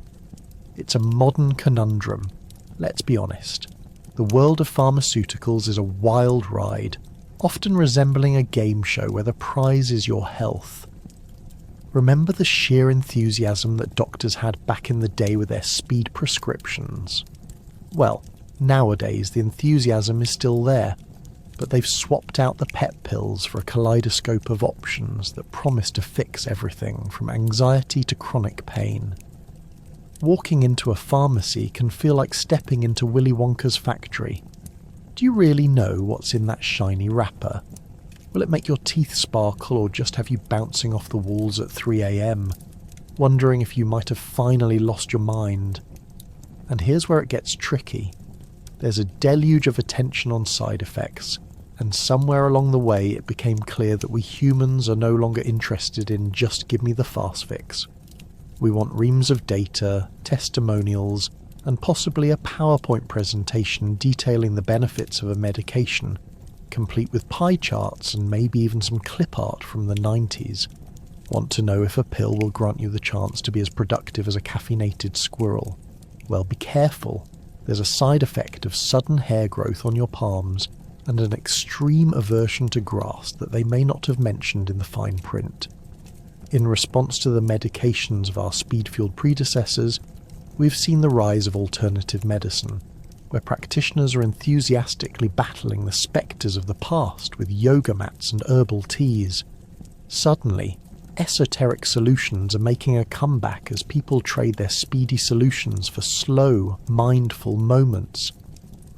It's a modern conundrum. Let's be honest. The world of pharmaceuticals is a wild ride, often resembling a game show where the prize is your health. Remember the sheer enthusiasm that doctors had back in the day with their speed prescriptions? Well, nowadays the enthusiasm is still there, but they've swapped out the pep pills for a kaleidoscope of options that promise to fix everything from anxiety to chronic pain. Walking into a pharmacy can feel like stepping into Willy Wonka's factory. Do you really know what's in that shiny wrapper? Will it make your teeth sparkle or just have you bouncing off the walls at 3 a.m, wondering if you might have finally lost your mind? And here's where it gets tricky. There's a deluge of attention on side effects, and somewhere along the way it became clear that we humans are no longer interested in just give me the fast fix. We want reams of data, testimonials, and possibly a PowerPoint presentation detailing the benefits of a medication, complete with pie charts and maybe even some clip art from the 90s. Want to know if a pill will grant you the chance to be as productive as a caffeinated squirrel? Well, be careful. There's a side effect of sudden hair growth on your palms and an extreme aversion to grass that they may not have mentioned in the fine print. In response to the medications of our speed-fueled predecessors, we've seen the rise of alternative medicine, where practitioners are enthusiastically battling the spectres of the past with yoga mats and herbal teas. Suddenly, esoteric solutions are making a comeback as people trade their speedy solutions for slow, mindful moments.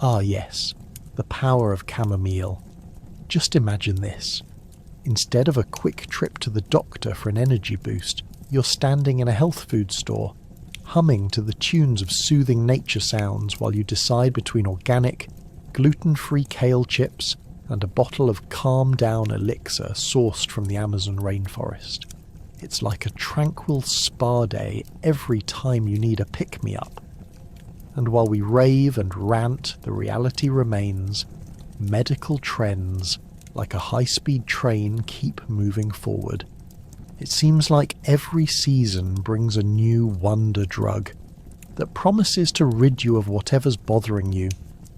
Ah yes, the power of chamomile. Just imagine this. Instead of a quick trip to the doctor for an energy boost, you're standing in a health food store, humming to the tunes of soothing nature sounds while you decide between organic, gluten-free kale chips and a bottle of calm-down elixir sourced from the Amazon rainforest. It's like a tranquil spa day every time you need a pick-me-up. And while we rave and rant, the reality remains: medical trends, like a high-speed train, keep moving forward. It seems like every season brings a new wonder drug that promises to rid you of whatever's bothering you,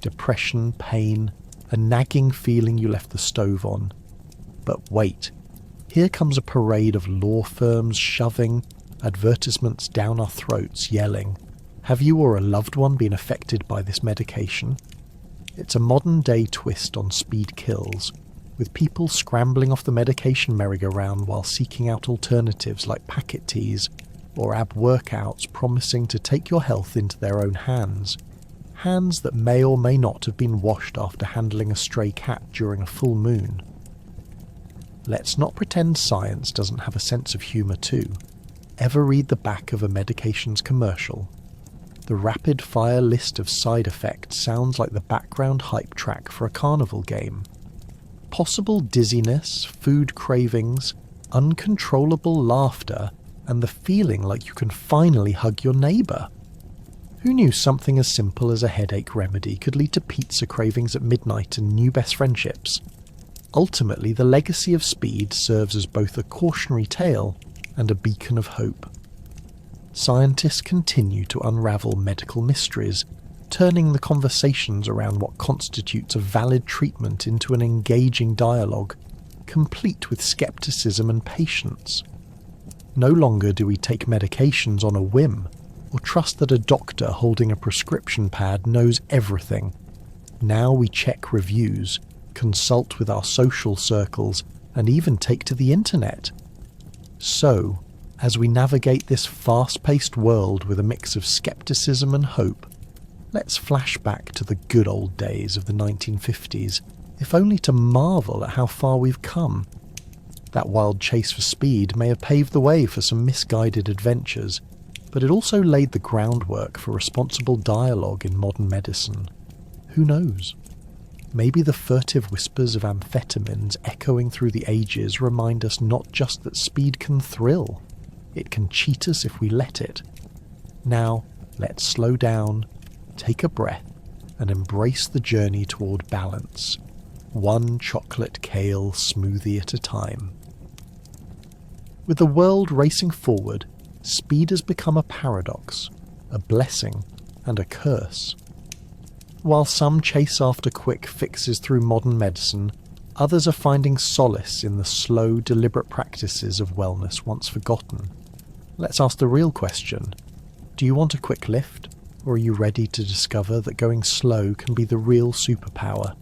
depression, pain, a nagging feeling you left the stove on. But wait, here comes a parade of law firms shoving advertisements down our throats, yelling, "Have you or a loved one been affected by this medication?" It's a modern-day twist on speed kills, with people scrambling off the medication merry-go-round while seeking out alternatives like packet teas or ab workouts promising to take your health into their own hands. Hands that may or may not have been washed after handling a stray cat during a full moon. Let's not pretend science doesn't have a sense of humour too. Ever read the back of a medication's commercial? The rapid-fire list of side effects sounds like the background hype track for a carnival game. Possible dizziness, food cravings, uncontrollable laughter, and the feeling like you can finally hug your neighbour. Who knew something as simple as a headache remedy could lead to pizza cravings at midnight and new best friendships? Ultimately, the legacy of speed serves as both a cautionary tale and a beacon of hope. Scientists continue to unravel medical mysteries, turning the conversations around what constitutes a valid treatment into an engaging dialogue, complete with skepticism and patience. No longer do we take medications on a whim, or trust that a doctor holding a prescription pad knows everything. Now we check reviews, consult with our social circles, and even take to the internet. So, as we navigate this fast-paced world with a mix of skepticism and hope, let's flash back to the good old days of the 1950s, if only to marvel at how far we've come. That wild chase for speed may have paved the way for some misguided adventures, but it also laid the groundwork for responsible dialogue in modern medicine. Who knows? Maybe the furtive whispers of amphetamines echoing through the ages remind us not just that speed can thrill, it can cheat us if we let it. Now, let's slow down, take a breath, and embrace the journey toward balance, one chocolate kale smoothie at a time. With the world racing forward, speed has become a paradox, a blessing, and a curse. While some chase after quick fixes through modern medicine, others are finding solace in the slow, deliberate practices of wellness once forgotten. Let's ask the real question. Do you want a quick lift, or are you ready to discover that going slow can be the real superpower?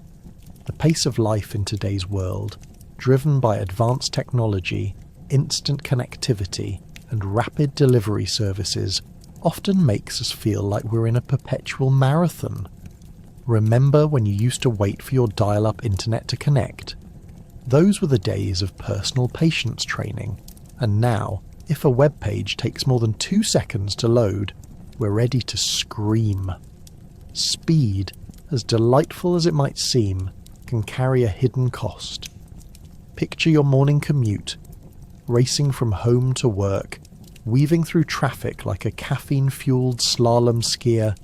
The pace of life in today's world, driven by advanced technology, instant connectivity, and rapid delivery services, often makes us feel like we're in a perpetual marathon. Remember when you used to wait for your dial-up internet to connect? Those were the days of personal patience training, and now, if a web page takes more than 2 seconds to load, we're ready to scream. Speed, as delightful as it might seem, can carry a hidden cost. Picture your morning commute, racing from home to work, weaving through traffic like a caffeine-fueled slalom skier,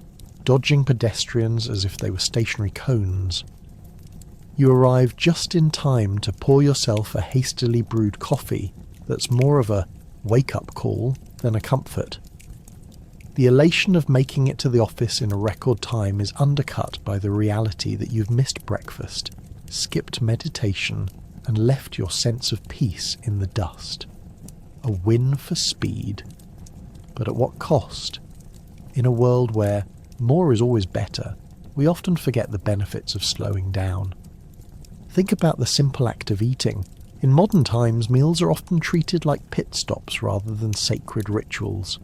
dodging pedestrians as if they were stationary cones. You arrive just in time to pour yourself a hastily brewed coffee that's more of a wake-up call than a comfort. The elation of making it to the office in a record time is undercut by the reality that you've missed breakfast, skipped meditation, and left your sense of peace in the dust. A win for speed. But at what cost? In a world where more is always better, we often forget the benefits of slowing down. Think about the simple act of eating. In modern times, meals are often treated like pit stops rather than sacred rituals.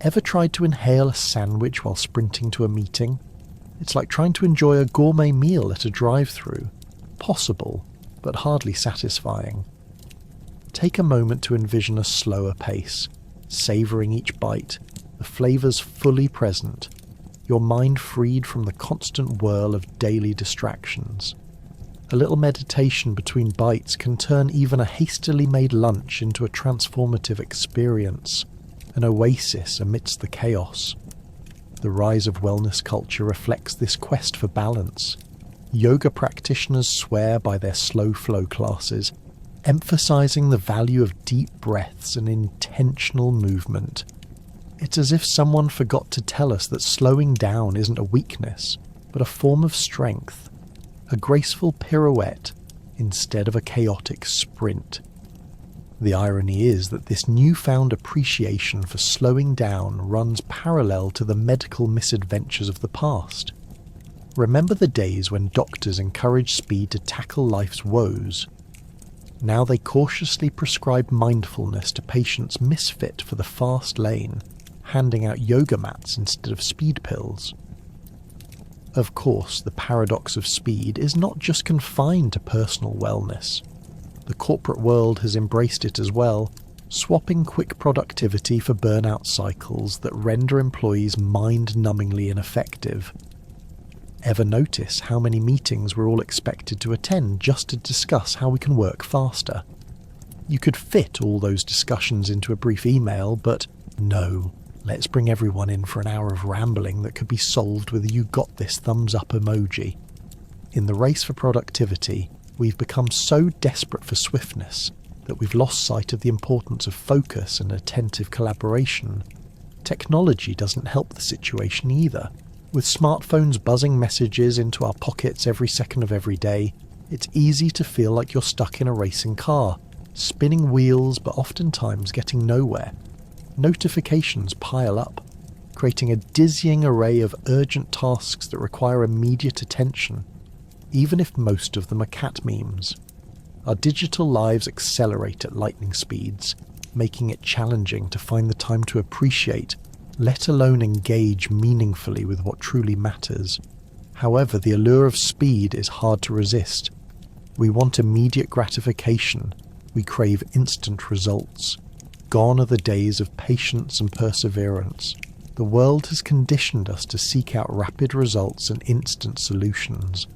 Ever tried to inhale a sandwich while sprinting to a meeting? It's like trying to enjoy a gourmet meal at a drive-thru. Possible, but hardly satisfying. Take a moment to envision a slower pace, savouring each bite, the flavours fully present, your mind freed from the constant whirl of daily distractions. A little meditation between bites can turn even a hastily made lunch into a transformative experience, an oasis amidst the chaos. The rise of wellness culture reflects this quest for balance. Yoga practitioners swear by their slow flow classes, emphasizing the value of deep breaths and intentional movement. It's as if someone forgot to tell us that slowing down isn't a weakness, but a form of strength, a graceful pirouette instead of a chaotic sprint. The irony is that this newfound appreciation for slowing down runs parallel to the medical misadventures of the past. Remember the days when doctors encouraged speed to tackle life's woes? Now they cautiously prescribe mindfulness to patients misfit for the fast lane, handing out yoga mats instead of speed pills. Of course, the paradox of speed is not just confined to personal wellness. The corporate world has embraced it as well, swapping quick productivity for burnout cycles that render employees mind-numbingly ineffective. Ever notice how many meetings we're all expected to attend just to discuss how we can work faster? You could fit all those discussions into a brief email, but no. Let's bring everyone in for an hour of rambling that could be solved with a "you got this" thumbs up emoji. In the race for productivity, We've become so desperate for swiftness that we've lost sight of the importance of focus and attentive collaboration. Technology doesn't help the situation either. With smartphones buzzing messages into our pockets every second of every day, it's easy to feel like you're stuck in a racing car, spinning wheels but oftentimes getting nowhere. Notifications pile up, creating a dizzying array of urgent tasks that require immediate attention, even if most of them are cat memes. Our digital lives accelerate at lightning speeds, making it challenging to find the time to appreciate, let alone engage meaningfully with what truly matters. However, the allure of speed is hard to resist. We want immediate gratification. We crave instant results. Gone are the days of patience and perseverance. The world has conditioned us to seek out rapid results and instant solutions.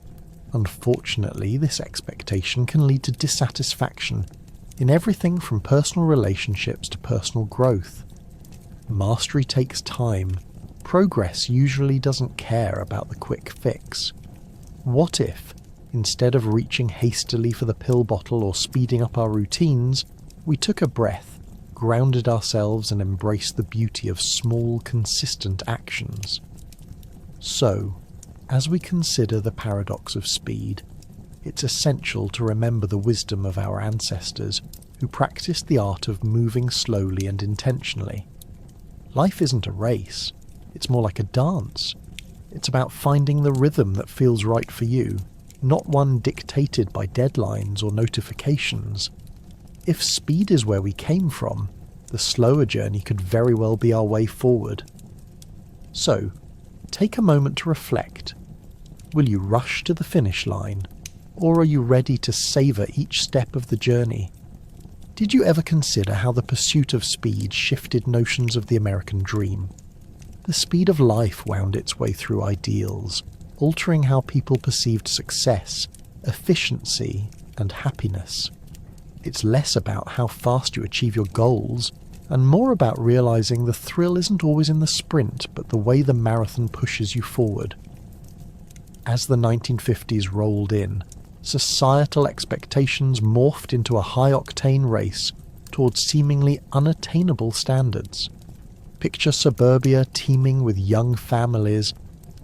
Unfortunately, this expectation can lead to dissatisfaction in everything from personal relationships to personal growth. Mastery takes time. Progress usually doesn't care about the quick fix. What if, instead of reaching hastily for the pill bottle or speeding up our routines, we took a breath, grounded ourselves and embraced the beauty of small, consistent actions? So, as we consider the paradox of speed, it's essential to remember the wisdom of our ancestors who practiced the art of moving slowly and intentionally. Life isn't a race, it's more like a dance. It's about finding the rhythm that feels right for you, not one dictated by deadlines or notifications. If speed is where we came from, the slower journey could very well be our way forward. So, take a moment to reflect. Will you rush to the finish line, or are you ready to savour each step of the journey? Did you ever consider how the pursuit of speed shifted notions of the American dream? The speed of life wound its way through ideals, altering how people perceived success, efficiency, and happiness. It's less about how fast you achieve your goals, and more about realising the thrill isn't always in the sprint, but the way the marathon pushes you forward. As the 1950s rolled in, societal expectations morphed into a high-octane race towards seemingly unattainable standards. Picture suburbia teeming with young families,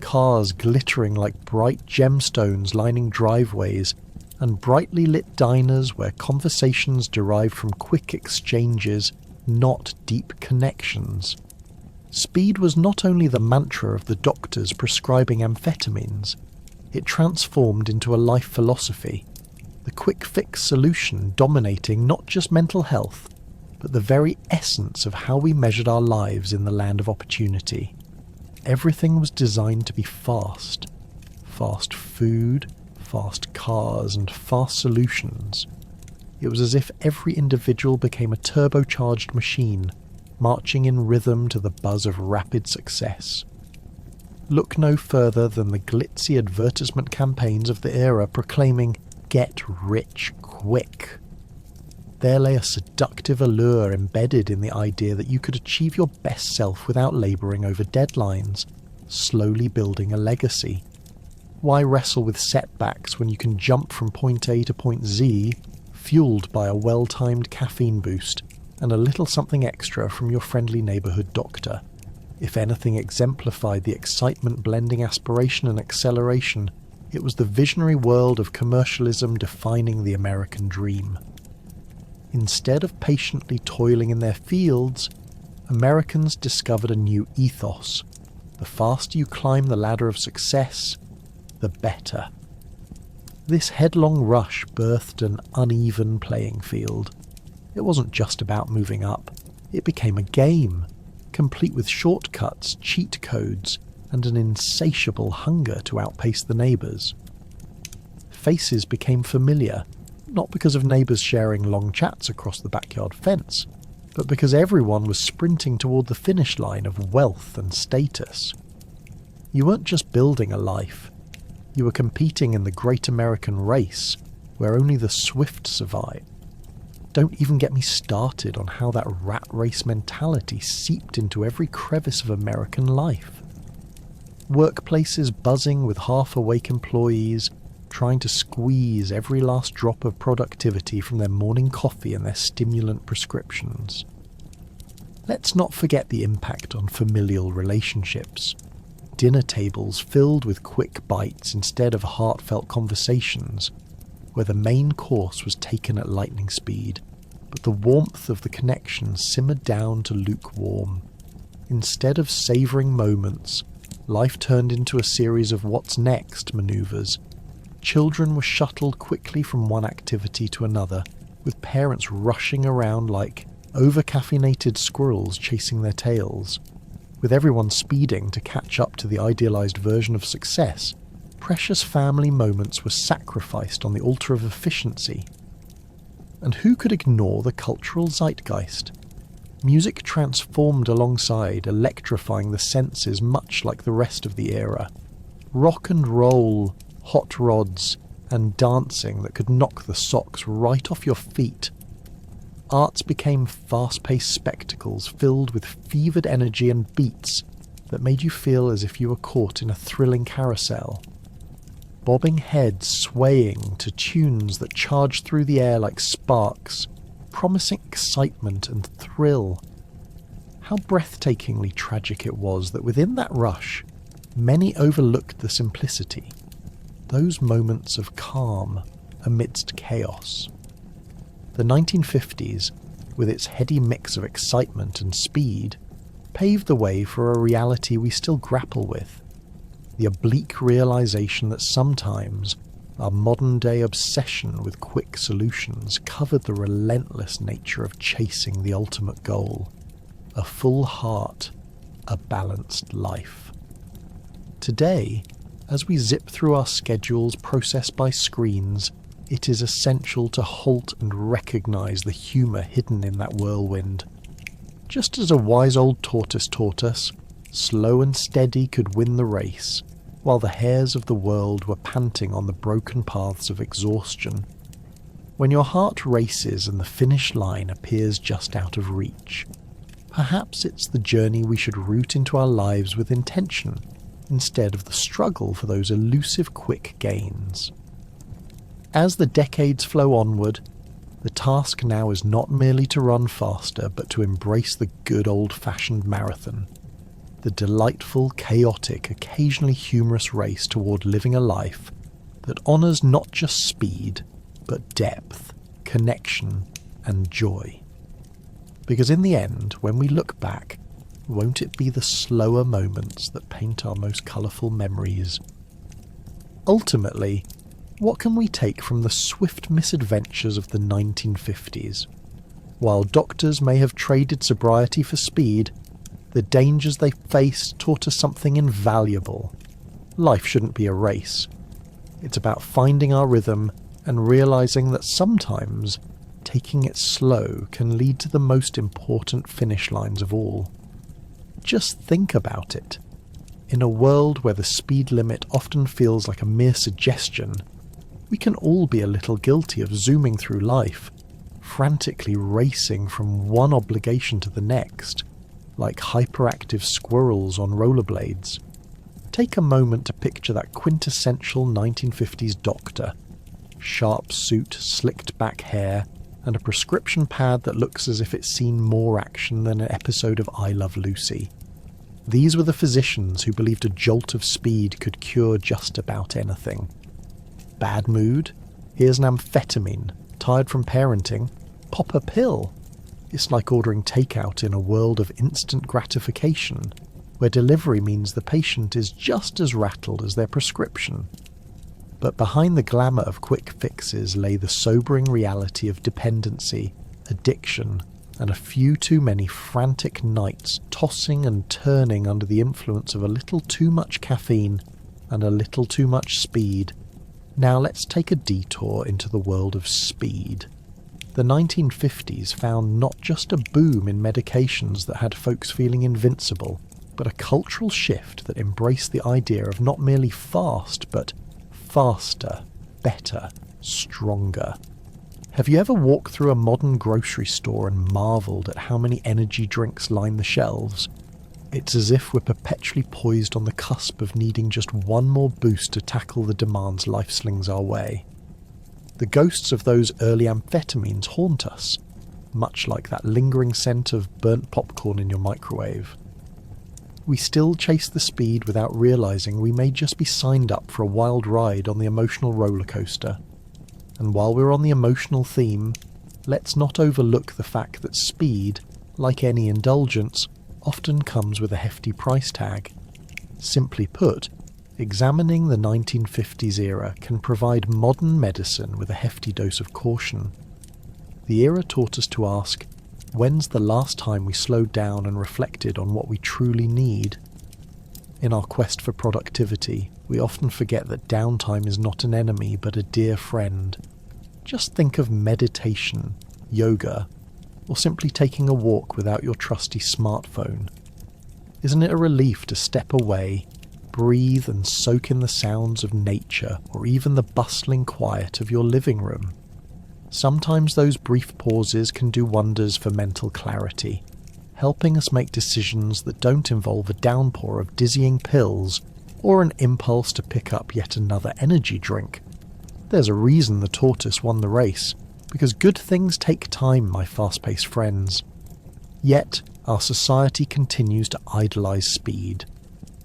cars glittering like bright gemstones lining driveways, and brightly lit diners where conversations derived from quick exchanges, not deep connections. Speed was not only the mantra of the doctors prescribing amphetamines, it transformed into a life philosophy, the quick-fix solution dominating not just mental health, but the very essence of how we measured our lives in the land of opportunity. Everything was designed to be fast. Fast food, fast cars, and fast solutions. It was as if every individual became a turbocharged machine, marching in rhythm to the buzz of rapid success. Look no further than the glitzy advertisement campaigns of the era proclaiming, "Get rich quick." There lay a seductive allure embedded in the idea that you could achieve your best self without labouring over deadlines, slowly building a legacy. Why wrestle with setbacks when you can jump from point A to point Z, fueled by a well-timed caffeine boost and a little something extra from your friendly neighbourhood doctor? If anything exemplified the excitement blending aspiration and acceleration, it was the visionary world of commercialism defining the American dream. Instead of patiently toiling in their fields, Americans discovered a new ethos. The faster you climb the ladder of success, the better. This headlong rush birthed an uneven playing field. It wasn't just about moving up. It became a game, complete with shortcuts, cheat codes, and an insatiable hunger to outpace the neighbours. Faces became familiar, not because of neighbours sharing long chats across the backyard fence, but because everyone was sprinting toward the finish line of wealth and status. You weren't just building a life, you were competing in the great American race, where only the swift survive. Don't even get me started on how that rat race mentality seeped into every crevice of American life. Workplaces buzzing with half-awake employees, trying to squeeze every last drop of productivity from their morning coffee and their stimulant prescriptions. Let's not forget the impact on familial relationships. Dinner tables filled with quick bites instead of heartfelt conversations, where the main course was taken at lightning speed, but the warmth of the connection simmered down to lukewarm. Instead of savouring moments, life turned into a series of what's next manoeuvres. Children were shuttled quickly from one activity to another, with parents rushing around like over-caffeinated squirrels chasing their tails. With everyone speeding to catch up to the idealised version of success, precious family moments were sacrificed on the altar of efficiency. And who could ignore the cultural zeitgeist? Music transformed alongside, electrifying the senses much like the rest of the era. Rock and roll, hot rods, and dancing that could knock the socks right off your feet. Arts became fast-paced spectacles filled with fevered energy and beats that made you feel as if you were caught in a thrilling carousel. Bobbing heads swaying to tunes that charged through the air like sparks, promising excitement and thrill. How breathtakingly tragic it was that within that rush, many overlooked the simplicity, those moments of calm amidst chaos. The 1950s, with its heady mix of excitement and speed, paved the way for a reality we still grapple with. The oblique realization that sometimes our modern-day obsession with quick solutions covered the relentless nature of chasing the ultimate goal. A full heart, a balanced life. Today, as we zip through our schedules processed by screens, it is essential to halt and recognize the humor hidden in that whirlwind. Just as a wise old tortoise taught us, slow and steady could win the race, while the hares of the world were panting on the broken paths of exhaustion. When your heart races and the finish line appears just out of reach, perhaps it's the journey we should root into our lives with intention, instead of the struggle for those elusive quick gains. As the decades flow onward, the task now is not merely to run faster, but to embrace the good old-fashioned marathon, the delightful, chaotic, occasionally humorous race toward living a life that honours not just speed, but depth, connection, and joy. Because in the end, when we look back, won't it be the slower moments that paint our most colourful memories? Ultimately, what can we take from the swift misadventures of the 1950s? While doctors may have traded sobriety for speed, the dangers they faced taught us something invaluable. Life shouldn't be a race. It's about finding our rhythm and realising that sometimes taking it slow can lead to the most important finish lines of all. Just think about it. In a world where the speed limit often feels like a mere suggestion, we can all be a little guilty of zooming through life, frantically racing from one obligation to the next, like hyperactive squirrels on rollerblades. Take a moment to picture that quintessential 1950s doctor. Sharp suit, slicked back hair, and a prescription pad that looks as if it's seen more action than an episode of I Love Lucy. These were the physicians who believed a jolt of speed could cure just about anything. Bad mood? Here's an amphetamine. Tired from parenting? Pop a pill. It's like ordering takeout in a world of instant gratification, where delivery means the patient is just as rattled as their prescription. But behind the glamour of quick fixes lay the sobering reality of dependency, addiction, and a few too many frantic nights tossing and turning under the influence of a little too much caffeine and a little too much speed. Now let's take a detour into the world of speed. The 1950s found not just a boom in medications that had folks feeling invincible, but a cultural shift that embraced the idea of not merely fast, but faster, better, stronger. Have you ever walked through a modern grocery store and marvelled at how many energy drinks line the shelves? It's as if we're perpetually poised on the cusp of needing just one more boost to tackle the demands life slings our way. The ghosts of those early amphetamines haunt us, much like that lingering scent of burnt popcorn in your microwave. We still chase the speed without realising we may just be signed up for a wild ride on the emotional roller coaster. And while we're on the emotional theme, let's not overlook the fact that speed, like any indulgence, often comes with a hefty price tag. Simply put, examining the 1950s era can provide modern medicine with a hefty dose of caution. The era taught us to ask, when's the last time we slowed down and reflected on what we truly need? In our quest for productivity, we often forget that downtime is not an enemy but a dear friend. Just think of meditation, yoga, or simply taking a walk without your trusty smartphone. Isn't it a relief to step away, breathe and soak in the sounds of nature or even the bustling quiet of your living room? Sometimes those brief pauses can do wonders for mental clarity, helping us make decisions that don't involve a downpour of dizzying pills or an impulse to pick up yet another energy drink. There's a reason the tortoise won the race, because good things take time, my fast-paced friends. Yet, our society continues to idolize speed.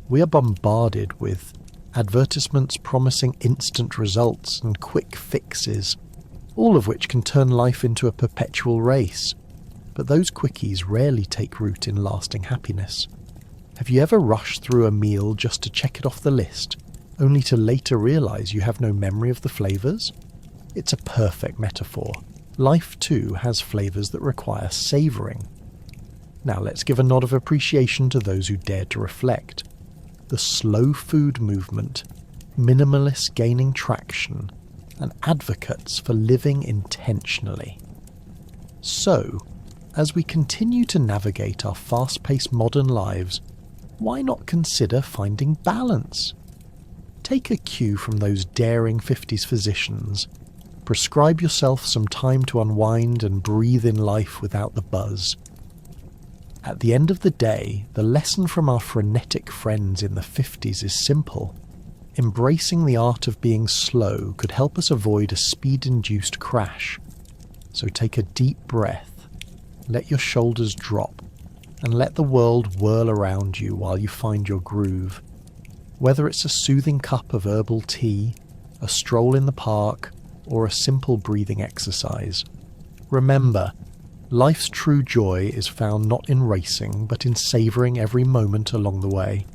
We are bombarded with advertisements promising instant results and quick fixes, all of which can turn life into a perpetual race. But those quickies rarely take root in lasting happiness. Have you ever rushed through a meal just to check it off the list, only to later realize you have no memory of the flavors? It's a perfect metaphor. Life too has flavors that require savoring. Now let's give a nod of appreciation to those who dared to reflect. The slow food movement, minimalists gaining traction, and advocates for living intentionally. So, as we continue to navigate our fast-paced modern lives, why not consider finding balance? Take a cue from those daring 50s physicians. Prescribe yourself some time to unwind and breathe in life without the buzz. At the end of the day, the lesson from our frenetic friends in the 50s is simple. Embracing the art of being slow could help us avoid a speed-induced crash. So take a deep breath, let your shoulders drop, and let the world whirl around you while you find your groove. Whether it's a soothing cup of herbal tea, a stroll in the park, or a simple breathing exercise, remember, life's true joy is found not in racing but in savouring every moment along the way.